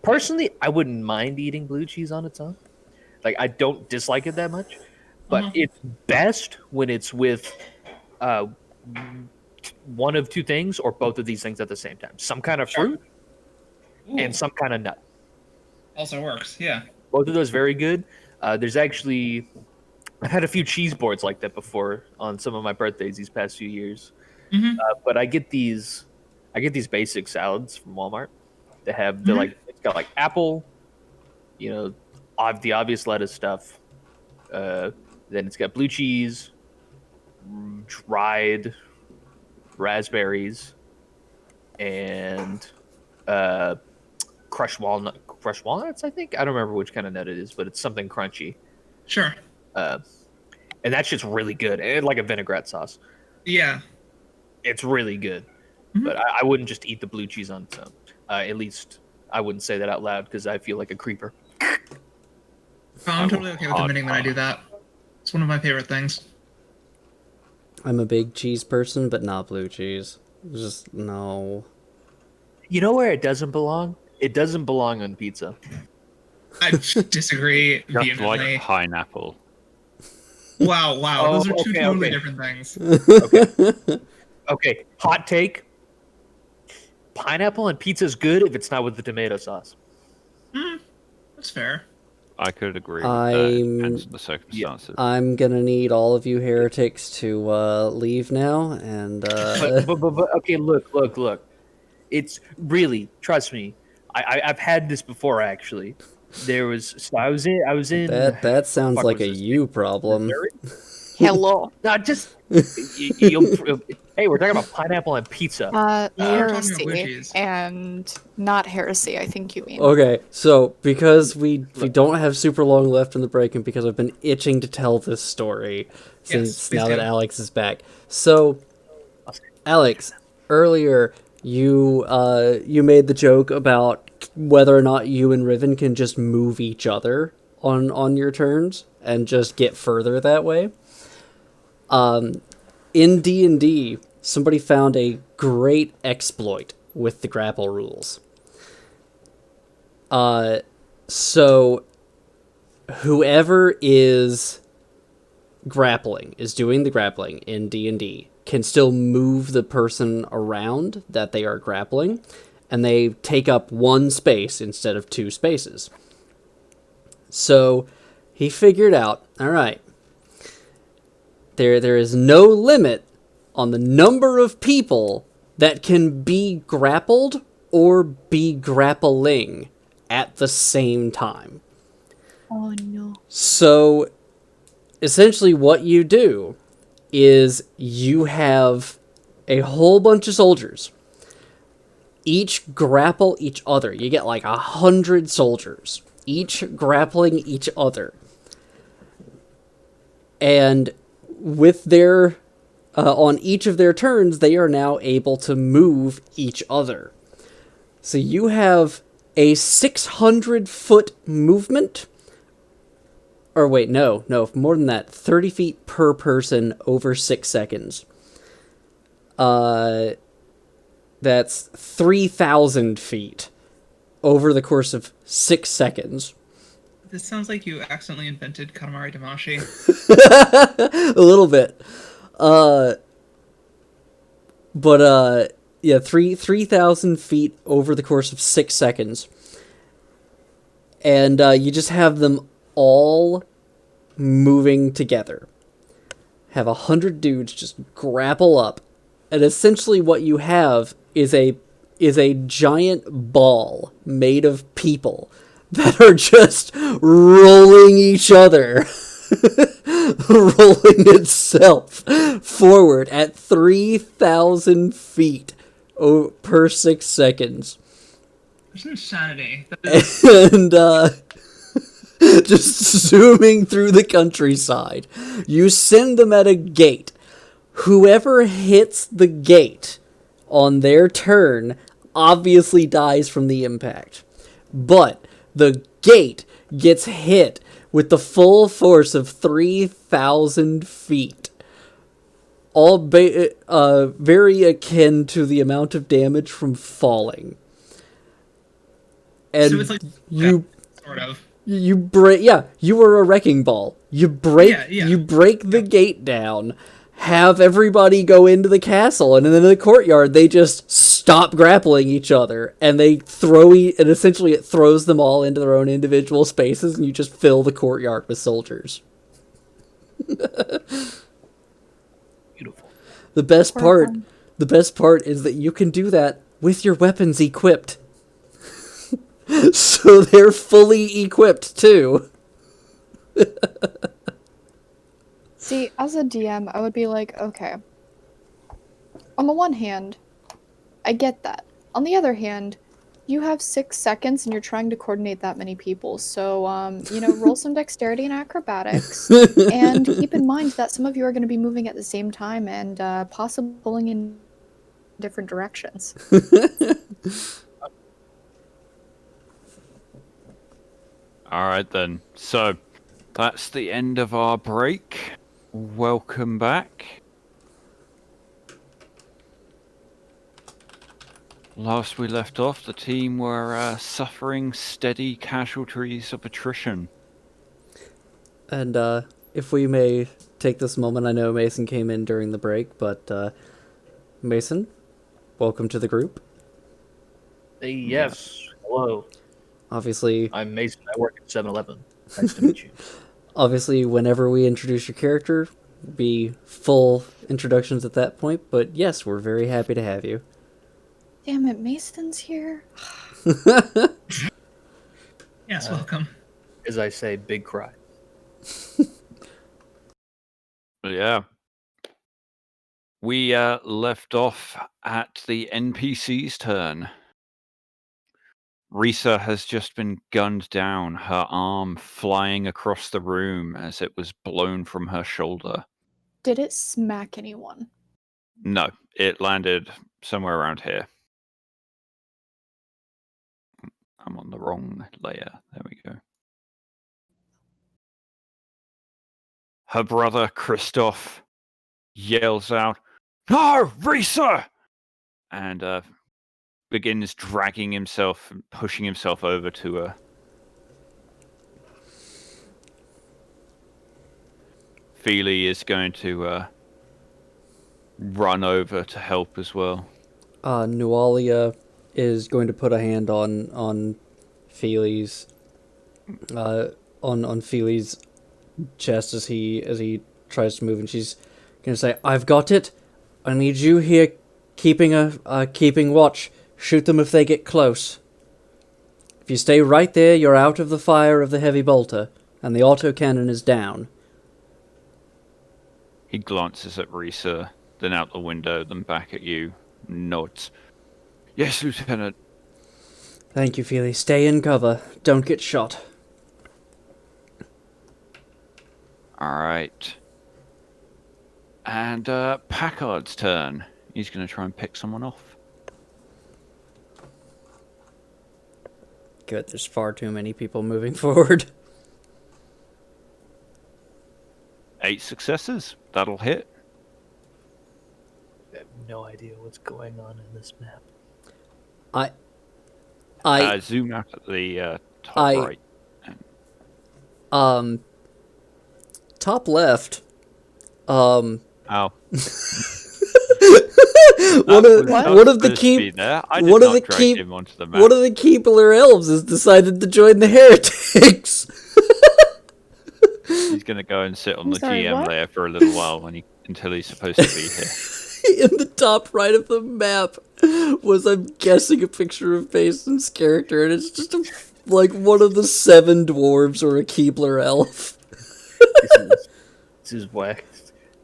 Personally, I wouldn't mind eating blue cheese on its own. Like, I don't dislike it that much, but it's best when it's with one of two things or both of these things at the same time. Some kind of fruit and some kind of nut. Also works, yeah. Both of those very good. There's actually, I've had a few cheese boards like that before on some of my birthdays these past few years. But I get these basic salads from Walmart. They have it's got like apple, the obvious lettuce stuff. Then it's got blue cheese, dried raspberries, and crushed walnuts. I think I don't remember which kind of nut it is, but it's something crunchy. Sure. And that shit's really good, and like a vinaigrette sauce. Yeah. It's really good, but I wouldn't just eat the blue cheese on its own. At least I wouldn't say that out loud because I feel like a creeper. Oh, I'm totally okay with admitting that I do that. It's one of my favorite things. I'm a big cheese person, but not blue cheese. Just no. You know where it doesn't belong? It doesn't belong on pizza. I disagree Just like vehemently. pineapple. Wow, Oh, those are two okay, totally okay. different things. Okay, hot take. Pineapple on pizza is good if it's not with the tomato sauce. That's fair. I could agree with that. It depends on the circumstances. I'm gonna need all of you heretics to leave now, and But okay, look. It's really, trust me. I've had this before actually. There was so I was in that sounds fuck like was a this, you problem. Missouri? Hello. Not just hey, we're talking about pineapple and pizza. We are talking about blue Heresy cheese. and not heresy, I think you mean. Okay, so because we don't have super long left in the break, and because I've been itching to tell this story since please now that do. Alex is back. So, Alex, earlier you made the joke about whether or not you and Riven can just move each other on your turns and just get further that way. In D&D, somebody found a great exploit with the grapple rules. So whoever is doing the grappling in D&D can still move the person around that they are grappling, and they take up one space instead of two spaces. So he figured out, all right, there is no limit on the number of people that can be grappled or be grappling at the same time. Oh no. So essentially what you do is you have a whole bunch of soldiers. Each grapple each other. You get like 100 soldiers, each grappling each other. And with their on each of their turns, they are now able to move each other. So you have a 600-foot movement. Or wait, no, more than that. 30 feet per person over 6 seconds. That's 3,000 feet over the course of 6 seconds. This sounds like you accidentally invented Katamari Damacy. A little bit. But yeah, 3,000 feet over the course of 6 seconds. And you just have them all moving together. Have 100 dudes just grapple up. And essentially what you have is a giant ball made of people that are just rolling each other. Rolling itself forward at 3,000 feet per 6 seconds. There's insanity. And just zooming through the countryside. You send them at a gate. Whoever hits the gate on their turn obviously dies from the impact. But the gate gets hit with the full force of 3,000 feet. All very akin to the amount of damage from falling. And So it's like you sort of. you break, yeah, you were a wrecking ball. You break Yeah. you break the gate down, have everybody go into the castle, and then in the courtyard they just stop grappling each other, and they and essentially it throws them all into their own individual spaces, and you just fill the courtyard with soldiers. Beautiful. The best part is that you can do that with your weapons equipped. So they're fully equipped too. See, as a DM, I would be like, okay. On the one hand, I get that. On the other hand, you have 6 seconds and you're trying to coordinate that many people. So, roll some dexterity and acrobatics. And keep in mind that some of you are going to be moving at the same time and possibly pulling in different directions. All right, then. So, that's the end of our break. Welcome back. Last we left off, the team were suffering steady casualties of attrition. And if we may take this moment, I know Mason came in during the break, but Mason, welcome to the group. Hey, yes. Hello. Obviously, I'm Mason. I work at 7-Eleven. Nice to meet you. obviously, whenever we introduce your character, be full introductions at that point. But yes, we're very happy to have you. Damn it, Mason's here. Yes, welcome. As I say, big cry. Yeah. We left off at the NPC's turn. Risa has just been gunned down, her arm flying across the room as it was blown from her shoulder. Did it smack anyone? No, it landed somewhere around here. I'm on the wrong layer. There we go. Her brother, Christoph, yells out, "No, Risa!" And begins dragging himself and pushing himself over to her. Feely is going to run over to help as well. Nualia is going to put a hand on Feely's on Feely's chest as he tries to move, and she's gonna say, "I've got it. I need you here, keeping watch. Shoot them if they get close. If you stay right there, you're out of the fire of the heavy bolter, and the autocannon is down." He glances at Risa, then out the window, then back at you, nods. "Yes, Lieutenant." Thank you, Feely. Stay in cover. Don't get shot. Alright. And Packard's turn. He's going to try and pick someone off. Good, there's far too many people moving forward. 8 successes. That'll hit. I have no idea what's going on in this map. Zoom out at the top right. Top left. Oh. One of the Keebler elves has decided to join the heretics. He's going to go and sit on I'm the sorry, GM what? layer for a little while until he's supposed to be here. In the top right of the map was, I'm guessing, a picture of Mason's character, and it's just like one of the 7 dwarves or a Keebler elf. This is whack.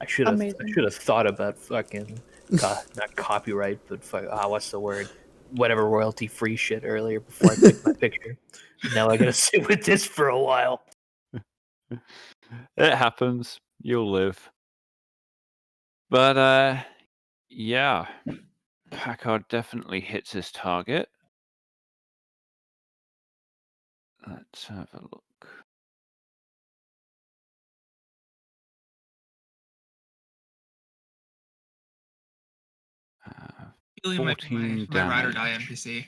I should have thought about fucking not copyright, but what's the word? Whatever royalty free shit earlier before I picked my picture. Now I gotta sit with this for a while. It happens. You'll live. But yeah, Packard definitely hits his target. Let's have a look. Really my 14 ride or damage. die NPC.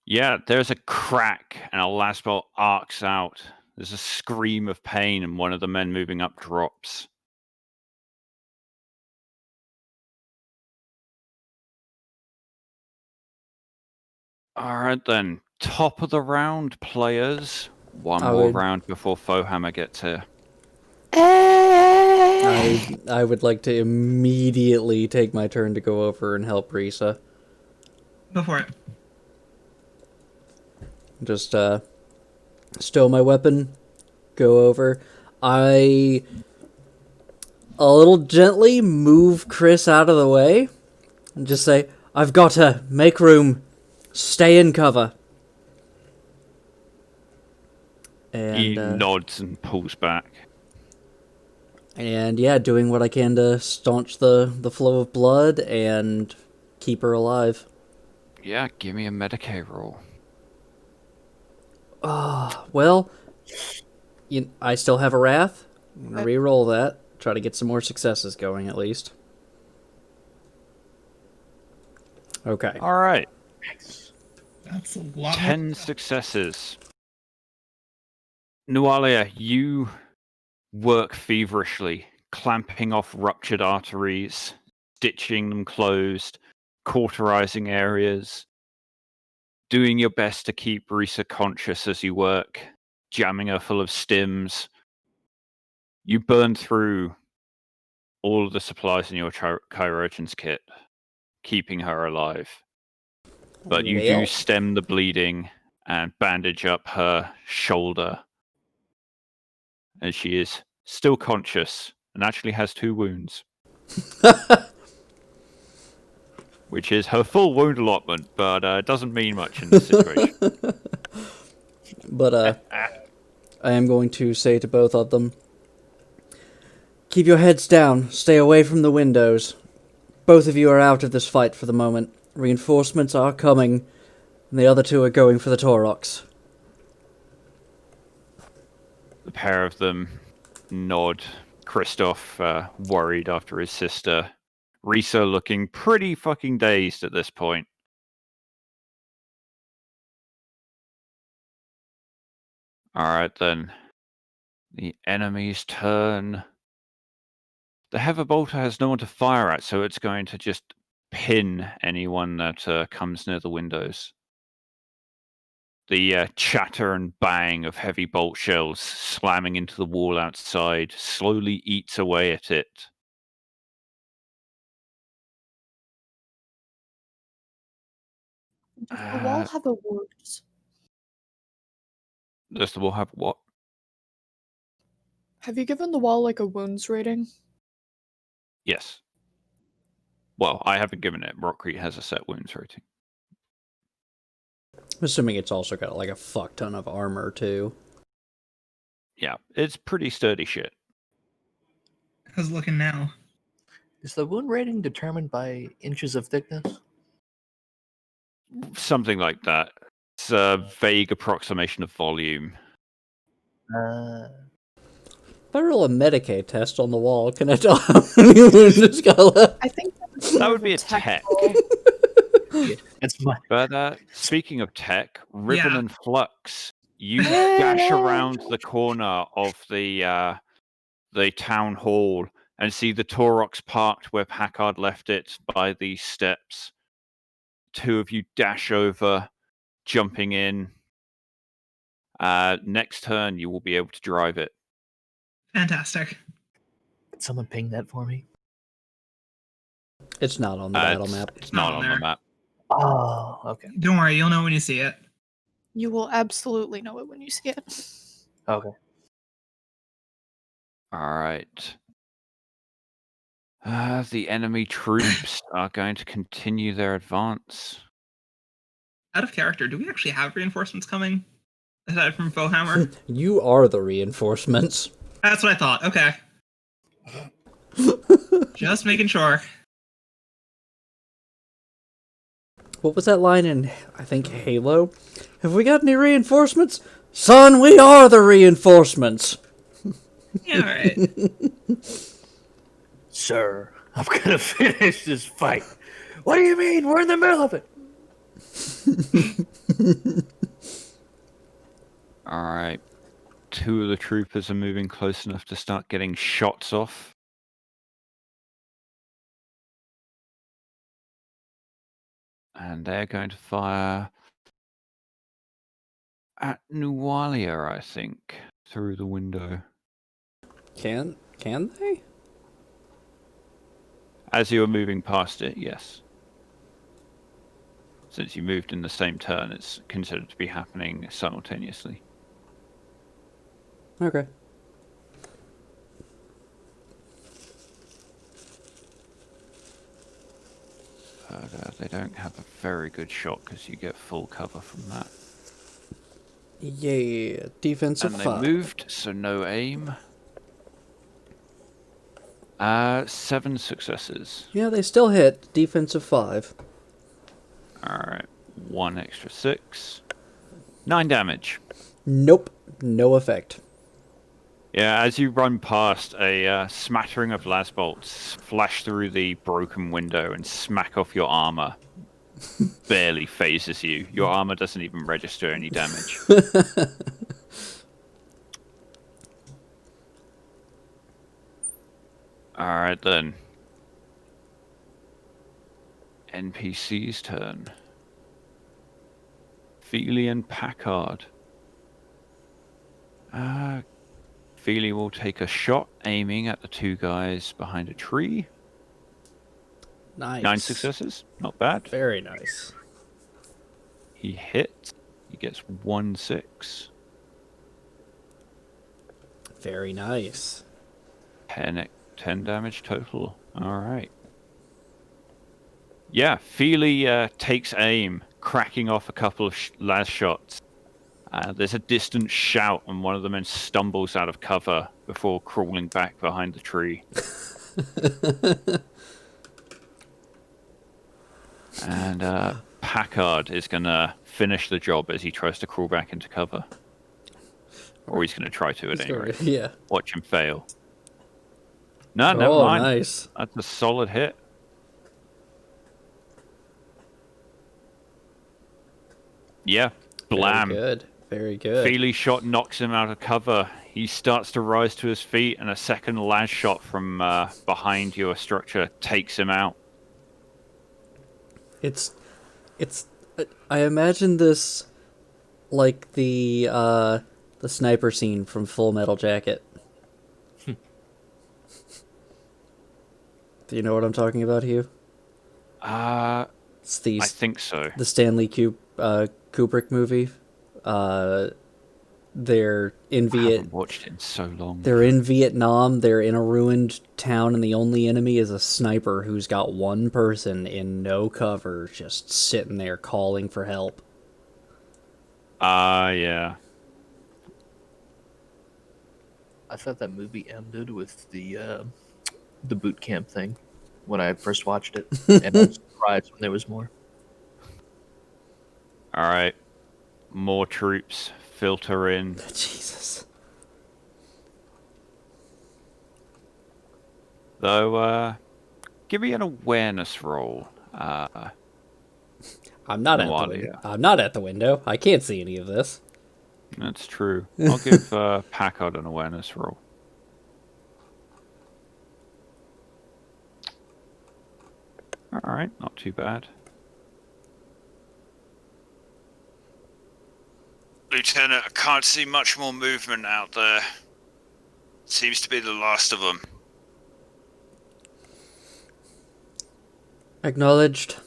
Yeah, there's a crack and a last bolt arcs out. There's a scream of pain and one of the men moving up drops. Alright then, top of the round, players. One more round before Fohammer gets here. I would like to immediately take my turn to go over and help Risa. Go for it. Just stow my weapon, go over. I a little gently move Chris out of the way and just say, "I've got her. Make room. Stay in cover." And He nods and pulls back. And yeah, doing what I can to staunch the flow of blood and keep her alive. Yeah, give me a Medicaid roll. Well, I still have a wrath. I'm gonna re-roll that. Try to get some more successes going at least. Okay. All right. That's a lot 10 more. successes. Nualia, you work feverishly, clamping off ruptured arteries, stitching them closed, cauterizing areas, doing your best to keep Risa conscious as you work, jamming her full of stims. You burn through all of the supplies in your chirurgeon's kit, keeping her alive. But you do Well, stem the bleeding and bandage up her shoulder, as she is still conscious and actually has 2 wounds. Which is her full wound allotment, but it doesn't mean much in this situation. but I am going to say to both of them, keep your heads down, stay away from the windows. Both of you are out of this fight for the moment. Reinforcements are coming, and the other 2 are going for the Taurox. The pair of them nod. Kristoff, worried after his sister. Risa looking pretty fucking dazed at this point. Alright then. The enemy's turn. The Heather Bolter has no one to fire at, so it's going to just pin anyone that comes near the windows. The chatter and bang of heavy bolt shells slamming into the wall outside slowly eats away at it. Does the wall have awards? Does the wall have what? Have you given the wall like a wounds rating? Yes. Well, I haven't given it. Rockcrete has a set wounds rating. Assuming it's also got like a fuck ton of armor too. Yeah, it's pretty sturdy shit. How's it looking now? Is the wound rating determined by inches of thickness? Something like that. It's a vague approximation of volume. If I roll a Medicaid test on the wall, can I tell how many wounds it's got left? I think That would be a tech. That's my. But speaking of tech, Ribbon Yeah. and Flux, you dash around the corner of the town hall and see the Taurox parked where Packard left it by the steps. 2 of you dash over, jumping in. Next turn, you will be able to drive it. Fantastic. Can someone ping that for me? It's not on the battle it's, map. It's not Not on on there. the map. Oh, okay. Don't worry, you'll know when you see it. you will absolutely know it when you see it. Okay. All right. The enemy troops are going to continue their advance. Out of character, do we actually have reinforcements coming? Aside from Bowhammer? You are the reinforcements. That's what I thought. Okay. Just making sure. What was that line in, I think, Halo? Have we got any reinforcements? Son, we are the reinforcements! Yeah, alright. Sir, I'm gonna finish this fight. What do you mean? We're in the middle of it. All right. 2 of the troopers are moving close enough to start getting shots off. And they're going to fire at Nualia, I think, through the window. Can they? As you are moving past it, yes. Since you moved in the same turn, it's considered to be happening simultaneously. Okay. But they don't have a very good shot because you get full cover from that. Yeah, defensive And they 5. moved, so no aim. 7 successes. Yeah, they still hit. Defensive 5. Alright, 1 extra 6. 9 damage. Nope, no effect. Yeah, as you run past, a smattering of las bolts flash through the broken window and smack off your armor. barely phases you. Your armor doesn't even register any damage. Alright then. NPC's turn. Feely and Packard. Feely will take a shot aiming at the two guys behind a tree. Nice. 9 successes. Not bad. Very nice. He hits. He gets 1-6. Very nice. 10 damage total. Alright. Yeah, Feely takes aim, cracking off a couple of last shots. There's a distant shout, and one of the men stumbles out of cover before crawling back behind the tree. And Packard is going to finish the job as he tries to crawl back into cover. Or he's going to try to at any rate. Yeah. Watch him fail. No, never Oh, mind. nice. That's a solid hit. Yeah, blam. Very good. Very good. Feely shot knocks him out of cover. He starts to rise to his feet, and a second las shot from behind your structure takes him out. It's. I imagine this like the sniper scene from Full Metal Jacket. Do you know what I'm talking about, Hugh? It's the I think so. the Stanley Kubrick movie. They're in I haven't watched it in so long. They're in Vietnam. They're in a ruined town, and the only enemy is a sniper who's got one person in no cover, just sitting there calling for help. Yeah. I thought that movie ended with the boot camp thing when I first watched it, and I was surprised when there was more. All right. More troops filter in. Jesus. Though, give me an awareness roll. I'm not at the Walia. window. I'm not at the window. I can't see any of this. That's true. I'll give Packard an awareness roll. All right, not too bad. Lieutenant, I can't see much more movement out there. Seems to be the last of them. Acknowledged.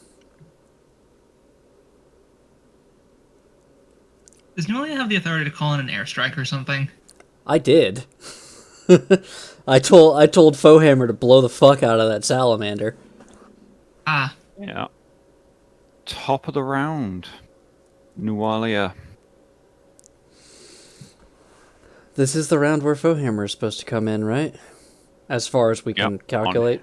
Does Noelia have the authority to call in an airstrike or something? I did. I told Fohammer to blow the fuck out of that salamander. Ah, Yeah. Top of the round. Nualia. This is the round where Fohammer is supposed to come in, right? As far as we can Yep, calculate.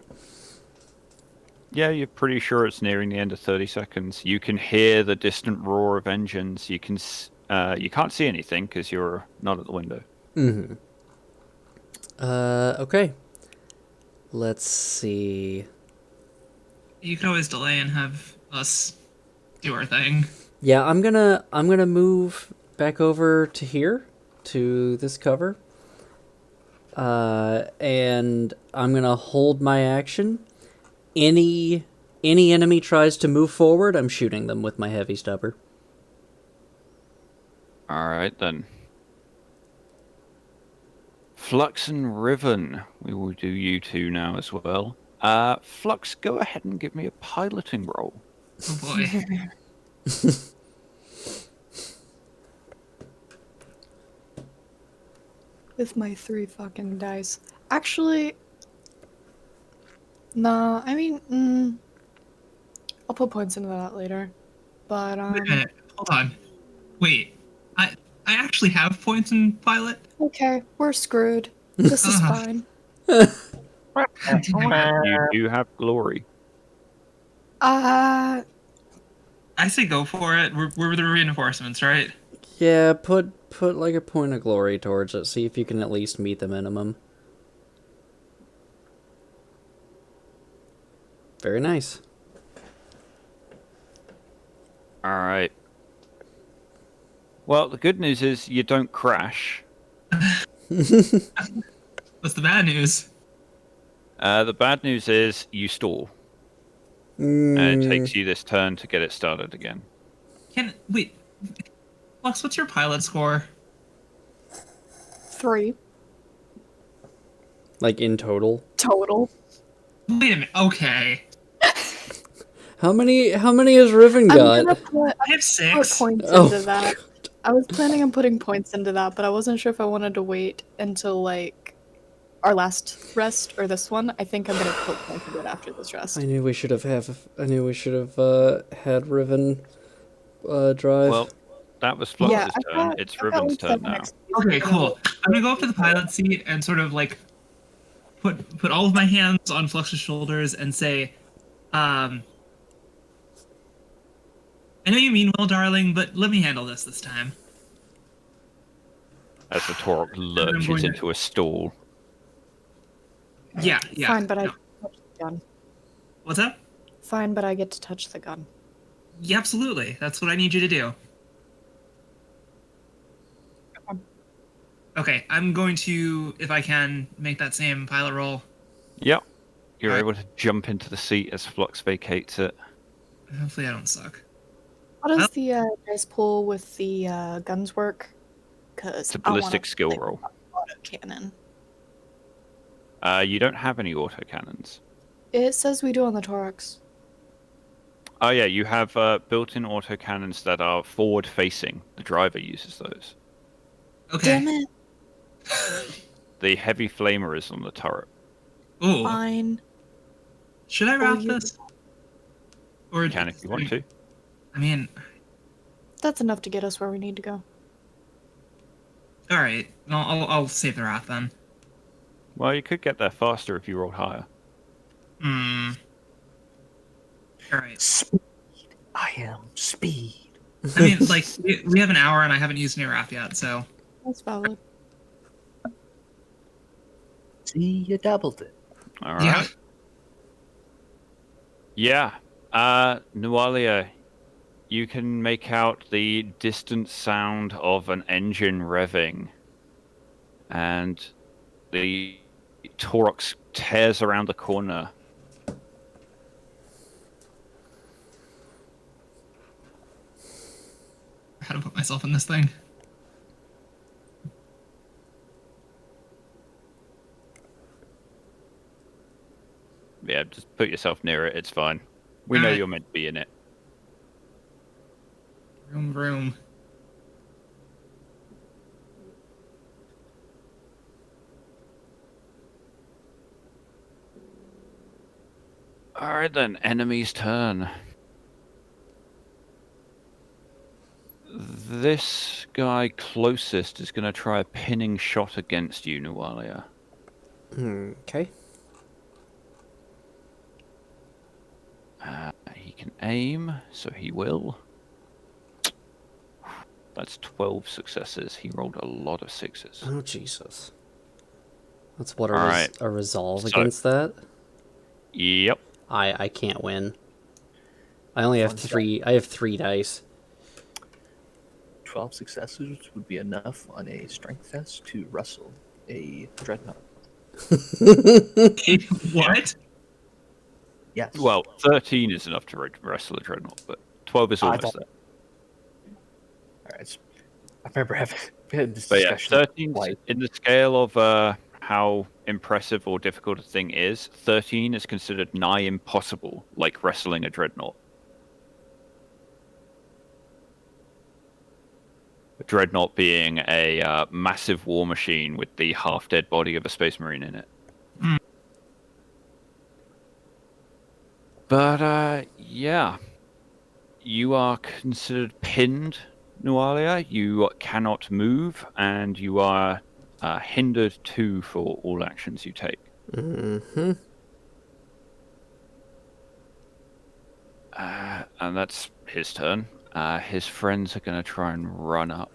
Yeah, you're pretty sure it's nearing the end of 30 seconds. You can hear the distant roar of engines. You can't see anything because you're not at the window. Mm-hmm. Okay. Let's see. you could always delay and have us do our thing. Yeah, I'm gonna move back over to here, to this cover. And I'm gonna hold my action. Any enemy tries to move forward, I'm shooting them with my heavy stubber. All right, then. Flux and Riven. We will do you two now as well. Flux, go ahead and give me a piloting roll. Oh boy. With my 3 fucking dice. Actually, nah, I mean, I'll put points into that later. But, Wait a minute. Hold on. Wait. I actually have points in pilot? okay, we're screwed. This is fine. You do have glory. Uh, I say go for it. We're the reinforcements, right? Yeah, put like a point of glory towards it. See if you can at least meet the minimum. Very nice. All right. Well, the good news is you don't crash. What's the bad news? The bad news is you stall, and it takes you this turn to get it started again. Wait, Lux, what's your pilot score? 3 Like in total. total. Wait a minute. Okay, How many has Riven I'm got? gonna put I have put 6. points Oh, into that. I was planning on putting points into that, but I wasn't sure if I wanted to wait until like our last rest or this one. I think I'm gonna put points into it after this rest. I knew we should have had Riven drive. Well, that was Yeah, Flux's I've turn. got, It's I've got Riven's like turn 7 now. XPs. Okay, I'm cool. gonna I'm gonna go up to the pilot seat and sort of like put all of my hands on Flux's shoulders and say, I know you mean well, darling, but let me handle this time. As the Torok I'm lurches going to- into a stall. Yeah. Fine, but I no. touch the gun. What's up? Fine, but I get to touch the gun. Yeah, absolutely. That's what I need you to do. Okay, I'm going to, if I can, make that same pilot roll. Yep. You're Alright. able to jump into the seat as Flux vacates it. Hopefully I don't suck. How does the dice pool with the guns work? Because It's a ballistic skill roll. Autocannon. You don't have any autocannons. It says we do on the Torax. Oh yeah, you have built-in autocannons that are forward-facing. The driver uses those. Okay. Damn it. The heavy flamer is on the turret. Ooh. Fine. Should I wrap this? Or You can if you want to. I mean, That's enough to get us where we need to go. all right. I'll save the wrath then. Well, you could get there faster if you rolled higher. Hmm. All right. Speed. I am speed. I mean, like we have an hour and I haven't used any wrath yet, so. That's valid. See, you doubled it. All right. Yeah. Nualia, you can make out the distant sound of an engine revving, and the Taurox tears around the corner. How to put myself in this thing? Yeah, just put yourself near it. It's fine. We know Alright. you're meant to be in it. Vroom. All right then, enemy's turn. This guy closest is going to try a pinning shot against you, Nualia. Okay. He can aim, so he will. That's 12 successes. He rolled a lot of sixes. Oh Jesus. That's what Alright. a resolve So- against that. Yep. I can't win. I only have Fun stuff. three. I have 3 dice. 12 successes would be enough on a strength test to wrestle a dreadnought. What? Yes. Well, 13 is enough to wrestle a dreadnought, but 12 is I almost thought- there. All right. I remember having had this But yeah, discussion. 13 like, in the scale of how impressive or difficult a thing is. 13 is considered nigh impossible, like wrestling a dreadnought. A dreadnought being a massive war machine with the half-dead body of a space marine in it. Mm. But yeah, you are considered pinned, Nualia. You cannot move, and you are hindered too for all actions you take. Mm-hmm. And that's his turn. His friends are going to try and run up.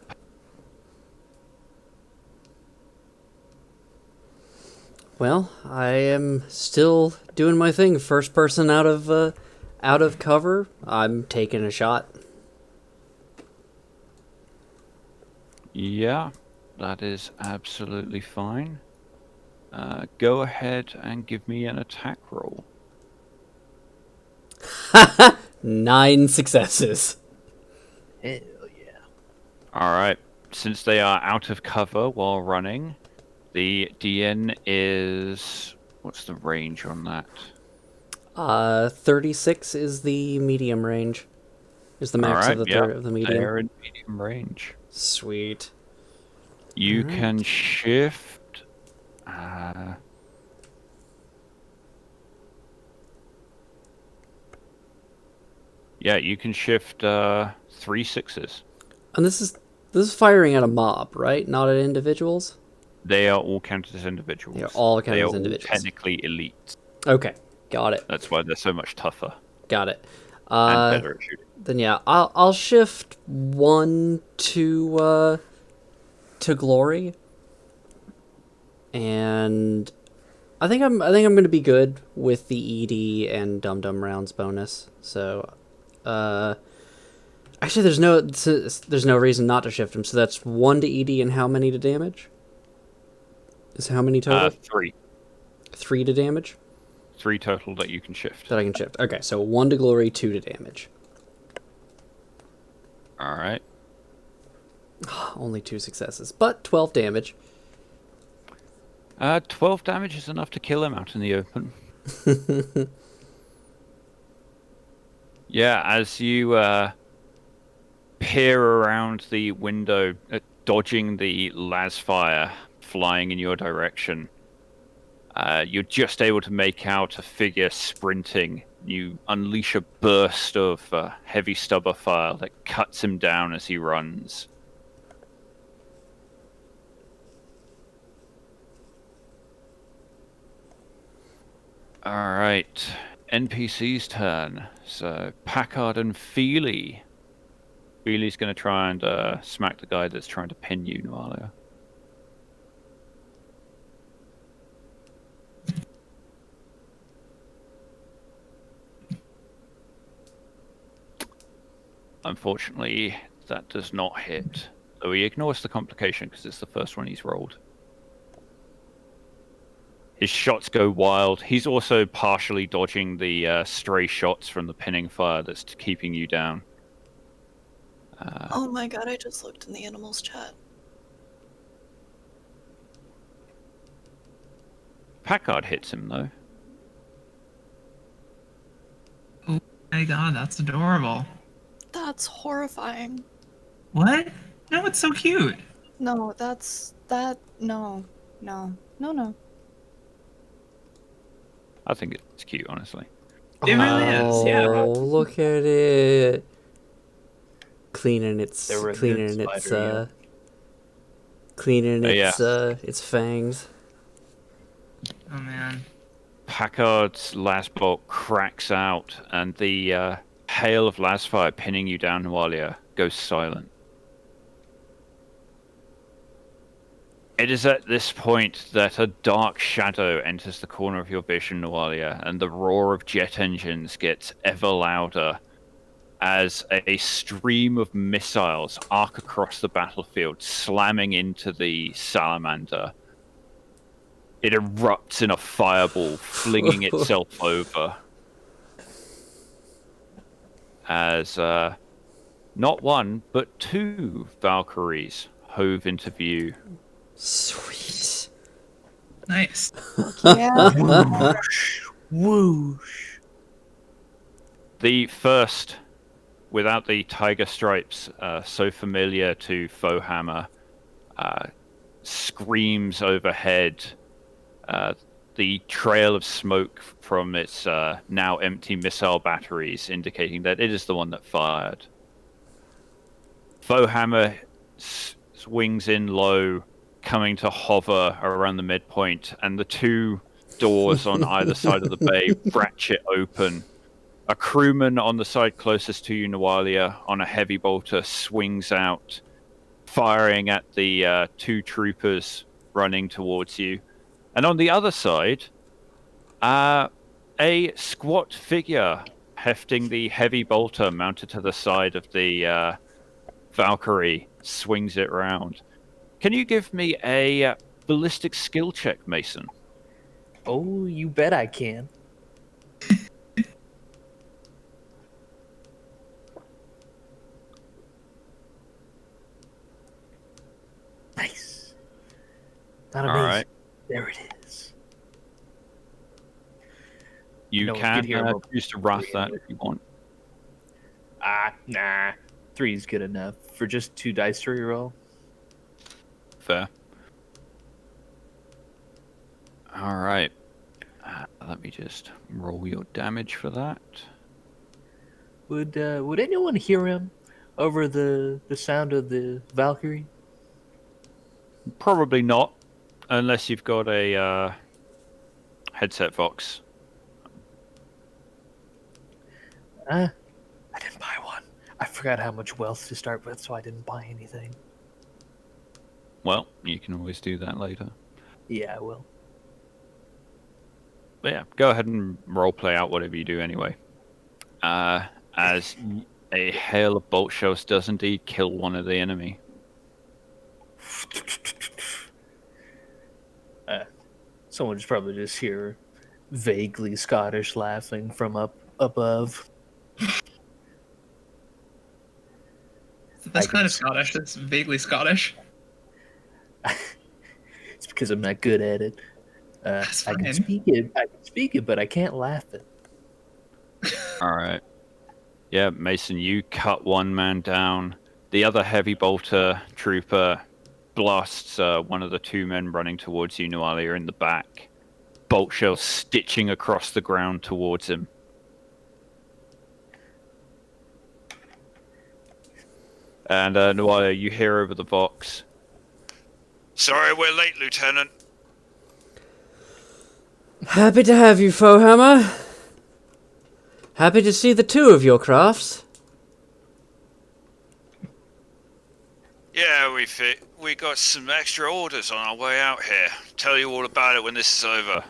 Well, I am still doing my thing. First person out of cover. I'm taking a shot. Yeah, that is absolutely fine. Go ahead and give me an attack roll. 9 successes. Hell yeah. All right. Since they are out of cover while running, the DN is... What's the range on that? 36 is the medium range. Is the All max right, of the yeah, third of the medium. they're in medium range. Sweet. You Alright. can shift... yeah, you can shift 3 6s. And this is firing at a mob, right? Not at individuals? They are all counted as individuals. They are all counted They are as all individuals. technically elite. Okay. Got it. That's why they're so much tougher Got it. and better at shooting. Then yeah, I'll shift 1 to glory. And I think I'm going to be good with the ED and Dum Dum rounds bonus. So actually there's no reason not to shift them. So that's 1 to ED and how many to damage? Is how many total? 3. 3 to damage 3 total that you can shift. that I can shift. Okay, so 1 to glory, 2 to damage. All right. Only 2 successes, but 12 damage. 12 damage is enough to kill him out in the open. Yeah, as you peer around the window, dodging the las fire flying in your direction, you're just able to make out a figure sprinting. You unleash a burst of heavy stubber fire that cuts him down as he runs. All right, NPC's turn. So Packard and Feely. Feely's going to try and smack the guy that's trying to pin you, Nualia. Unfortunately, that does not hit. So he ignores the complication because it's the first one he's rolled. His shots go wild. He's also partially dodging the stray shots from the pinning fire that's keeping you down. Oh my god, I just looked in the animals chat. Packard hits him, though. Oh my god, that's adorable. That's horrifying. What? No, it's so cute. No, no. I think it's cute, honestly. It really is, yeah. Oh, look at it. Cleaning its They were a good spider, its fangs. Oh man. Packard's las bolt cracks out, and the hail of las fire pinning you down, Nualia, goes silent. It is at this point that a dark shadow enters the corner of your vision, Nualia, and the roar of jet engines gets ever louder as a stream of missiles arc across the battlefield, slamming into the salamander. It erupts in a fireball, flinging itself over. As not 1, but 2 Valkyries hove into view. Sweet. Nice. Yeah. Whoosh. The first, without the tiger stripes, so familiar to Foehammer, screams overhead. The trail of smoke from its now empty missile batteries indicating that it is the one that fired. Foehammer swings in low, coming to hover around the midpoint, and the 2 doors on either side of the bay ratchet open. A crewman on the side closest to you, Nualia, on a heavy bolter, swings out, firing at the 2 troopers running towards you. And on the other side, a squat figure hefting the heavy bolter mounted to the side of the Valkyrie swings it round. Can you give me a ballistic skill check, Mason? Oh, you bet I can. Nice. Not All amazing. right. There it is. You No, it's can good here, Rob. choose to wrath that if you want. Nah. 3 is good enough for just 2 dice to reroll. Fair. All right. Let me just roll your damage for that. Would anyone hear him over the sound of the Valkyrie? Probably not, unless you've got a headset Vox. I didn't buy one. I forgot how much wealth to start with, so I didn't buy anything. Well, you can always do that later. Yeah, I will. But yeah, go ahead and roleplay out whatever you do anyway. As a hail of bolt shells does indeed kill one of the enemy. Someone's probably just here vaguely Scottish laughing from up above. That's I kind of can- Scottish. It's vaguely Scottish. It's because I'm not good at it. That's I can fine. speak it. I can speak it, but I can't laugh it. All right. Yeah, Mason, you cut one man down. The other heavy bolter trooper blasts one of the 2 men running towards you, Nualia, in the back. Bolt shell stitching across the ground towards him. And Nualia, you hear over the Vox. Sorry we're late, Lieutenant. Happy to have you, Foehammer. Happy to see the 2 of your crafts. Yeah, we got some extra orders on our way out here. Tell you all about it when this is over.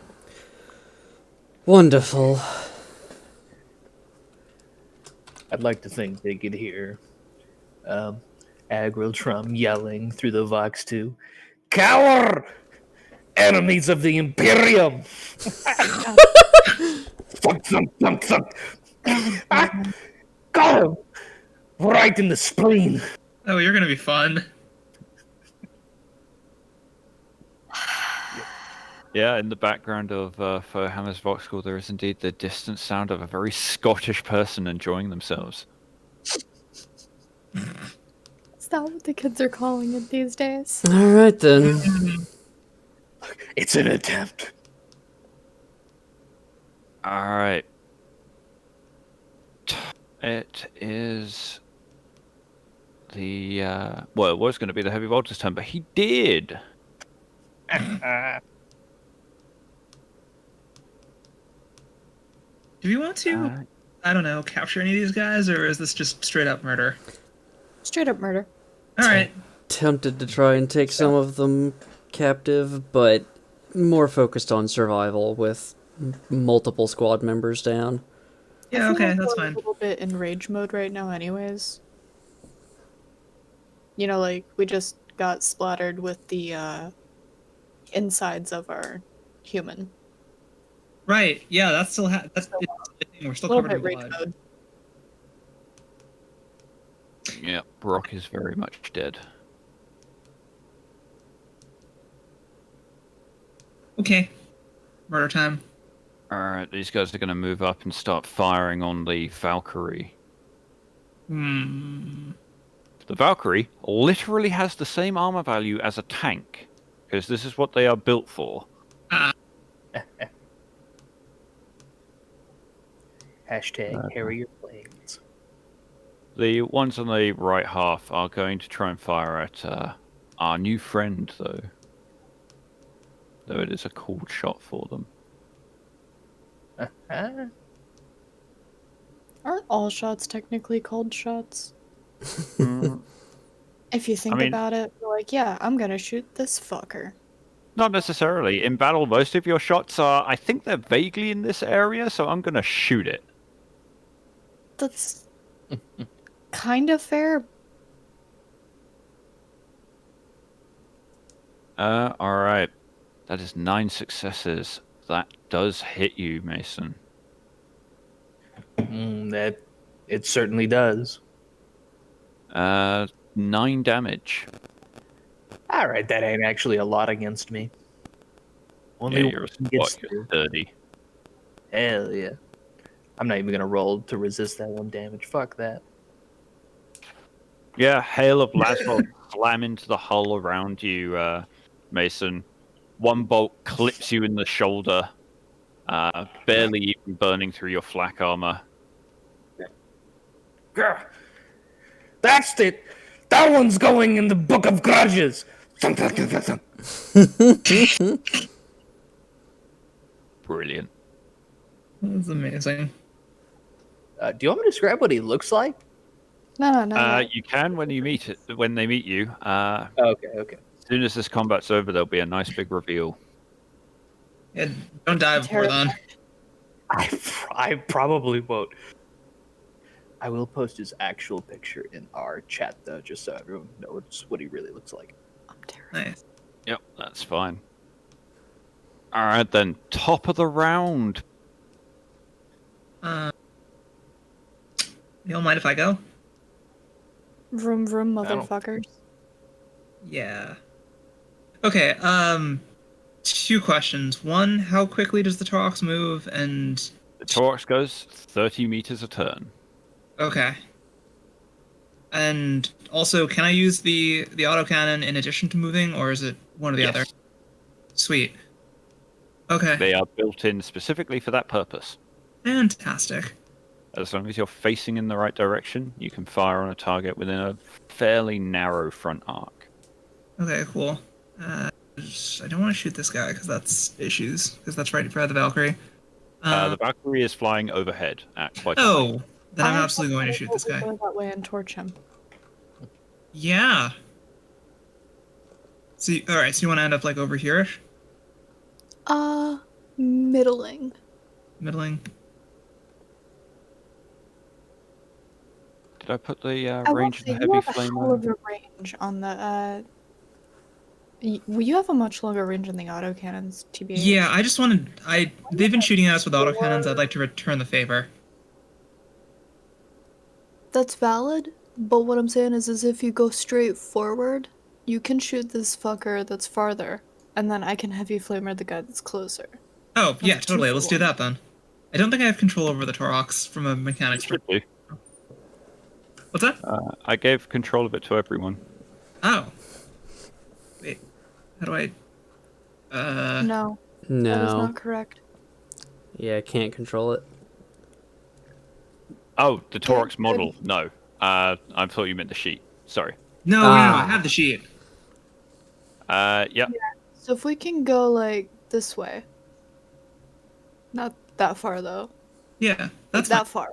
Wonderful. I'd like to think they could hear Agrotrum yelling through the Vox too. Cower! Enemies of the Imperium! Thunk, thunk, thunk, thunk. Got him! Right in the spleen. Oh, you're gonna be fun. Yeah, in the background of Foehammer's Vox call, there is indeed the distant sound of a very Scottish person enjoying themselves. Is that what the kids are calling it these days? Alright then. It's an attempt. Alright. It is the, well, it was going to be the heavy bolter's turn, but he did. Do we want to, I don't know, capture any of these guys, or is this just straight up murder? Straight up murder. All right. Tempted to try and take some of them captive, but more focused on survival with multiple squad members down. Yeah, I feel okay, like that's we're fine. a little bit in rage mode right now, anyways. You know, like we just got splattered with the insides of our human. Right. Yeah, that's still that's the thing. We're A still little covered bit in rage blood. mode. Yeah, Brock is very much dead. Okay. Murder time. Alright, these guys are going to move up and start firing on the Valkyrie. Hmm. The Valkyrie literally has the same armor value as a tank, because this is what they are built for. Hashtag Harrier planes. The ones on the right half are going to try and fire at our new friend, though. Though it is a cold shot for them. Aren't all shots technically cold shots? Mm, If you think mean- about it, you're like, yeah, I'm gonna shoot this fucker. Not necessarily. In battle, most of your shots are, I think they're vaguely in this area, so I'm going to shoot it. That's kind of fair. All right. That is 9 successes. That does hit you, Mason. That it certainly does. 9 damage. All right, that ain't actually a lot against me. Only Yeah, you're one gets you're through. 30. Hell yeah. I'm not even gonna roll to resist that 1 damage. Fuck that. Yeah, hail of Laswell slam into the hull around you, Mason. One bolt clips you in the shoulder, barely even burning through your flak armor. Grr. That's it. That one's going in the book of grudges. Thump, thump, thump, thump, thump. Brilliant. That's amazing. Do you want me to describe what he looks like? No. You can when they meet you. Okay. As soon as this combat's over, there'll be a nice big reveal. Yeah, don't die before then. I probably won't. I will post his actual picture in our chat, though, just so everyone knows what he really looks like. I'm terrified. Nice. Yep, that's fine. All right, then. Top of the round. You don't mind if I go? Vroom vroom, I don't- motherfuckers. Yeah. Okay, 2 questions. One, how quickly does the Torox move? And The Torx goes 30 meters a turn. okay. And also, can I use the autocannon in addition to moving, or is it one or the other? Yes, Sweet. Okay. they are built in specifically for that purpose. Fantastic. As long as you're facing in the right direction, you can fire on a target within a fairly narrow front arc. Okay, cool. I don't want to shoot this guy because that's issues. Because that's right for the Valkyrie. The Valkyrie is flying overhead at quite a height. Oh, then I'm absolutely going to shoot this guy. Go that way and torch him. Yeah. So, all right. So you want to end up like over here-ish? Middling. Middling. Did I put the I will range of say, the you heavy have a flame hell on? of a range on the, you have a much longer range on the autocannons, TBH. Yeah, I just wanted. They've been shooting at us with autocannons. I'd like to return the favor. That's valid, but what I'm saying is if you go straight forward, you can shoot this fucker that's farther, and then I can heavy flamer the guy that's closer. Oh yeah, That's totally. 2 for Let's do 1. that then. I don't think I have control over the Torox from a mechanics Should perspective. do. What's that? I gave control of it to everyone. Oh. Wait. How do I? No, that is No. not correct. Yeah, I can't control it. Oh, the Torx Good. model. No. I thought you meant the sheet. Sorry. No, Ah. I have the sheet. Yeah. So if we can go, like, this way. Not that far, though. Yeah, that's that fine. far.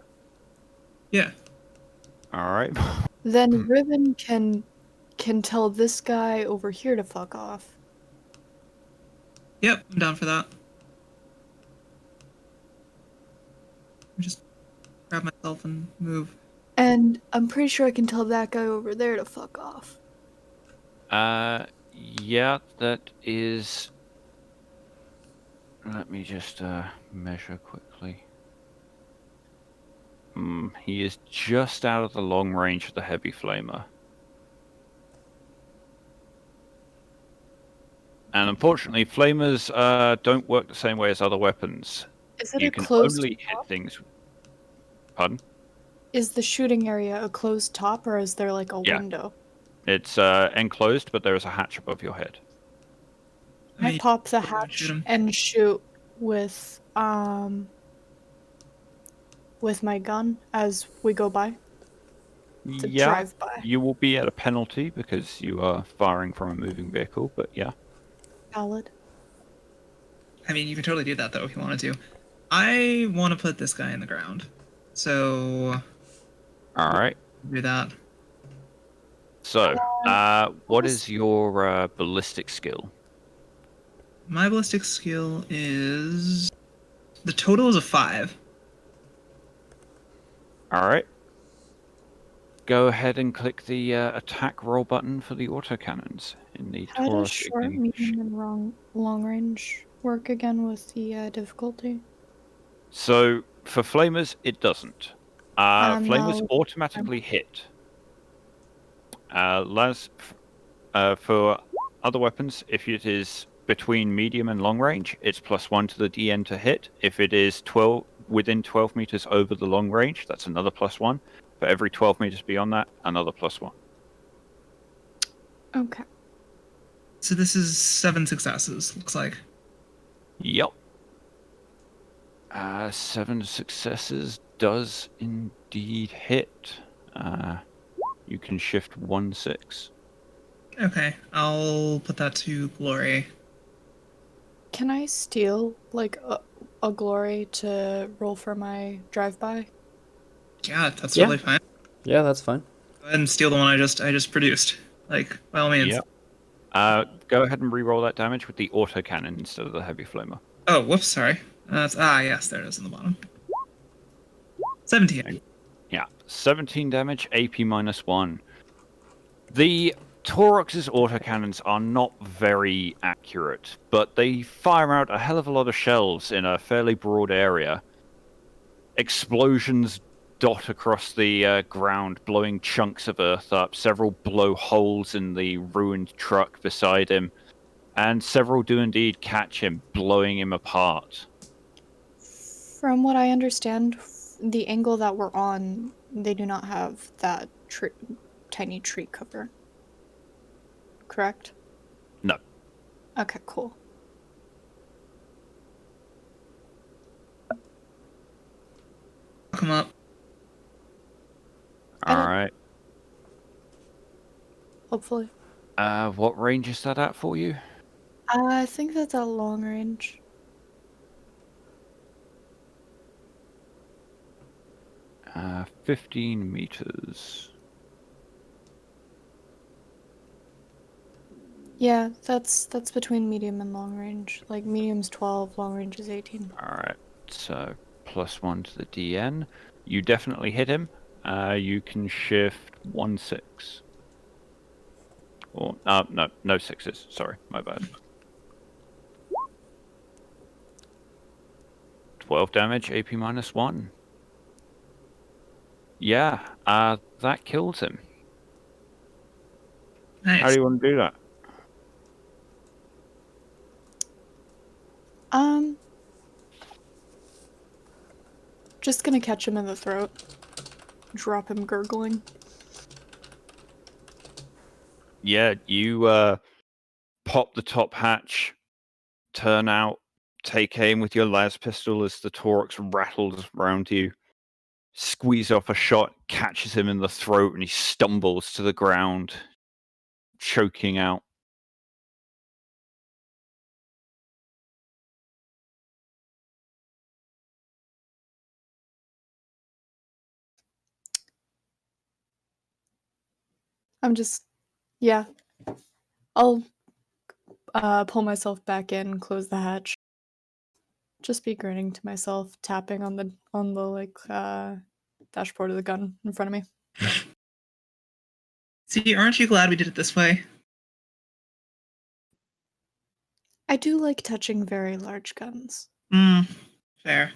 Yeah. All right. Then Riven can tell this guy over here to fuck off. Yep, I'm down for that. Just grab myself and move. And I'm pretty sure I can tell that guy over there to fuck off. Yeah, that is. Let me just measure quickly. He is just out of the long range of the heavy flamer. And unfortunately, flamers don't work the same way as other weapons. Is it You a can closed only hit top? things. Pardon? Is the shooting area a closed top, or is there, like, a Yeah. window? It's enclosed, but there is a hatch above your head. I mean, pop the shoot hatch him. and shoot with my gun as we go by. To Yeah, drive by. you will be at a penalty because you are firing from a moving vehicle, but yeah. Valid. I mean, you can totally do that though if you wanted to. I want to put this guy in the ground, so All right. do that. So, what is your ballistic skill? My ballistic skill is the total is a 5. All right. Go ahead and click the attack roll button for the autocannons. in the How does Taurus short, ignition. medium, and long range work again with the difficulty? So for flamers, it doesn't. Flamers Now automatically hit. For other weapons, if it is between medium and long range, it's +1 to the DN to hit. If it is within 12 meters over the long range, that's another +1. For every 12 meters beyond that, another +1. okay. So this is 7 successes, looks like. Yep. 7 successes does indeed hit. You can shift 1/6. Okay, I'll put that to glory. Can I steal like a glory to roll for my drive-by? Yeah, that's Yeah. totally fine. Yeah, that's fine. Go ahead and steal the one I just produced. Like, by all means. Yep. Go ahead and re-roll that damage with the autocannon instead of the heavy flamer. Oh, whoops, sorry. Yes, there it is in the bottom. 17. Yeah, 17 damage, AP -1. The Taurox's autocannons are not very accurate, but they fire out a hell of a lot of shells in a fairly broad area. Explosions dot across the ground, blowing chunks of earth up. Several blow holes in the ruined truck beside him, and several do indeed catch him, blowing him apart. From what I understand, the angle that we're on, they do not have that tiny tree cover. Correct? No. Okay, cool. Come up. I don't- Alright. Hopefully. What range is that at for you? I think that's at long range. Uh, 15 meters. Yeah, that's between medium and long range. Like medium's 12, long range is 18. Alright, so +1 to the DN. You definitely hit him. You can shift 1/6. Or, no sixes. Sorry, my bad. 12 damage, AP -1. Yeah, that kills him. Nice. How do you want to do that? Just gonna catch him in the throat. Drop him gurgling. Yeah, you pop the top hatch, turn out, take aim with your las pistol as the Taurox rattles around you, squeeze off a shot, catches him in the throat, and he stumbles to the ground, choking out. I'm just, yeah. I'll pull myself back in, close the hatch. Just be grinning to myself, tapping on the like dashboard of the gun in front of me. See, aren't you glad we did it this way? I do like touching very large guns. Fair.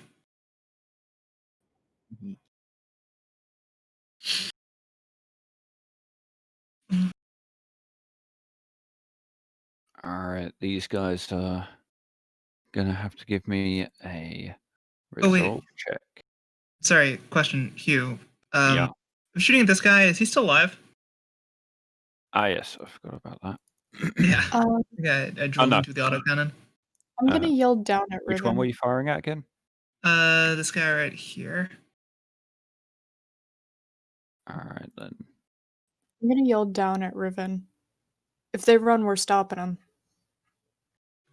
Alright, these guys are gonna have to give me a Oh, wait. resolve check. Sorry, question, Hugh. Yeah. I'm shooting at this guy. Is he still alive? Ah, yes, I forgot about that. Yeah. Um, I drove no. him to the autocannon. I'm gonna yell down at Which one Riven. were you firing at again? This guy right here. Alright, then. I'm gonna yell down at Riven. If they run, we're stopping them.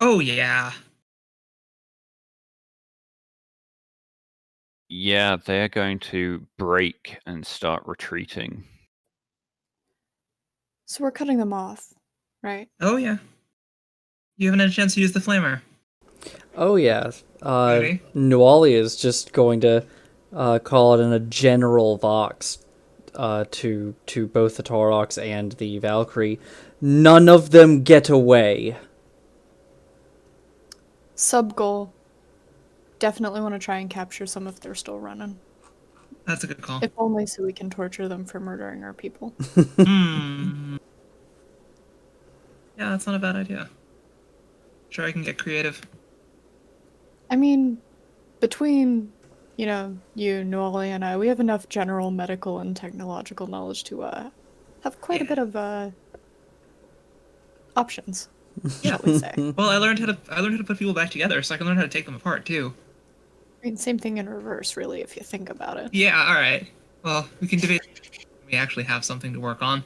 Oh, yeah. Yeah, they're going to break and start retreating. So we're cutting them off, right? Oh, yeah. You haven't had a chance to use the flamer. Oh yeah. Ready? Nuali is just going to call it in a general vox to both the Taurox and the Valkyrie none of them get away. Sub goal. Definitely want to try and capture some if they're still running. That's a good call. If only so we can torture them for murdering our people. Hmm. Yeah, that's not a bad idea. Sure, I can get creative. I mean, between, you, Noali, and I, we have enough general medical and technological knowledge to have quite a bit of options, shall we say. Well, I learned how to put people back together, so I can learn how to take them apart too. I mean, same thing in reverse, really, if you think about it. Yeah, all right. Well, we can debate. We actually have something to work on.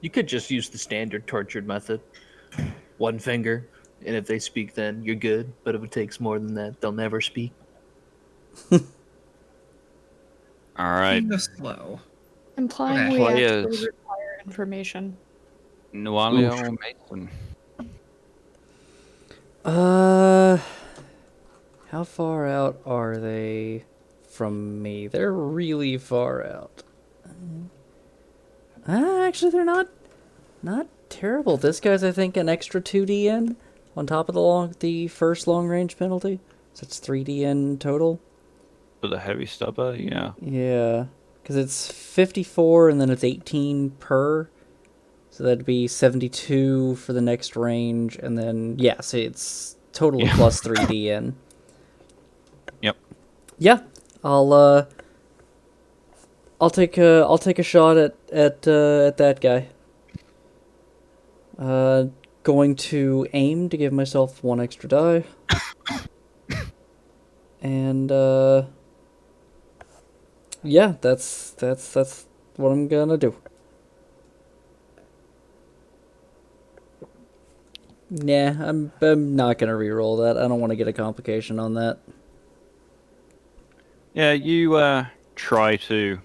You could just use the standard tortured method. One finger, and if they speak, then you're good. But if it takes more than that, they'll never speak. All right, Go slow. Implying Okay. we Players. actually require information. Nualia Oof. or Mason? How far out are they from me? They're really far out. Actually, they're not terrible. This guy's, I think, an extra 2D in on top of the first long range penalty. So it's 3D in total. For the heavy stubber, yeah. Yeah, because it's 54 and then it's 18 per. So that'd be 72 for the next range, and then yeah, so it's total Yeah. plus 3D in. Yep. Yeah, I'll take a shot at that guy. Going to aim to give myself one extra die. And yeah, that's what I'm gonna do. Nah, I'm not gonna re-roll that. I don't want to get a complication on that. Yeah, you try to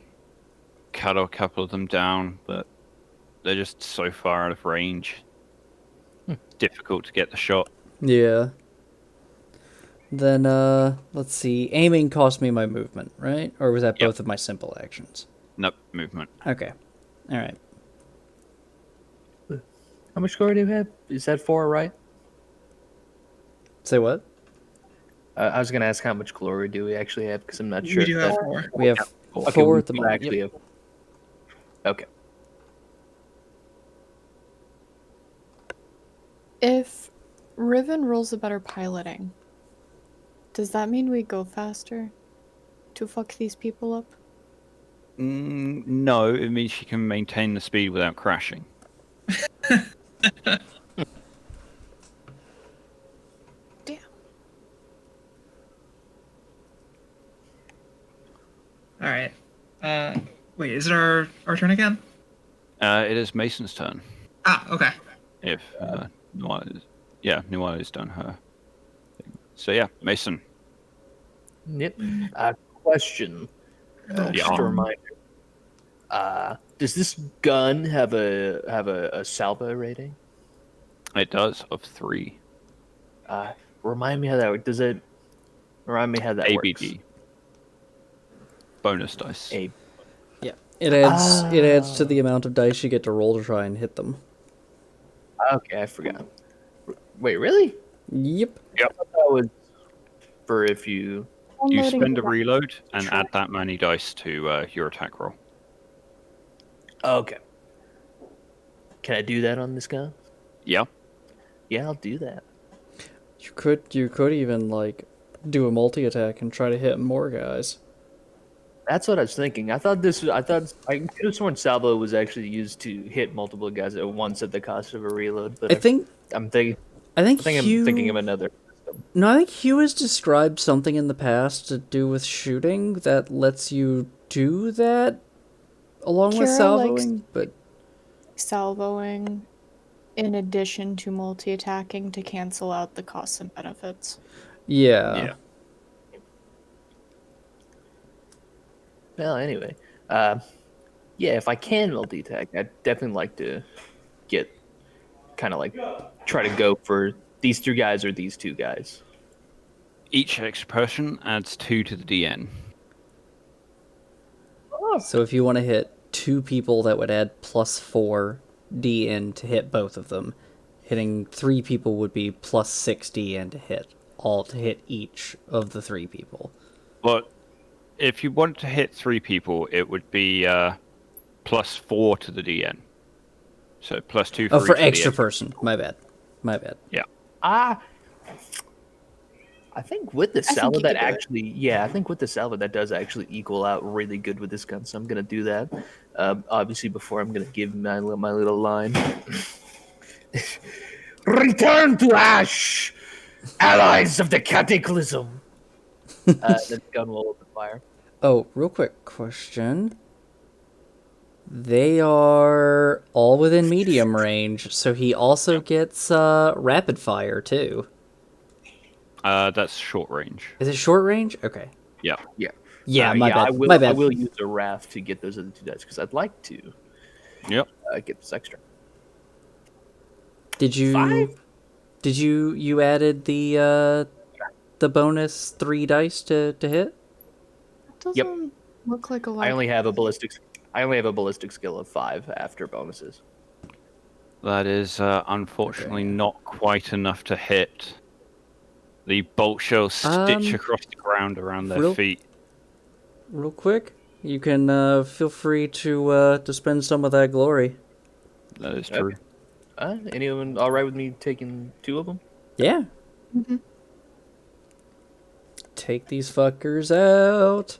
cut a couple of them down, but they're just so far out of range. Difficult to get the shot. Yeah. Then let's see. Aiming cost me my movement, right? Or was that Yep. both of my simple actions? Nope, movement. Okay. All right. How much glory do you have? Is that 4, right? Say what? I was gonna ask how much glory do we actually have because I'm not sure. We do if have that- 4. We have Okay, 4 we at the do moment. actually Yep. have. Okay. If Riven rolls a better piloting, does that mean we go faster to fuck these people up? No, it means she can maintain the speed without crashing. Damn. All right. Wait, is it our turn again? It is Mason's turn. Ah, okay. If Nualia's done her thing. So yeah, Mason. Yep. Question. Just a reminder. Does this gun have a salvo rating? It does of 3. Remind me how that works. Does it remind me how that ABD. Bonus dice. works? Yeah. It adds to the amount of dice you get to roll to try and hit them. Okay, I forgot. Wait, really? Yep. I thought that was for if you. You Downloading spend a the- reload and Try. add that many dice to your attack roll. Okay. Can I do that on this gun? Yeah. Yeah, I'll do that. You could even like do a multi attack and try to hit more guys. That's what I was thinking. I thought I could have sworn salvo was actually used to hit multiple guys at once at the cost of a reload. But I think I'm thinking I think I'm Hugh, thinking of another. No, I think Hugh has described something in the past to do with shooting that lets you do that along with Kira likes- salvoing, but salvoing in addition to multi-attacking to cancel out the costs and benefits. yeah. Well, anyway, yeah, if I can multi-attack, I'd definitely like to get kind of like try to go for these 3 guys or these 2 guys. Each extra person adds 2 to the DN. So if you want to hit 2 people, that would add +4 DN to hit both of them. Hitting 3 people would be plus 6 DN to hit, all to hit each of the 3 people. But if you wanted to hit 3 people, it would be plus 4 to the DN. So plus 2 for Oh, for each of the extra person. people. My bad. I think with the think salad you that could do it. actually, yeah, I think with the salad that does actually equal out really good with this gun. So I'm gonna do that. Obviously, before I'm gonna give my little line. Return to Ash, allies of the Cataclysm. The gun will open fire. Oh, real quick question. They are all within medium range, so he also gets rapid fire too. That's short range. Is it short range? Okay. Yeah. Yeah, my bad. I will. My bad. I will use a raft to get those other 2 dice because I'd like to Yep. get this extra. Did you 5? Did you added the bonus 3 dice to hit? That doesn't look like a lot. I only have a ballistics. I only have a ballistic skill of 5 after bonuses. That is unfortunately not quite enough to hit. The bolt shells stitch across the ground around their feet. Real quick, you can feel free to spend some of that glory. That is true. Anyone all right with me taking 2 of them? Yeah. Mhm. Take these fuckers out.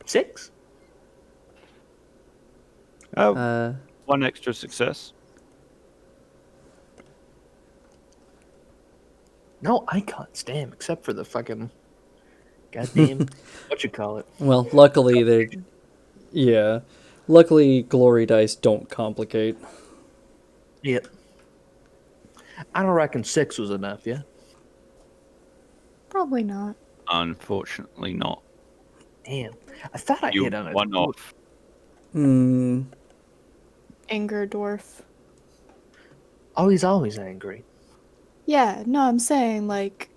6? Oh, 1 extra success. No icons, damn, except for the fucking goddamn what you call it. Well, luckily they yeah. Luckily glory dice don't complicate. Yep. I don't reckon 6 was enough, yeah? Probably not. Unfortunately not. Damn. I thought I You hit on it. 1 off. Anger dwarf. Oh, he's always angry. Yeah, no, I'm saying, like,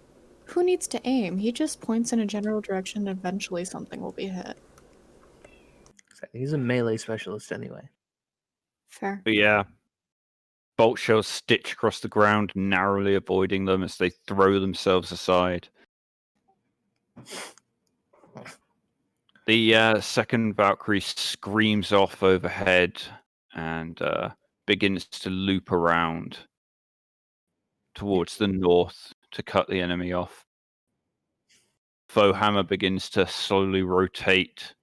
who needs to aim? He just points in a general direction and eventually something will be hit. He's a melee specialist anyway. Fair. But yeah, bolt shells stitch across the ground, narrowly avoiding them as they throw themselves aside. The second Valkyrie screams off overhead and begins to loop around towards the north to cut the enemy off. Foe hammer begins to slowly rotate,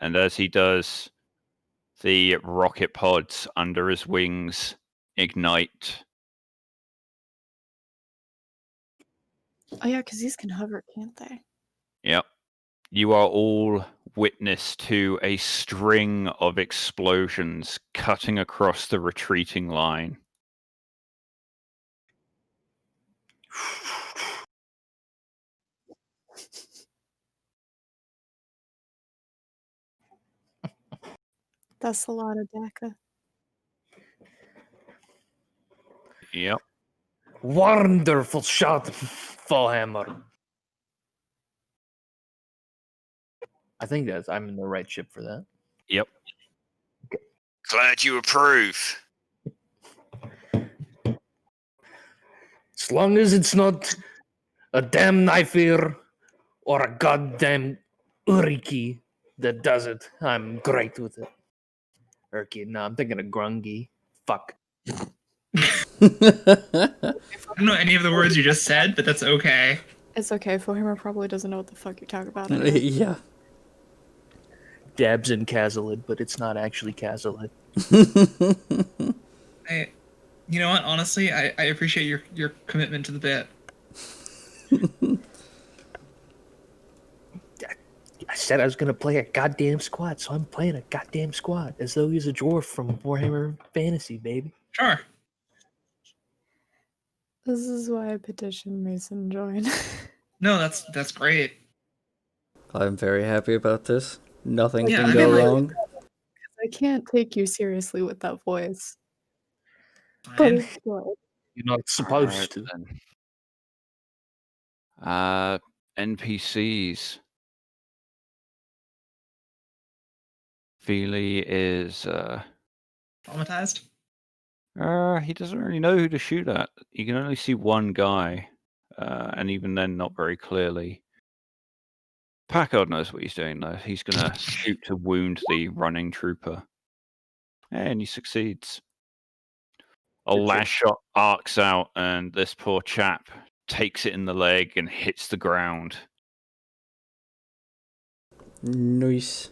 and as he does, the rocket pods under his wings ignite. Oh yeah, because these can hover, can't they? Yep. You are all witness to a string of explosions cutting across the retreating line. That's a lot of DACA. Yep. Wonderful shot, Fallhammer. I think I'm in the right ship for that. Yep. Glad you approve. As long as it's not a damn knife ear or a goddamn Uriki that does it, I'm great with it. Urki, no, I'm thinking of Grungy. Fuck. I don't know any of the words you just said, but that's okay. It's okay, Fohammer probably doesn't know what the fuck you're talking about. Anyway. Yeah. Dabs in Kazalid, but it's not actually Kazalid. You know what? Honestly, I appreciate your commitment to the bit. I said I was gonna play a goddamn squad, so I'm playing a goddamn squad as though he's a dwarf from Warhammer Fantasy, baby. Sure. This is why I petition Mason join. No, that's great. I'm very happy about this. Nothing Yeah, can I go mean, like- wrong. I can't take you seriously with that voice. But Fine. it's good. You're not supposed Alright, to. then. NPCs. Feely is Traumatized? He doesn't really know who to shoot at. You can only see one guy, and even then, not very clearly. Packard knows what he's doing, though. He's going to shoot to wound the running trooper. And he succeeds. A last shot arcs out, and this poor chap takes it in the leg and hits the ground. Nice.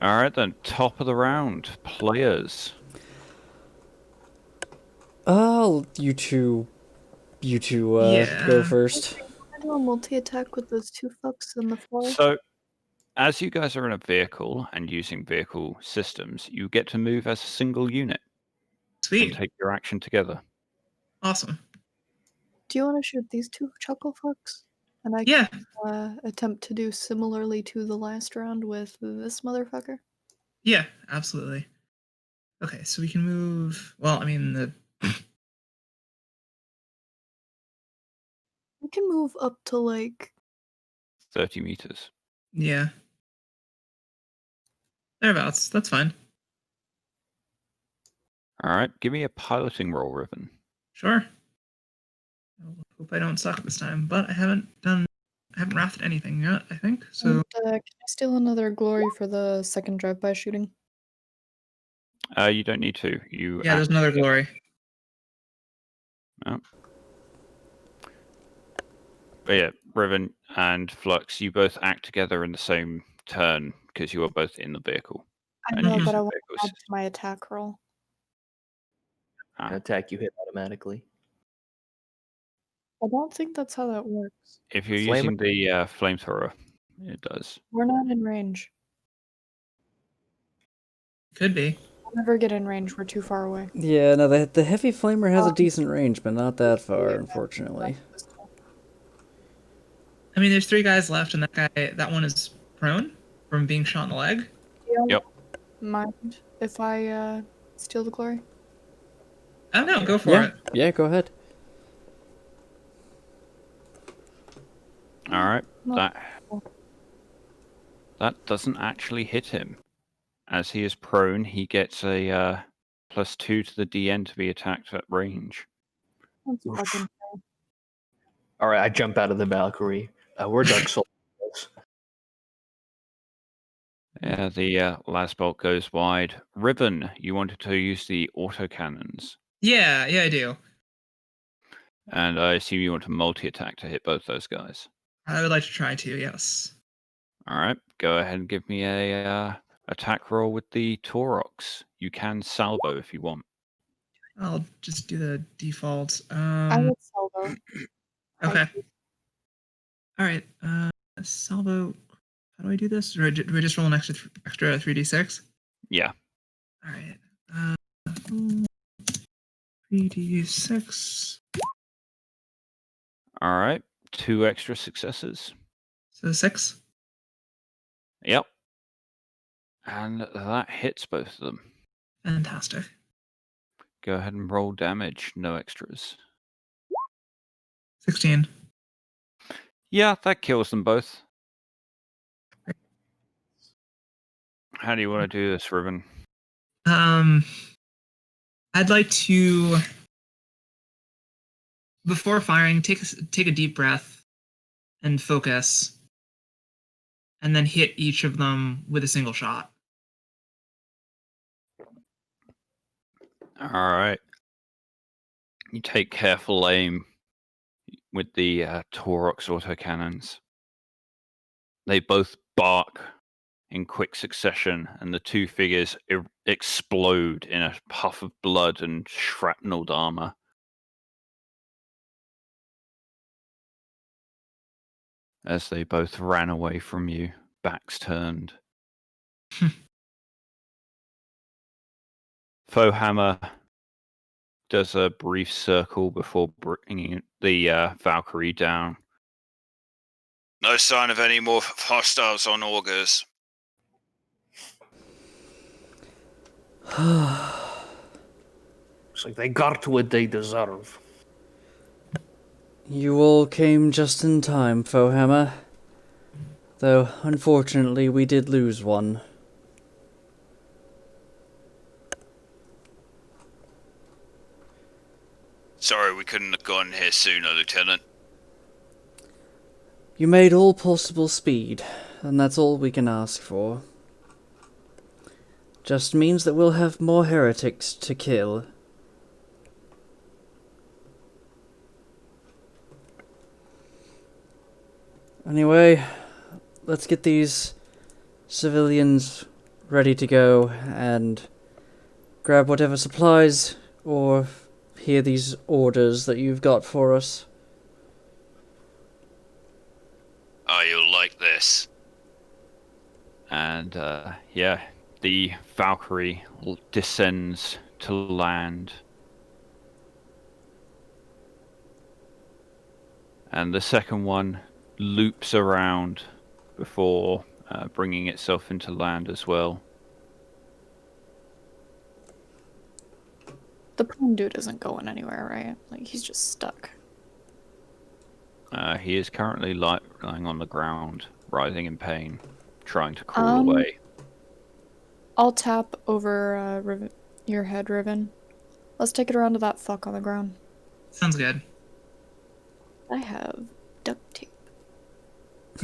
All right, then. Top of the round. Players. You two go Yeah. first. I do a multi-attack with those two fucks in the floor. So, as you guys are in a vehicle and using vehicle systems, you get to move as a single unit and Sweet. take your action together. Awesome. Do you want to shoot these two chuckle fucks? And I Yeah. can attempt to do similarly to the last round with this motherfucker. Yeah, absolutely. Okay, so we can move. Well, I mean, We can move up to like 30 meters. yeah. Thereabouts. That's fine. All right, give me a piloting roll, Riven. Sure. I hope I don't suck this time, but I haven't wrathed anything yet, I think. So And, can I steal another glory for the second drive-by shooting? You don't need to. You yeah, there's another glory. But yeah, Riven and Flux, you both act together in the same turn because you are both in the vehicle. I And know, use but the I want vehicle to add system. to my attack roll. Ah. Attack you hit automatically. I don't think that's how that works. If you're Flamer? using the flamethrower, it does. We're not in range. Could be. We'll never get in range. We're too far away. Yeah, no, the heavy flamer has a decent range, but not that far, unfortunately. I mean, there's 3 guys left, and that one is prone from being shot in the leg. Yep. Mind if I steal the glory? I don't know. Go for Yeah, it. yeah, go ahead. All right, No. that doesn't actually hit him. As he is prone, he gets a +2 to the DN to be attacked at range. That's fucking All right, I jump out of the Valkyrie. We're Dark Souls. Yeah, the last bolt goes wide. Riven, you wanted to use the autocannons, Yeah, I do. and I assume you want to multi-attack to hit both those guys. I would like to try to. Yes. All right, go ahead and give me a attack roll with the Taurox. You can salvo if you want. I'll just do the default. I would salvo. Okay. All right. Salvo. How do I do this? Or do I just roll an extra 3d6? Yeah. All right. 3d6. All right, 2 extra successes. So 6. Yep. And that hits both of them. Fantastic. Go ahead and roll damage, no extras. 16. Yeah, that kills them both. How do you want to do this, Riven? I'd like to, before firing, take a deep breath and focus, and then hit each of them with a single shot. All right. You take careful aim with the Taurox autocannons. They both bark in quick succession, and the 2 figures explode in a puff of blood and shrapnelled armor. As they both ran away from you, backs turned. Foehammer does a brief circle before bringing the Valkyrie down. No sign of any more hostiles on augurs. It's like they got what they deserve. You all came just in time, Foehammer. Though, unfortunately, we did lose one. Sorry we couldn't have gone here sooner, Lieutenant. You made all possible speed, and that's all we can ask for. Just means that we'll have more heretics to kill. Anyway, let's get these civilians ready to go and grab whatever supplies or hear these orders that you've got for us. Oh, you'll like this. And yeah, the Valkyrie descends to land. And the second one loops around before bringing itself into land as well. The prone dude isn't going anywhere, right? Like, he's just stuck. He is currently lying on the ground, writhing in pain, trying to crawl away. I'll tap over your head, Riven. Let's take it around to that fuck on the ground. Sounds good. I have duct tape.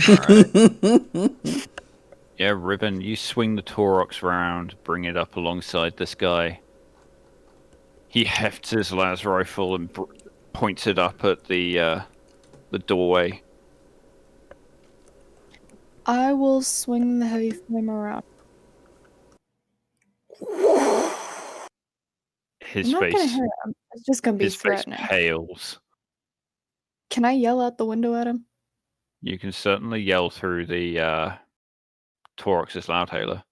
Alright. Yeah, Ribbon, you swing the Taurox round, bring it up alongside this guy. He hefts his las rifle and points it up at the doorway. I will swing the heavy flame around. His I'm not face, gonna hit him. It's just gonna be his face threatening. pales. Can I yell out the window at him? You can certainly yell through the Taurox's loudhailer.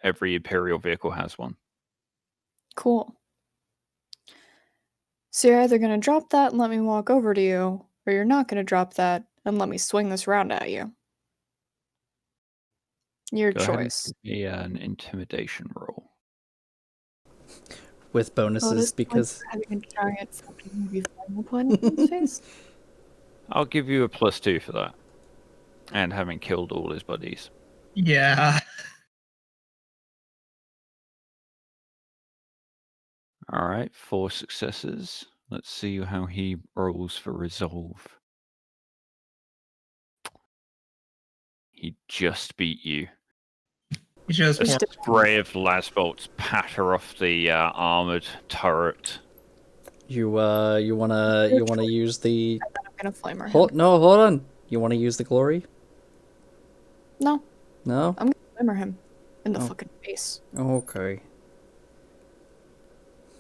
Every Imperial vehicle has one. Cool. So you're either gonna drop that and let me walk over to you, or you're not gonna drop that and let me swing this round at you. Your Go ahead and choice. give me an intimidation roll. With bonuses, because... having a giant fucking movie flame point in his face. I'll give you a +2 for that. And having killed all his buddies. Yeah. Alright, 4 successes. Let's see how he rolls for resolve. He just beat you. You chose A four. spray of las bolts patter off the armored turret. You wanna use the... I'm gonna flamer him. Hold on. You wanna use the glory? No, No? I'm gonna flamer him in the Oh. fucking face. Okay.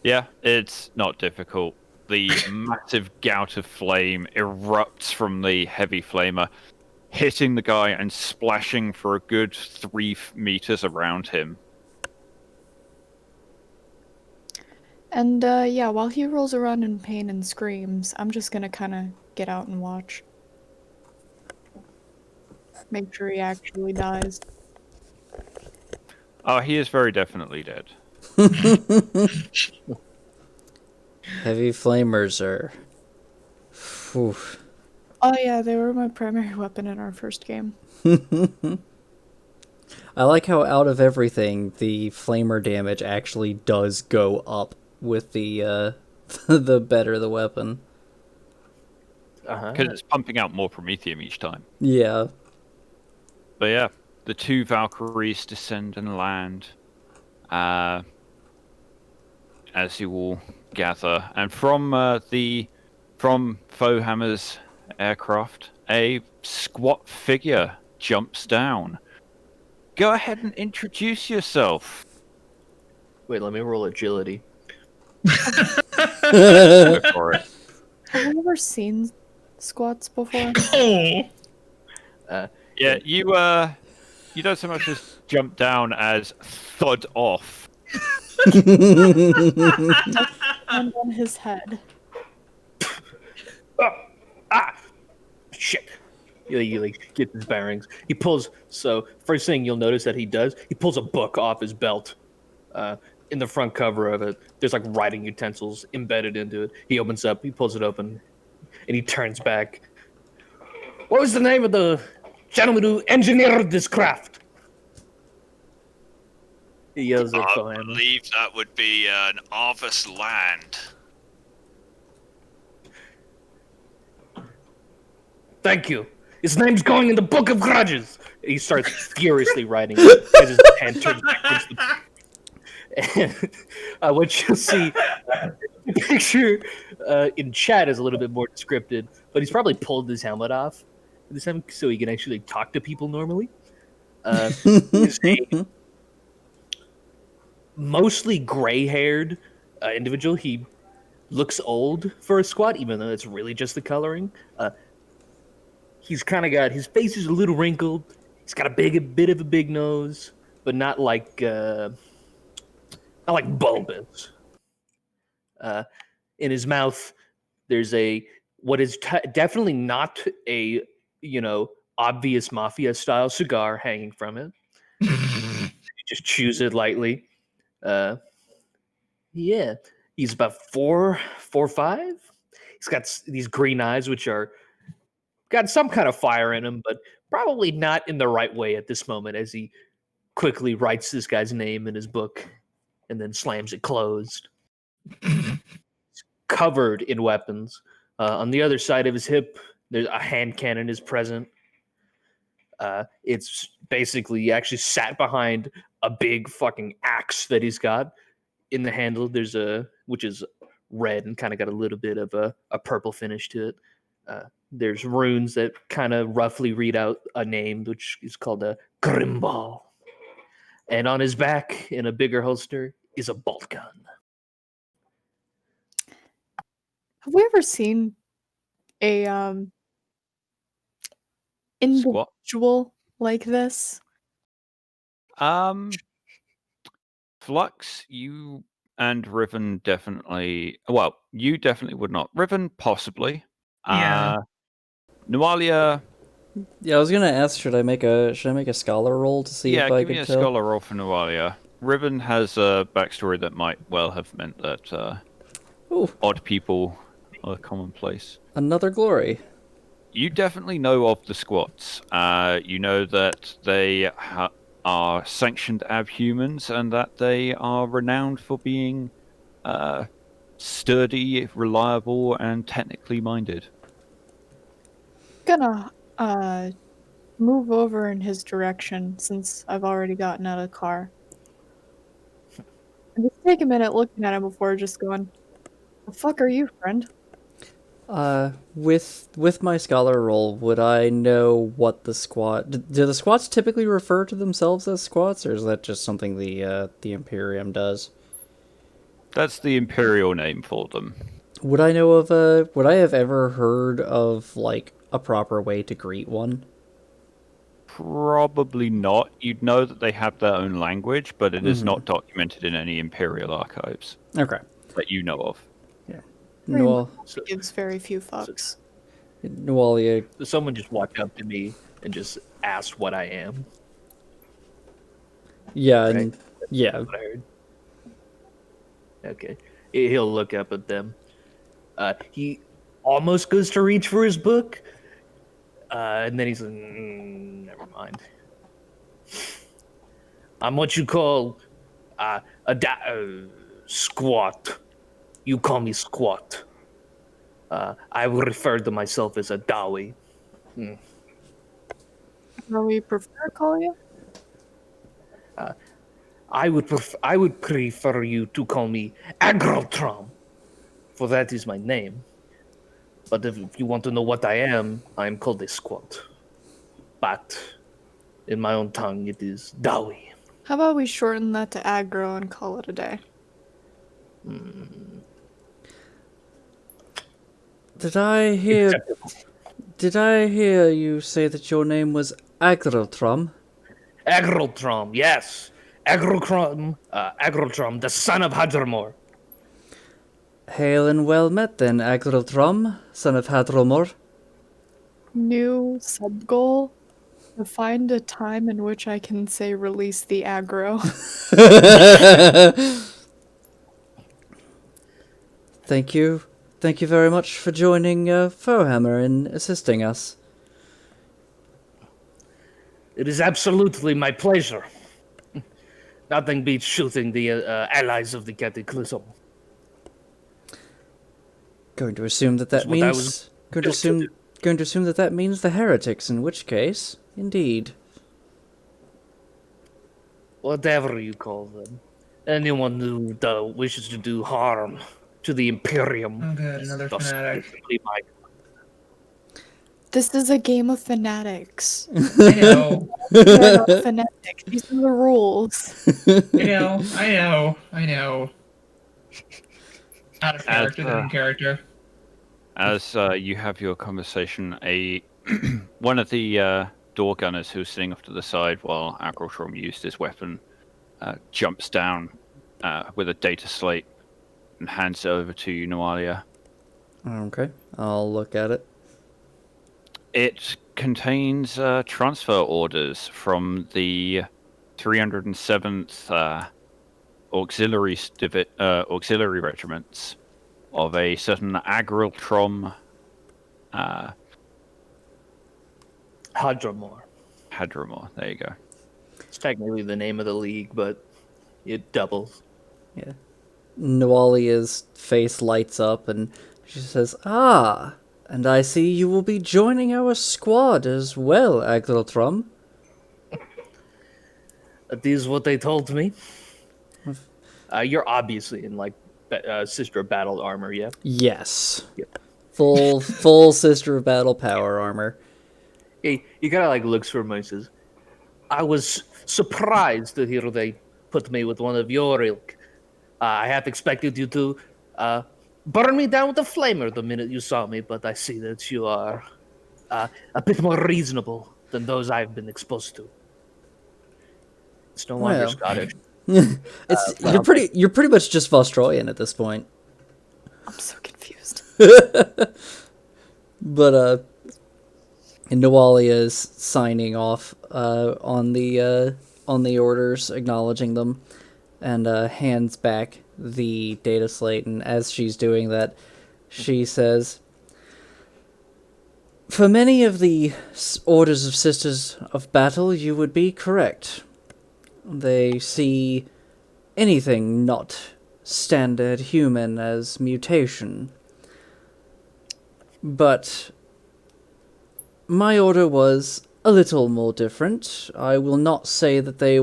Yeah, it's not difficult. The massive gout of flame erupts from the heavy flamer, hitting the guy and splashing for a good 3 meters around him. And yeah, while he rolls around in pain and screams, I'm just gonna kind of get out and watch. Make sure he actually dies. Oh, he is very definitely dead. Heavy flamers are... Phew. Oh yeah, they were my primary weapon in our first game. I like how out of everything, the flamer damage actually does go up with the the better the weapon. Because it's pumping out more promethium each time. Yeah. But yeah, the 2 Valkyries descend and land as you all gather. And from Fohammer's aircraft, a squat figure jumps down. Go ahead and introduce yourself. Wait, let me roll agility. Go for it. Have you ever seen squats before? Oh. Yeah, you don't so much as jump down as thud off. Hand on his head. Shit. He like gets his bearings. He pulls. So first thing you'll notice that he does, he pulls a book off his belt. In the front cover of it, there's like writing utensils embedded into it. He opens up, he pulls it open, and he turns back. What was the name of the gentleman who engineered this craft. He yells at I Fohammer. believe that would be an Arvis land. Thank you. His name's going in the Book of Grudges. He starts furiously writing it as his hand turns backwards. And what you'll see, the picture in chat is a little bit more descriptive, but he's probably pulled his helmet off this time so he can actually talk to people normally. He's a mostly gray-haired individual. He looks old for a squat, even though it's really just the coloring. He's kind of got his face is a little wrinkled. He's got a bit of a big nose, but not like bulbous. In his mouth, there's what is definitely not a obvious mafia style cigar hanging from it. He just chews it lightly. Yeah, he's about 4'5". He's got these green eyes, which are got some kind of fire in him, but probably not in the right way at this moment. As he quickly writes this guy's name in his book, and then slams it closed. Covered in weapons. On the other side of his hip, there's a hand cannon is present. It's basically he actually sat behind a big fucking axe that he's got. In the handle, there's which is red and kind of got a little bit of a purple finish to it. There's runes that kind of roughly read out a name, which is called a Grimball. And on his back, in a bigger holster, is a bolt gun. Have we ever seen a Squat. individual like this? Flux, you and Riven definitely. Well, you definitely would not. Riven, possibly. Yeah. Nualia, Yeah, I was gonna ask, should I make a scholar roll to see yeah, if I give me could a tell? scholar roll for Nualia. Riven has a backstory that might well have meant that Ooh, odd people are commonplace. another glory. You definitely know of the squats. You know that they are sanctioned abhumans and that they are renowned for being sturdy, reliable, and technically minded. Gonna move over in his direction since I've already gotten out of the car. And just take a minute looking at him before just going, "The fuck are you, friend?" With my scholar roll, would I know what the squat? Do the squats typically refer to themselves as squats, or is that just something the Imperium does? That's the imperial name for them. Would I know of a? Would I have ever heard of like a proper way to greet one? Probably not. You'd know that they have their own language, but it is not documented in any imperial archives Okay. that you know of. Noel, He gives very few fucks. Noelia, So someone just walked up to me and just asked what I am. yeah, Right. and yeah, What I heard. Okay. He'll look up at them. He almost goes to reach for his book, and then he's like, never mind. I'm what you call a squat. You call me squat. I will refer to myself as a Dawi. How we prefer to call you? I would prefer you to call me Agrotrom, for that is my name. But if you want to know what I am called a squat. But in my own tongue, it is Dawi. How about we shorten that to aggro and call it a day? Did I hear you say that your name was Agrotrom? Agrotrom, yes. Agrotrom, the son of Hadramor. Hail and well met then, Agrotrom, son of Hadromor. New sub goal: to find a time in which I can say release the aggro. Thank you. Thank you very much for joining Fohammer and assisting us. It is absolutely my pleasure. Nothing beats shooting the allies of the Cataclysm. Going to assume that That's that what I means was going to built to assume do. going to assume that that means the heretics. In which case, indeed. Whatever you call them. Anyone who wishes to do harm to the Imperium. Oh, good, another Thus, fanatic. simply my This is a game of fanatics. I know, They're not fanatics. These are the rules. I know. Out of As, character, then in character. As you have your conversation, one of the door gunners who's sitting off to the side while Agrotrom used his weapon jumps down with a data slate and hands it over to you, Noalia. Okay, I'll look at it. It contains transfer orders from the 307th auxiliary regiments of a certain Agrotrom Hadramor. Hadramor. There you go. It's technically the name of the league, but it doubles. Yeah. Noalia's face lights up and she says, "Ah, and I see you will be joining our squad as well, Agrotrom." That is what they told me. You're obviously in like Sister of Battle armor, yeah? Yes. Yep. Full Sister of Battle power armor. He kind of like looks for me and says, I was surprised to hear they put me with one of your ilk. I half expected you to burn me down with a flamer the minute you saw me, but I see that you are a bit more reasonable than those I've been exposed to. It's no longer Well. Scottish. You're pretty much just Vostroyan at this point. I'm so confused. But and Noalia is signing off on the orders, acknowledging them, and hands back the data slate. And as she's doing that, she says, "For many of the orders of Sisters of Battle, you would be correct. They see anything not standard human as mutation. But my order was a little more different. I will not say that they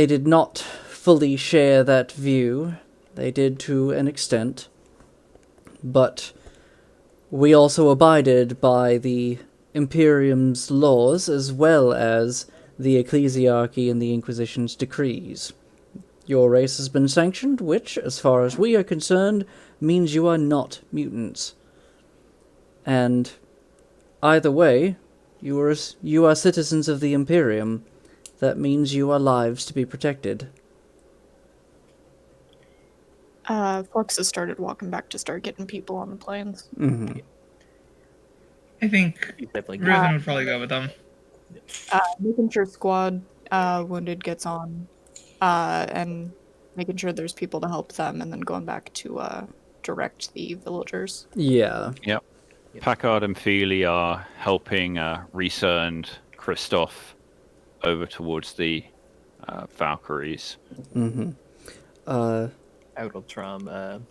did not fully share that view. They did to an extent. But we also abided by the Imperium's laws as well as the Ecclesiarchy and the Inquisition's decrees. Your race has been sanctioned, which, as far as we are concerned, means you are not mutants. And either way, you are citizens of the Imperium. That means you are lives to be protected." Fox has started walking back to start getting people on the planes. Mm-hmm. I think He's definitely Rhythm would probably go with them. Making sure squad wounded gets on, and making sure there's people to help them, and then going back to direct the villagers. Yeah. Yep. Packard and Feely are helping Risa and Christoph over towards the Valkyries. Mm-hmm. Agrotrom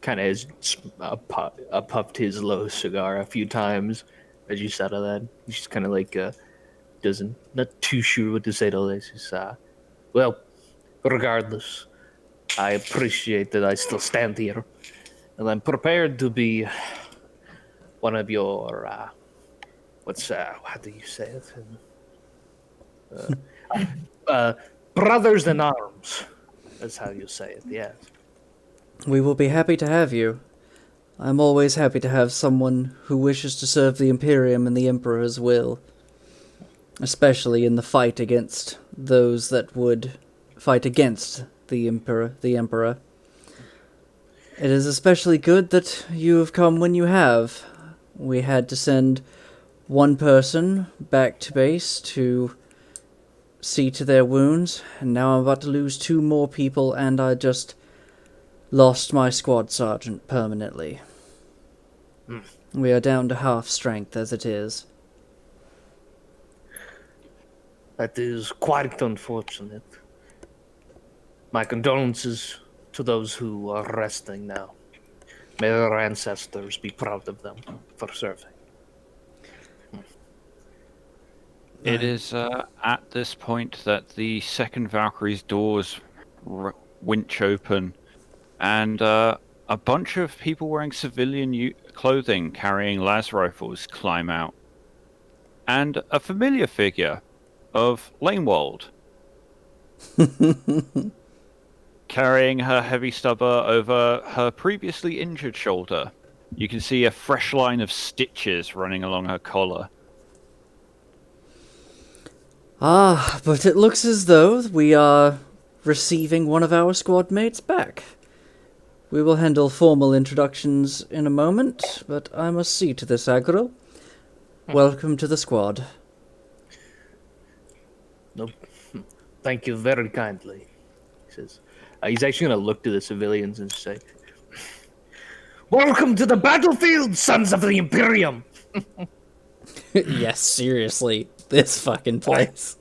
kind of has puffed his low cigar a few times as you said that. He's just kind of like not too sure what to say to this. He's, well, regardless, I appreciate that I still stand here, and I'm prepared to be one of your how do you say it? Brothers in arms. That's how you say it, yes. We will be happy to have you. I'm always happy to have someone who wishes to serve the Imperium and the Emperor's will. Especially in the fight against those that would fight against the Emperor. It is especially good that you have come when you have. We had to send one person back to base to see to their wounds, and now I'm about to lose 2 more people, and I just lost my squad sergeant permanently. We are down to half strength as it is. That is quite unfortunate. My condolences to those who are resting now. May their ancestors be proud of them for serving. It is at this point that the second Valkyrie's doors winch open, and a bunch of people wearing civilian clothing carrying las rifles climb out. And a familiar figure of Lanewald carrying her heavy stubber over her previously injured shoulder. You can see a fresh line of stitches running along her collar. Ah, but it looks as though we are receiving one of our squad mates back. We will handle formal introductions in a moment, but I must see to this, Agro. Welcome to the squad. Nope. Thank you very kindly, he says. He's actually going to look to the civilians and say, "Welcome to the battlefield, sons of the Imperium!" Yes, seriously. This fucking place.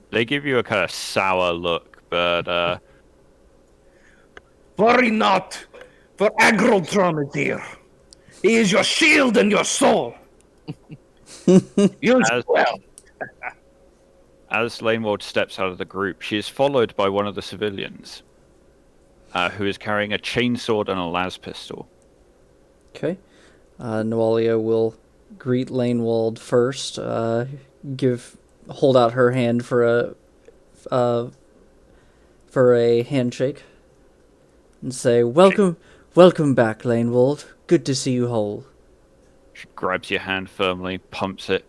They give you a kind of sour look, but Worry not, for Agrotron is here. He is your shield and your soul. Use as, well. as Lanewald steps out of the group, she is followed by one of the civilians, who is carrying a chainsword and a las pistol. Okay. Noalia will greet Lanewald first, hold out her hand for a handshake, and say, welcome back, Lanewald. Good to see you whole. She grabs your hand firmly, pumps it.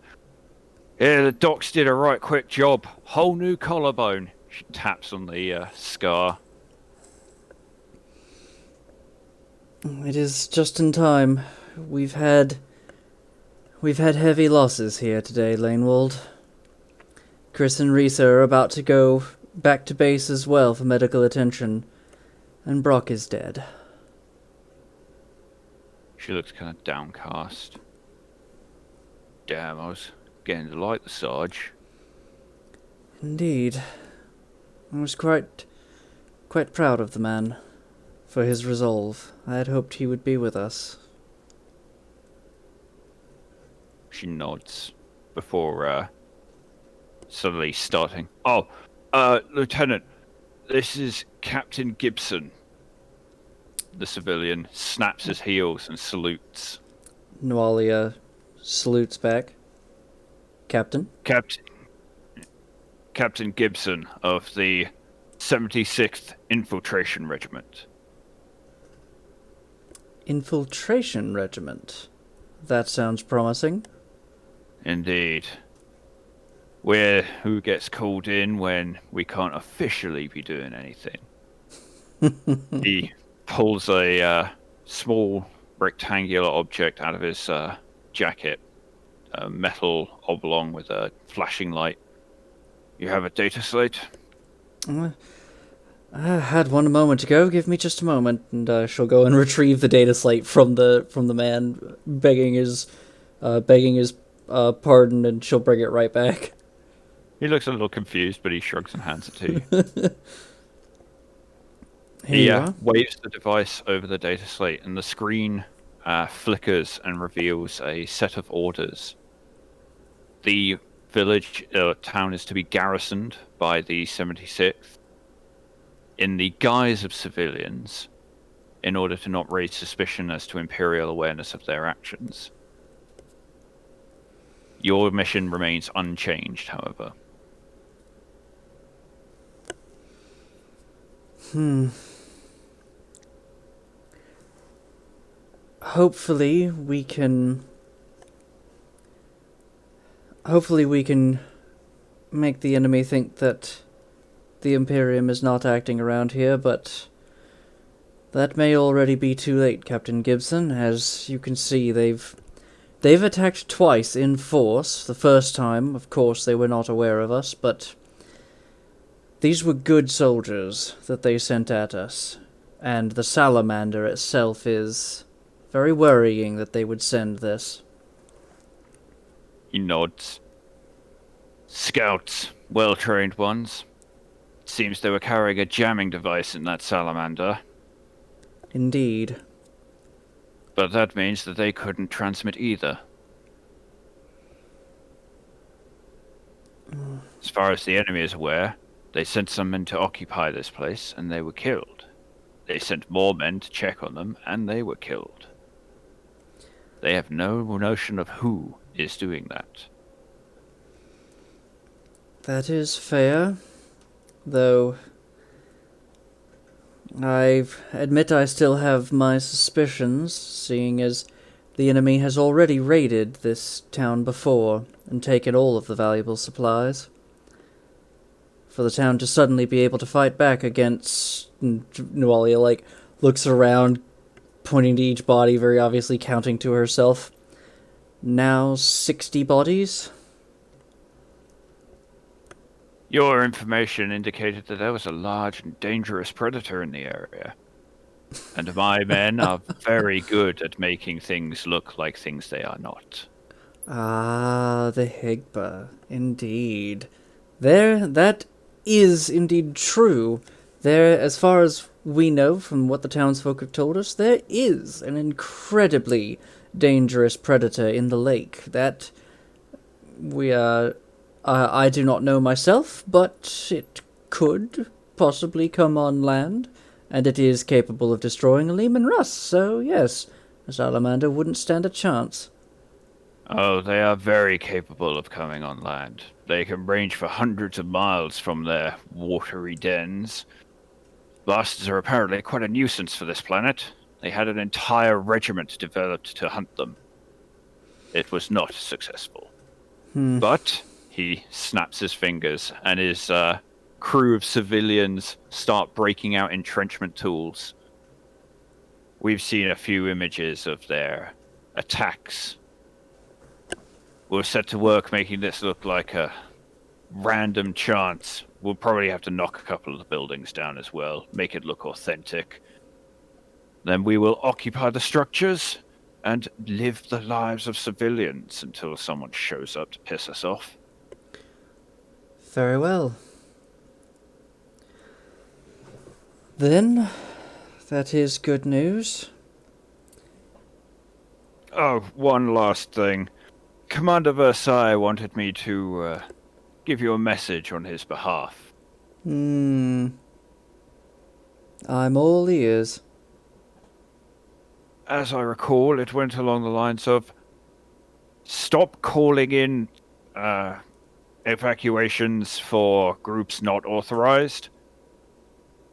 Yeah, the docs did a right quick job. Whole new collarbone. She taps on the scar. It is just in time. We've had heavy losses here today, Lanewald. Chris and Risa are about to go back to base as well for medical attention, and Brock is dead. She looks kind of downcast. Damn, I was getting to like the Sarge. Indeed. I was quite proud of the man for his resolve. I had hoped he would be with us. She nods before suddenly starting. Oh, Lieutenant, this is Captain Gibson. The civilian snaps his heels and salutes. Noalia salutes back. Captain? Captain Gibson of the 76th Infiltration Regiment. Infiltration Regiment? That sounds promising. Indeed. We're who gets called in when we can't officially be doing anything. He pulls a small rectangular object out of his jacket, a metal oblong with a flashing light. You have a data slate? I had one a moment ago. Give me just a moment, and she'll go and retrieve the data slate from the man, begging his pardon, and she'll bring it right back. He looks a little confused, but he shrugs and hands it to you. Here He you are. waves the device over the data slate, and the screen flickers and reveals a set of orders. The village town is to be garrisoned by the 76th in the guise of civilians in order to not raise suspicion as to Imperial awareness of their actions. Your mission remains unchanged, however. Hopefully we can make the enemy think that the Imperium is not acting around here, but that may already be too late, Captain Gibson. As you can see, they've attacked twice in force. The first time, of course, they were not aware of us, but these were good soldiers that they sent at us, and the salamander itself is very worrying that they would send this. He nods. Scouts, well-trained ones. Seems they were carrying a jamming device in that salamander, Indeed. but that means that they couldn't transmit either. As far as the enemy is aware, they sent some men to occupy this place, and they were killed. They sent more men to check on them, and they were killed. They have no notion of who is doing that. That is fair. Though, I admit I still have my suspicions, seeing as the enemy has already raided this town before and taken all of the valuable supplies. For the town to suddenly be able to fight back against... Nualia, like, looks around, pointing to each body, very obviously counting to herself. Now 60 bodies? Your information indicated that there was a large and dangerous predator in the area. And my men are very good at making things look like things they are not. Ah, the Higba. Indeed. That is indeed true. There, as far as we know from what the townsfolk have told us, there is an incredibly dangerous predator in the lake. That we I do not know myself, but it could possibly come on land, and it is capable of destroying a Lehman Russ, so yes, a salamander wouldn't stand a chance. Oh, they are very capable of coming on land. They can range for hundreds of miles from their watery dens. Bastards are apparently quite a nuisance for this planet. They had an entire regiment developed to hunt them. It was not successful. But he snaps his fingers, and his crew of civilians start breaking out entrenchment tools. We've seen a few images of their attacks. We're set to work making this look like a random chance. We'll probably have to knock a couple of the buildings down as well, make it look authentic. Then we will occupy the structures and live the lives of civilians until someone shows up to piss us off. Very well. Then, that is good news. Oh, one last thing. Commander Versailles wanted me to give you a message on his behalf. I'm all ears. As I recall, it went along the lines of, stop calling in evacuations for groups not authorized.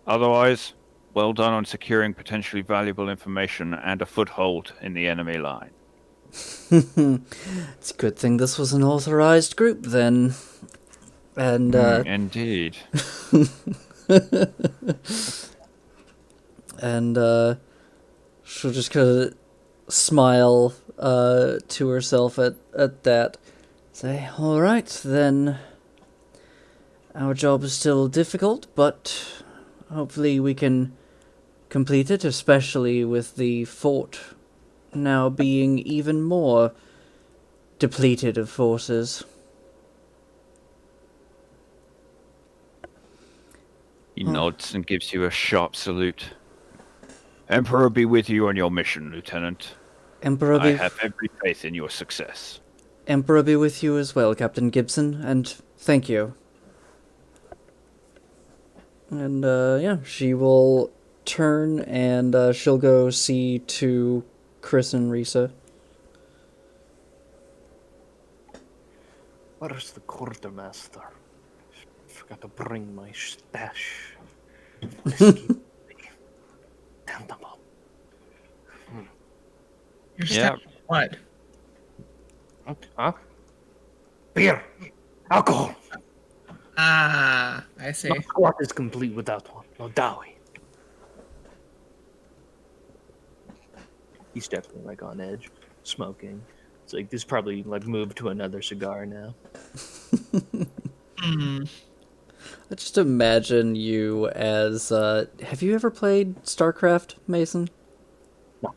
Otherwise, well done on securing potentially valuable information and a foothold in the enemy line. It's a good thing this was an authorized group, then. And, Indeed. and, she'll just kind of smile, to herself at that. Say, alright, then. Our job is still difficult, but hopefully we can complete it, especially with the fort now being even more depleted of forces. He nods and gives you a sharp salute. Emperor be with you on your mission, Lieutenant. Emperor I be, have every faith in your success. Emperor be with you as well, Captain Gibson, and thank you. And, yeah, she will turn and, she'll go see to Chris and Risa. Where's the quartermaster? Forgot to bring my stash. Whiskey. Damn them all. You're Yeah. stuck. What? Huh? Beer! Alcohol! Ah, I see. No squad is complete without one. No dowie. He's definitely like on edge, smoking. It's like this probably like moved to another cigar now. I just imagine you as, have you ever played StarCraft, Mason? No.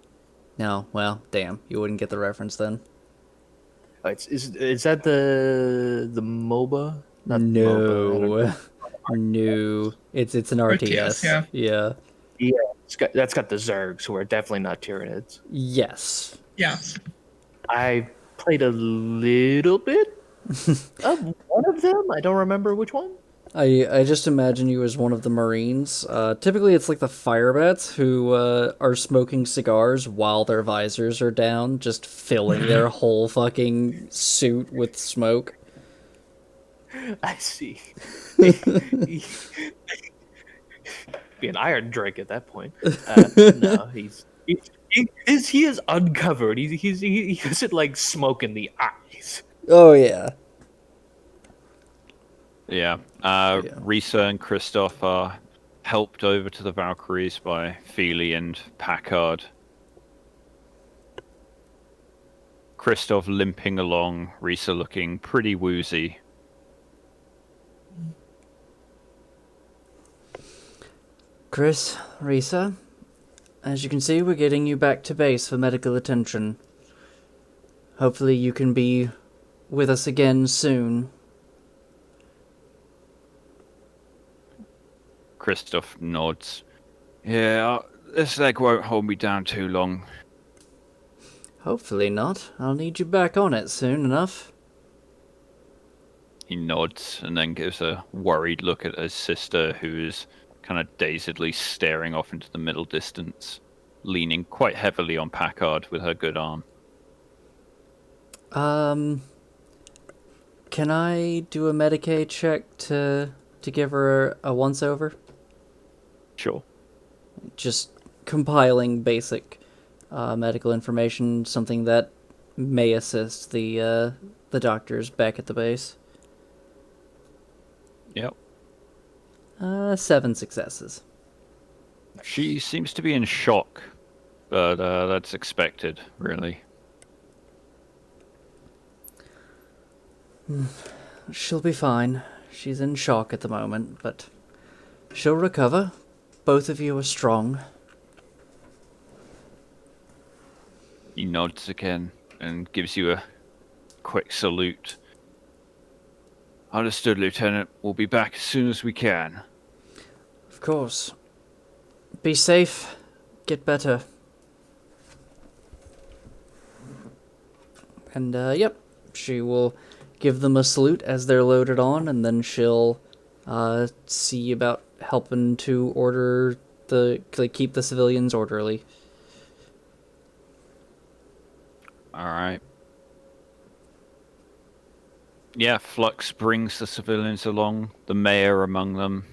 No, well, damn, you wouldn't get the reference then. Is that the MOBA? Not MOBA. I don't know. No, it's an RTS. RTS, yeah. Yeah, that's got the Zergs, who are definitely not Tyranids. Yes. Yeah. I played a little bit of one of them. I don't remember which one. I just imagine you as one of the Marines. Typically, it's like the firebats who are smoking cigars while their visors are down, just filling their whole fucking suit with smoke. I see. Be an iron drake at that point. No, he is uncovered. He doesn't like smoke in the eyes. Oh yeah. Yeah. Yeah. Risa and Kristoff are helped over to the Valkyries by Feely and Packard. Kristoff limping along, Risa looking pretty woozy. Chris, Risa, as you can see, we're getting you back to base for medical attention. Hopefully you can be with us again soon. Kristoff nods. Yeah, this leg won't hold me down too long. Hopefully not. I'll need you back on it soon enough. He nods and then gives a worried look at his sister, who is kind of dazedly staring off into the middle distance, leaning quite heavily on Packard with her good arm. Can I do a Medicaid check to give her a once-over? Sure. Just compiling basic medical information, something that may assist the doctors back at the base. Yep. 7 successes. She seems to be in shock, but that's expected, really. She'll be fine. She's in shock at the moment, but she'll recover. Both of you are strong. He nods again and gives you a quick salute. Understood, Lieutenant. We'll be back as soon as we can. Of course. Be safe. Get better. And, yep. She will give them a salute as they're loaded on, and then she'll see about helping to order keep the civilians orderly. Alright. Yeah, Flux brings the civilians along, the mayor among them,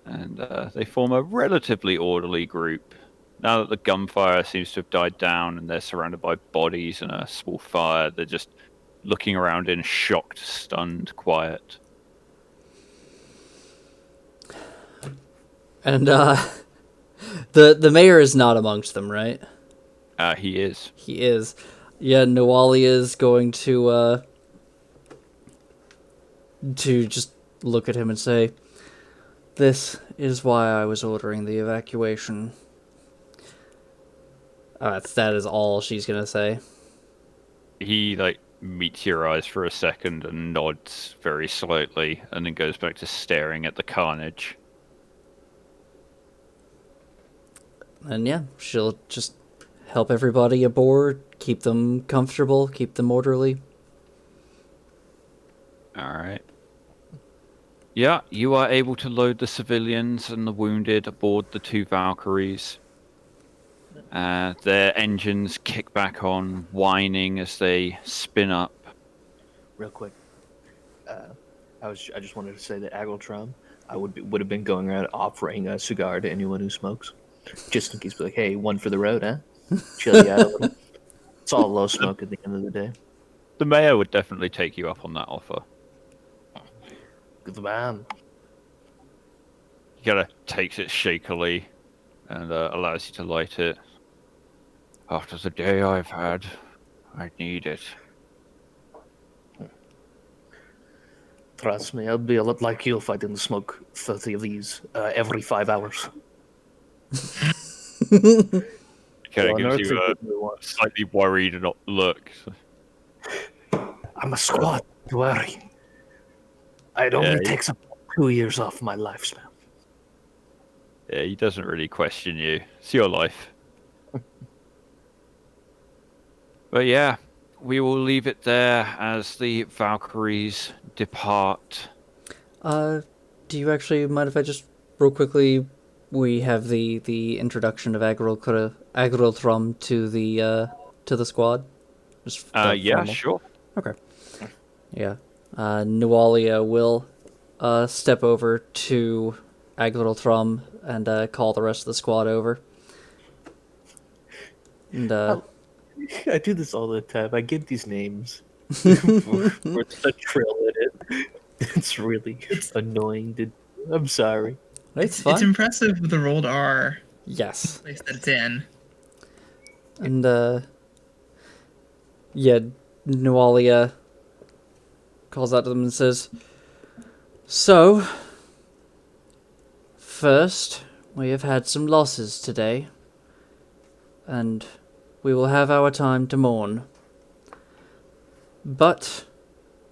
and they form a relatively orderly group. Now that the gunfire seems to have died down and they're surrounded by bodies and a small fire, they're just looking around in shocked, stunned quiet. And, the mayor is not amongst them, right? He is. He is. Yeah, Nawali is going to just look at him and say, "This is why I was ordering the evacuation." That is all she's gonna say. He, meets your eyes for a second and nods very slightly, and then goes back to staring at the carnage. And yeah, she'll just help everybody aboard, keep them comfortable, keep them orderly. Alright. Yeah, you are able to load the civilians and the wounded aboard the 2 Valkyries. Their engines kick back on, whining as they spin up. Real quick, I just wanted to say that Agiltron, I would have been going around offering a cigar to anyone who smokes, just in case. Be like, hey, one for the road, huh? Chill you out a little. It's all low smoke at the end of the day. The mayor would definitely take you up on that offer. Good man. He kind of takes it shakily and allows you to light it. After the day I've had, I need it. Trust me, I'll be a lot like you if I didn't smoke 30 of these every 5 hours. Kind of gives you a slightly worried look. I'm a squad, don't worry. It Yeah, only takes about 2 years off my lifespan. Yeah, he doesn't really question you. It's your life. But yeah, we will leave it there as the Valkyries depart. Do you actually mind if I just real quickly? We have the introduction of Agrilthrum to the squad. Just Yeah, formal. sure. Okay. Yeah. Nualia will step over to Agrilthrum and call the rest of the squad over. And I do this all the time. I get these names for the trill in it. It's really annoying. I'm sorry. it's It's fine. impressive with the rolled R Yes. place that it's in. And yeah, Nualia calls out to them and says, "So, first, we have had some losses today, and we will have our time to mourn. But,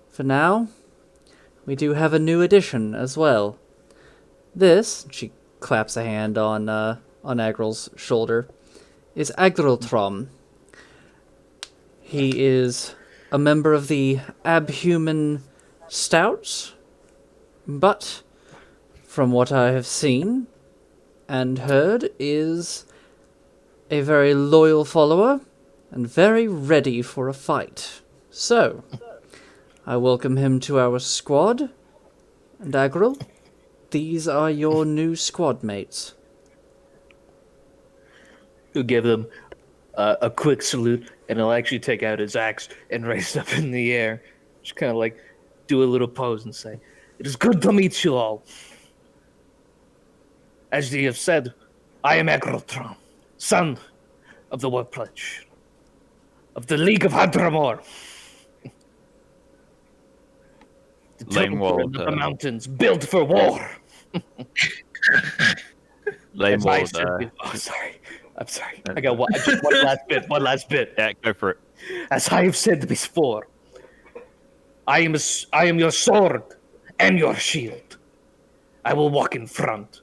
for now, we do have a new addition as well. This," she claps a hand on Agril's shoulder, "is Agriltrom. He is a member of the Abhuman Stouts, but from what I have seen and heard is a very loyal follower and very ready for a fight. So, I welcome him to our squad, and Agril, these are your new squad mates." He'll give them a quick salute, and he'll actually take out his axe and raise it up in the air. Just kind of like do a little pose and say, "It is good to meet you all. As ye have said, I am Agrotron, son of the War Pledge, of the League of Hadramor. The Lanewald, of the mountains, built for war." Lanewald, Oh, sorry. I'm sorry. I got just one last bit. One last bit. yeah, go for it. As I have said before, I am your sword and your shield. I will walk in front,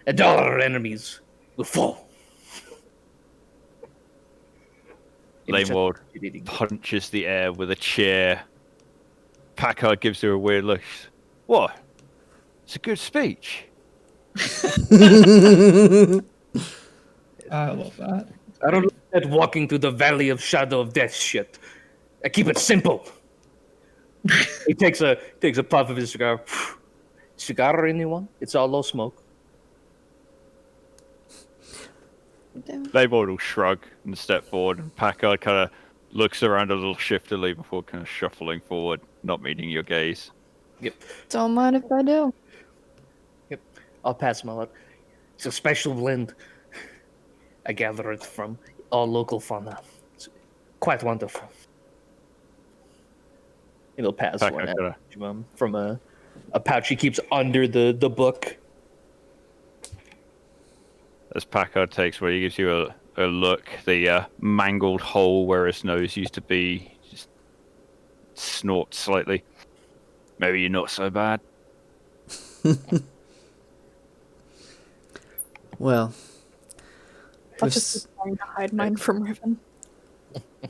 and all our enemies will fall. Lanewald punches the air with a chair. Packard gives her a weird look. What? It's a good speech. I love that. I don't like that walking through the valley of shadow of death shit. I keep it simple. He takes a puff of his cigar. Cigar or anyone? It's all low smoke. Lanewald will shrug and step forward, and Packard kind of looks around a little shiftily before kind of shuffling forward, not meeting your gaze. Yep. Don't mind if I do. Yep. I'll pass him out. It's a special blend. I gather it from all local fauna. It's quite wonderful. And he'll pass one out from a pouch he keeps under the book. As Packard takes where he gives you a look, the mangled hole where his nose used to be just snorts slightly. Maybe you're not so bad. Well, I'll just be trying to hide mine from Riven.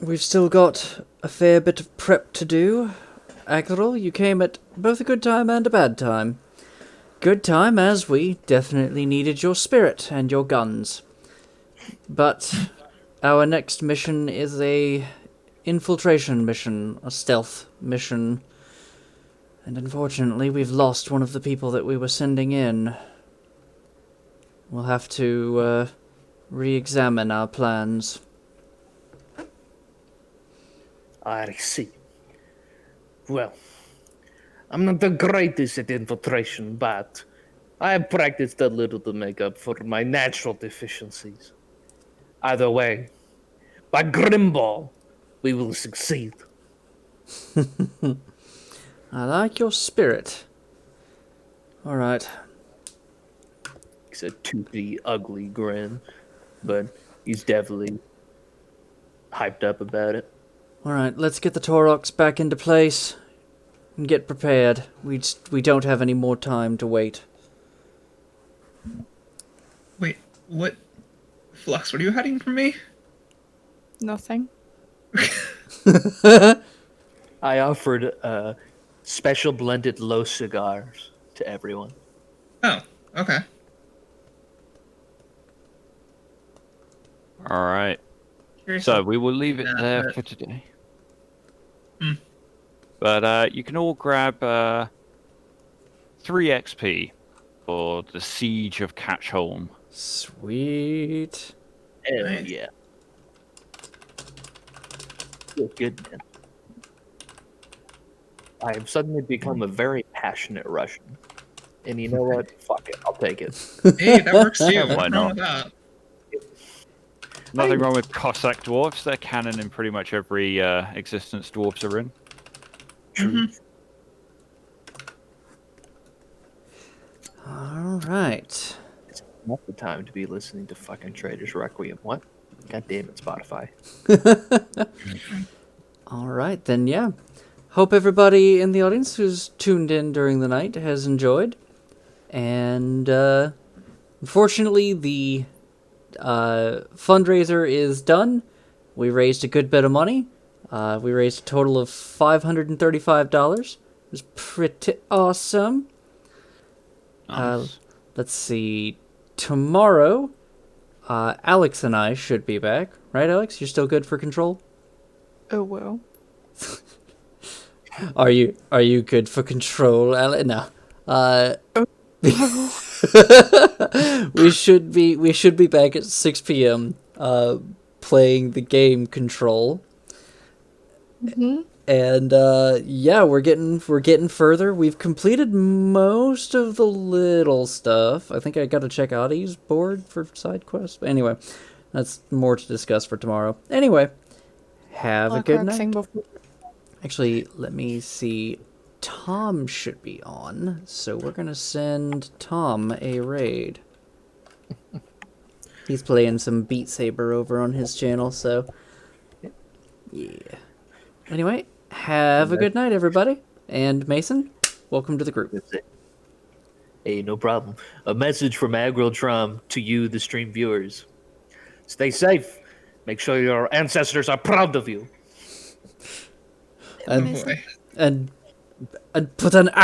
we've still got a fair bit of prep to do. Agril, you came at both a good time and a bad time. Good time, as we definitely needed your spirit and your guns. But our next mission is a infiltration mission, a stealth mission. And unfortunately, we've lost one of the people that we were sending in. We'll have to re-examine our plans. I see. Well, I'm not the greatest at infiltration, but I have practiced a little to make up for my natural deficiencies. Either way, by Grimball, we will succeed. I like your spirit. All right. It's a toothy, ugly grin, but he's definitely hyped up about it. Alright, let's get the Taurox back into place and get prepared. We don't have any more time to wait. Wait, what? Flux, what are you hiding from me? Nothing. I offered special blended low cigars to everyone. Oh, okay. All right. Curious So how- we will leave it Yeah, there for today. Hmm. But you can all grab 3 XP for the Siege of Catchholm. Sweet. Hell Nice. yeah. Feel good, man. I have suddenly become a very passionate Russian. And you know what? Fuck it. I'll take it. Hey, that works too. Why What's wrong not? with that? Nothing wrong with Cossack dwarves. They're canon in pretty much every existence dwarves are in. True. Alright. It's not the time to be listening to fucking Trader's Requiem. What? God damn it, Spotify. Alright, then yeah. Hope everybody in the audience who's tuned in during the night has enjoyed. And unfortunately, the fundraiser is done. We raised a good bit of money. We raised a total of $535. It was pretty awesome. Nice. Let's see. Tomorrow, Alex and I should be back. Right, Alex? You're still good for control? Oh, well. Are you good for control, Alex? No. we should be back at 6 p.m. Playing the game Control. Mm-hmm. And yeah, we're getting further. We've completed most of the little stuff. I think I got to check Adi's board for side quests. But anyway, that's more to discuss for tomorrow. Anyway, have a good night. Actually, let me see. Tom should be on, so we're gonna send Tom a raid. He's playing some Beat Saber over on his channel, so yeah. Anyway, have a good night, everybody. And Mason, welcome to the group. That's it. Hey, no problem. A message from Agrotrom to you, the stream viewers. Stay safe. Make sure your ancestors are proud of you. Oh boy. And put an